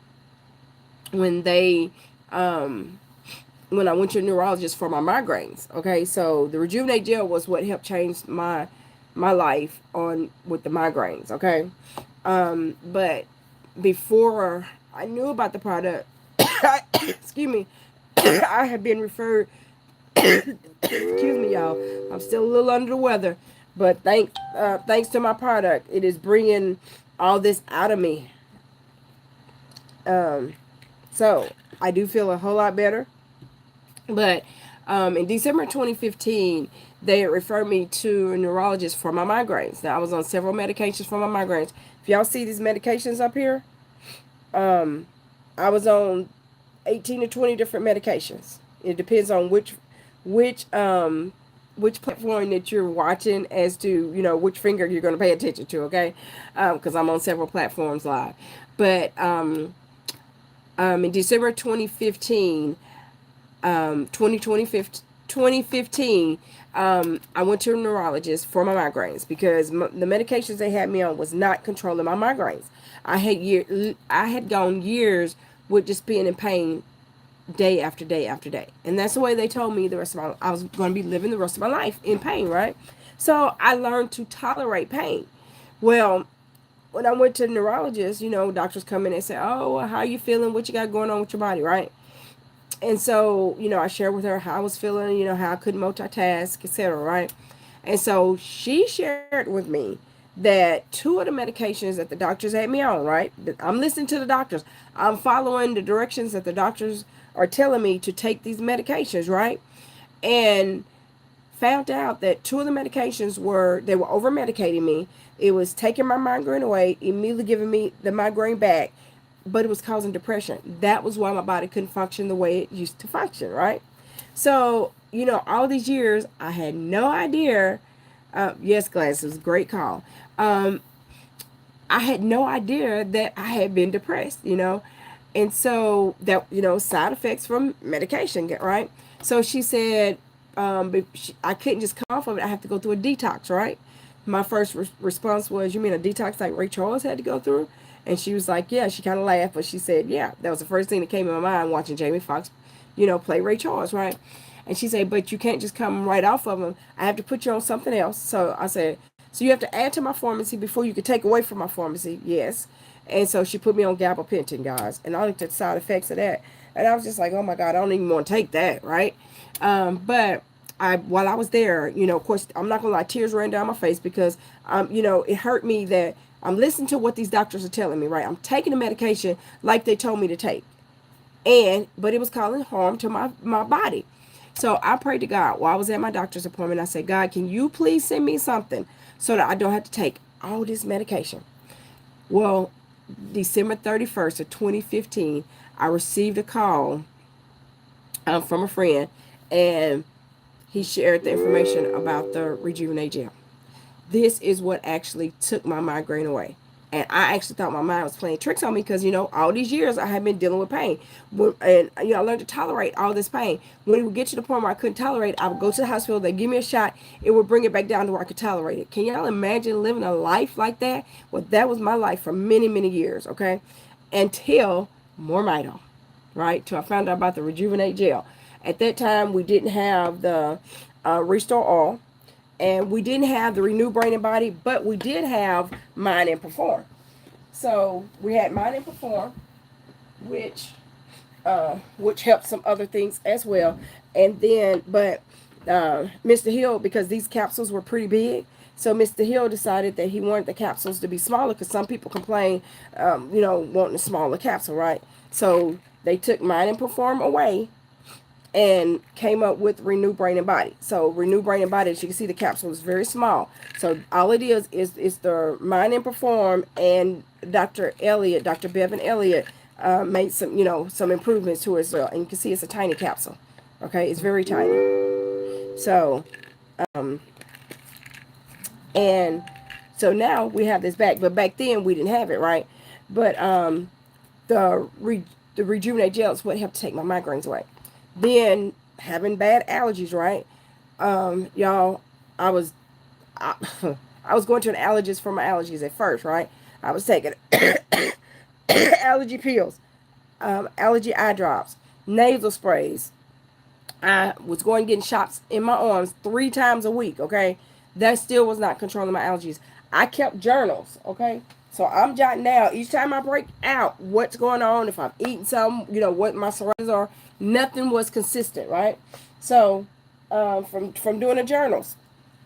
they, when I went to a neurologist for my migraines, okay? So the Rejuvenate Gel was what helped change my life with the migraines, okay? But before I knew about the product, excuse me, I had been referred, excuse me, y'all, I'm still a little under the weather, but thanks to my product, it is bringing all this out of me. So I do feel a whole lot better. But in December 2015, they referred me to a neurologist for my migraines. Now, I was on several medications for my migraines. If y'all see these medications up here, I was on 18 to 20 different medications. It depends on which platform that you're watching as to, which finger you're going to pay attention to, okay? Because I'm on several platforms live. But in December 2015, 2015, I went to a neurologist for my migraines because the medications they had me on was not controlling my migraines. I had gone years with just being in pain day after day after day. And that's the way they told me I was going to be living the rest of my life in pain, right? So I learned to tolerate pain. Well, when I went to the neurologist, doctors come in and say, oh, well, how are you feeling? What you got going on with your body, right? And so, I shared with her how I was feeling, how I couldn't multitask, etc., right? And so she shared with me that 2 of the medications that the doctors had me on, right? I'm listening to the doctors. I'm following the directions that the doctors are telling me to take these medications, right? And found out that 2 of the medications they were over medicating me. It was taking my migraine away, immediately giving me the migraine back, but it was causing depression. That was why my body couldn't function the way it used to function, right? So, all these years, I had no idea. Yes, glasses, great call. I had no idea that I had been depressed, and so that, side effects from medication, right? So she said, I couldn't just come off of it. I have to go through a detox, right? My first response was, you mean a detox like Ray Charles had to go through? And she was like, yeah. She kind of laughed, but she said, yeah. That was the first thing that came in my mind watching Jamie Foxx, play Ray Charles, right? And she said, but you can't just come right off of them. I have to put you on something else. So I said, so you have to add to my pharmacy before you can take away from my pharmacy? Yes. And so she put me on gabapentin, guys. And I looked at the side effects of that. And I was just like, oh my God, I don't even want to take that, right? But while I was there, of course, I'm not going to lie, tears ran down my face because, it hurt me that I'm listening to what these doctors are telling me, right? I'm taking the medication like they told me to take. But it was causing harm to my body. So I prayed to God while I was at my doctor's appointment. I said, God, can you please send me something so that I don't have to take all this medication? Well, December 31st of 2015, I received a call from a friend, and he shared the information about the Rejuvenate Gel. This is what actually took my migraine away. And I actually thought my mind was playing tricks on me because, all these years I had been dealing with pain. And, I learned to tolerate all this pain. When it would get to the point where I couldn't tolerate it, I would go to the hospital, they'd give me a shot, it would bring it back down to where I could tolerate it. Can y'all imagine living a life like that? Well, that was my life for many, many years, okay? Until MoreMito, right? Till I found out about the Rejuvenate Gel. At that time, we didn't have the Restore Oil. And we didn't have the Renew Brain and Body, but we did have Mind and Perform. So we had Mind and Perform, which helped some other things as well. And then, but Mr. Hill, because these capsules were pretty big, so Mr. Hill decided that he wanted the capsules to be smaller because some people complain, wanting a smaller capsule, right? So they took Mind and Perform away and came up with Renew Brain and Body. So Renew Brain and Body, as you can see, the capsule is very small. So all it is the Mind and Perform, and Dr. Bevan Elliott, made some improvements to it as well. And you can see it's a tiny capsule. Okay, it's very tiny. So, and so now we have this back, but back then we didn't have it, right? But the Rejuvenate Gel is what helped take my migraines away. Then having bad allergies, right? Y'all, I was going to an allergist for my allergies at first, right? I was taking allergy pills, allergy eye drops, nasal sprays. I was going getting shots in my arms 3 times a week, okay? That still was not controlling my allergies. I kept journals, okay? So I'm jotting down each time I break out what's going on, if I'm eating something, what my surroundings are. Nothing was consistent, right? So from doing the journals,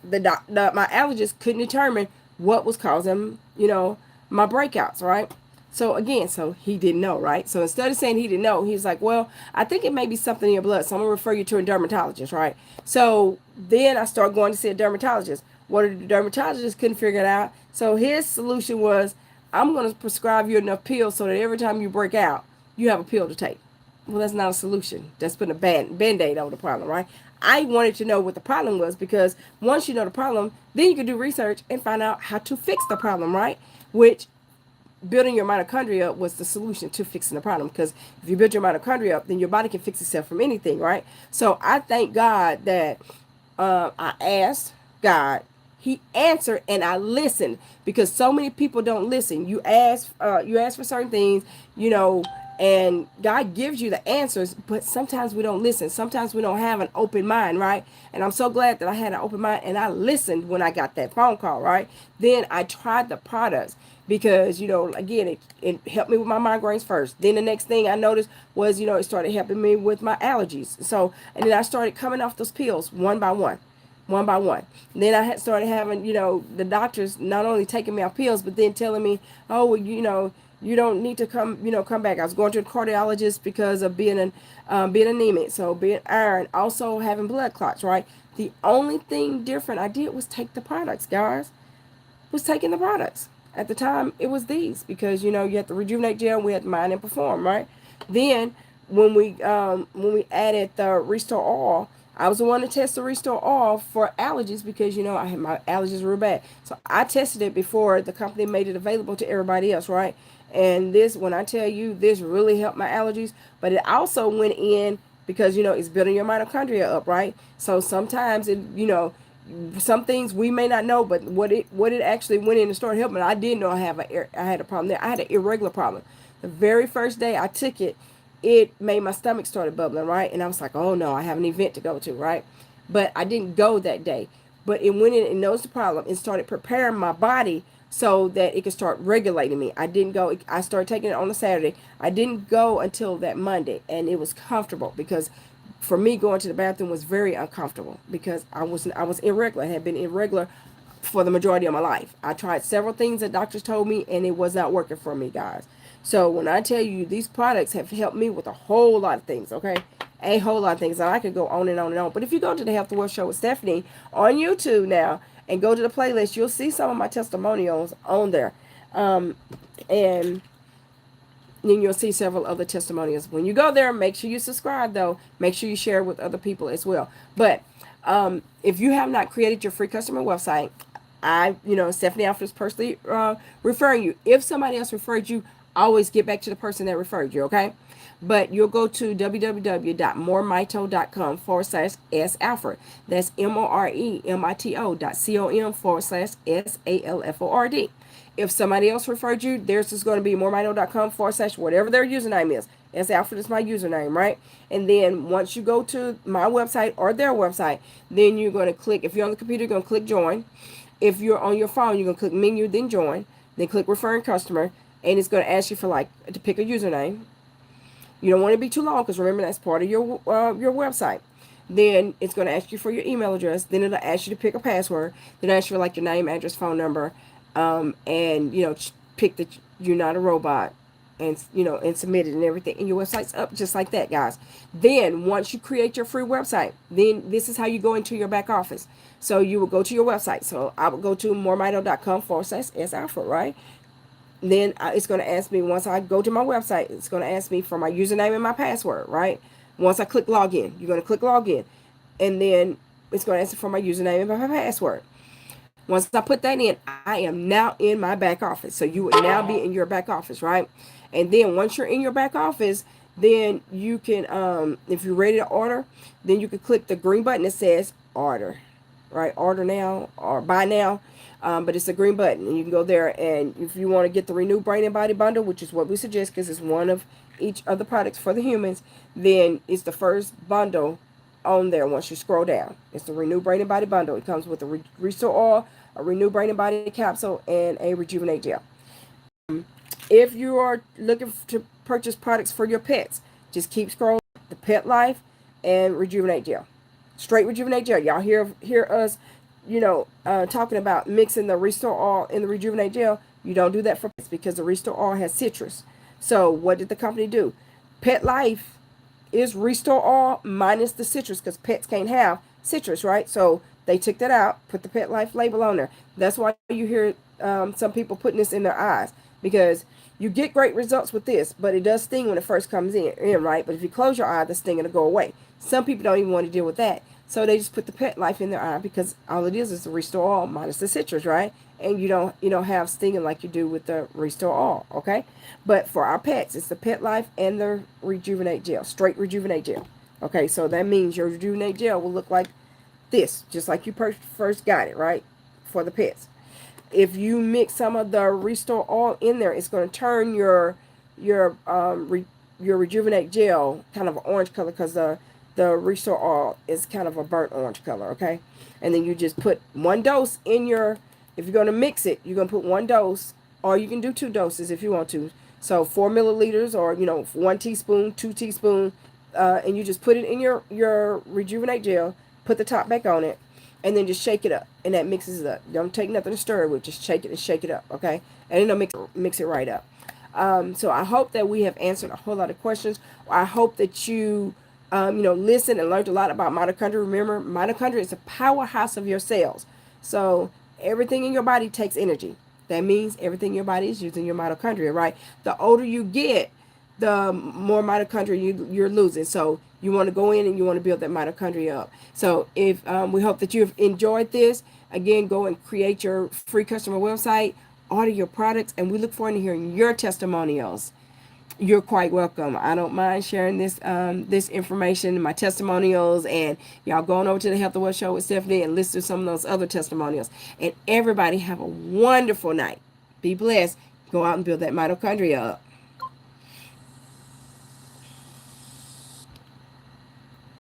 my allergist couldn't determine what was causing, my breakouts, right? So again, he didn't know, right? So instead of saying he didn't know, he was like, well, I think it may be something in your blood, so I'm gonna refer you to a dermatologist, right? So then I started going to see a dermatologist. What the dermatologist couldn't figure it out. So his solution was, I'm going to prescribe you enough pills so that every time you break out, you have a pill to take. Well, that's not a solution. That's putting a band-aid over the problem, right? I wanted to know what the problem was, because once you know the problem, then you can do research and find out how to fix the problem, right? Which building your mitochondria was the solution to fixing the problem, because if you build your mitochondria up, then your body can fix itself from anything, right? So I thank God that I asked God, he answered, and I listened, because so many people don't listen. You ask for certain things, and God gives you the answers, but sometimes we don't listen. Sometimes we don't have an open mind, right? And I'm so glad that I had an open mind and I listened when I got that phone call, right? Then I tried the products, because, again, it helped me with my migraines first. Then the next thing I noticed was, it started helping me with my allergies. So, and then I started coming off those pills one by one. One by one. Then I had started having, the doctors not only taking me off pills, but then telling me, oh, well, you don't need to come back. I was going to a cardiologist because of being anemic, so being iron, also having blood clots, right? The only thing different I did was take the products, guys. Was taking the products. At the time, it was these, because, you had the Rejuvenate Gel, we had Mind and Perform, right? Then, when we added the Restore All, I was the one to test the Restore All for allergies, because, I had my allergies real bad. So I tested it before the company made it available to everybody else, right? And this, when I tell you, this really helped my allergies, but it also went in because, it's building your mitochondria up, right? So sometimes some things we may not know, but what it actually went in and started helping. I didn't know I had a problem there. I had an irregular problem. The very first day I took it, it made my stomach started bubbling, right? And I was like, oh no, I have an event to go to, right? But I didn't go that day. But it went in and knows the problem and started preparing my body so that it could start regulating me. I didn't go. I started taking it on a Saturday. I didn't go until that Monday, and it was comfortable, because for me, going to the bathroom was very uncomfortable, because I was irregular. I had been irregular for the majority of my life. I tried several things that doctors told me, and it was not working for me, guys. So when I tell you, these products have helped me with a whole lot of things, okay? A whole lot of things. And I could go on and on and on. But if you go to the Health World Show with Stephanie on YouTube now and go to the playlist, you'll see some of my testimonials on there. And then you'll see several other testimonials. When you go there, make sure you subscribe, though. Make sure you share with other people as well. But if you have not created your free customer website, Stephanie Alford is personally referring you. If somebody else referred you, always get back to the person that referred you, okay? But you'll go to www.moremito.com/S-Alford. That's moremito.com/SALFORD. If somebody else referred you, theirs is going to be moremito.com/ whatever their username is. S. Alford is my username, right? And then once you go to my website or their website, then you're going to click, if you're on the computer, you're going to click join. If you're on your phone, you're going to click menu, then join, then click referring customer, and it's going to ask you for to pick a username. You don't want to be too long, because remember, that's part of your website. Then it's going to ask you for your email address. Then it'll ask you to pick a password. Then it'll ask you for your name, address, phone number, and pick the you're not a robot, and and submit it and everything. And your website's up just like that, guys. Then once you create your free website, then this is how you go into your back office. So you will go to your website. So I would go to moremito.com/S-Alford, right? Then it's going to ask me, once I go to my website, it's going to ask me for my username and my password, right? Once I click login, you're going to click login, and then it's going to ask me for my username and my password. Once I put that in, I am now in my back office. So you would now be in your back office, right? And then once you're in your back office, then you can, if you're ready to order, then you can click the green button that says order, right? Order now or buy now. But it's a green button, and you can go there, and if you want to get the Renew Brain and Body Bundle, which is what we suggest because it's one of each of the products for the humans, then it's the first bundle on there once you scroll down. It's the Renew Brain and Body Bundle. It comes with a Restore Oil, a Renew Brain and Body Capsule, and a Rejuvenate Gel. If you are looking to purchase products for your pets, just keep scrolling. The Petlife and Rejuvenate Gel. Straight Rejuvenate Gel. Y'all hear us talking about mixing the Restore Oil and the Rejuvenate Gel. You don't do that for pets, because the Restore Oil has citrus. So what did the company do? Petlife is Restore Oil minus the citrus, because pets can't have citrus, right? So they took that out, put the Petlife label on there. That's why you hear some people putting this in their eyes. because you get great results with this, but it does sting when it first comes in, right? But if you close your eye, the sting will go away. Some people don't even want to deal with that. So they just put the Petlife in their eye because all it is the Restore All minus the citrus, right? And you don't have stinging like you do with the Restore All, okay? But for our pets, it's the Petlife and the Rejuvenate Gel, straight Rejuvenate Gel. Okay, so that means your Rejuvenate Gel will look like this, just like you first got it, right? For the pets. If you mix some of the Restore All in there, it's going to turn your Rejuvenate Gel kind of an orange color, because the Restore All is kind of a burnt orange color, okay? And then you just put 1 dose in your, if you're going to mix it, you're going to put 1 dose, or you can do 2 doses if you want to. So 4 milliliters, or 1 teaspoon, 2 teaspoons, and you just put it in your Rejuvenate Gel, put the top back on it, and then just shake it up, and that mixes it up. Don't take nothing to stir it with, just shake it and shake it up, okay? And then it'll mix it right up. So I hope that we have answered a whole lot of questions. I hope that you listened and learned a lot about mitochondria. Remember, mitochondria is a powerhouse of your cells. So everything in your body takes energy. That means everything in your body is using your mitochondria, right? The older you get, the more mitochondria you're losing. So you want to go in and you want to build that mitochondria up. So if we hope that you've enjoyed this. Again, go and create your free customer website, order your products, and we look forward to hearing your testimonials. You're quite welcome. I don't mind sharing this this information, my testimonials, and y'all going over to the Health and Wealth Show with Stephanie and listen to some of those other testimonials. And everybody have a wonderful night. Be blessed. Go out and build that mitochondria up.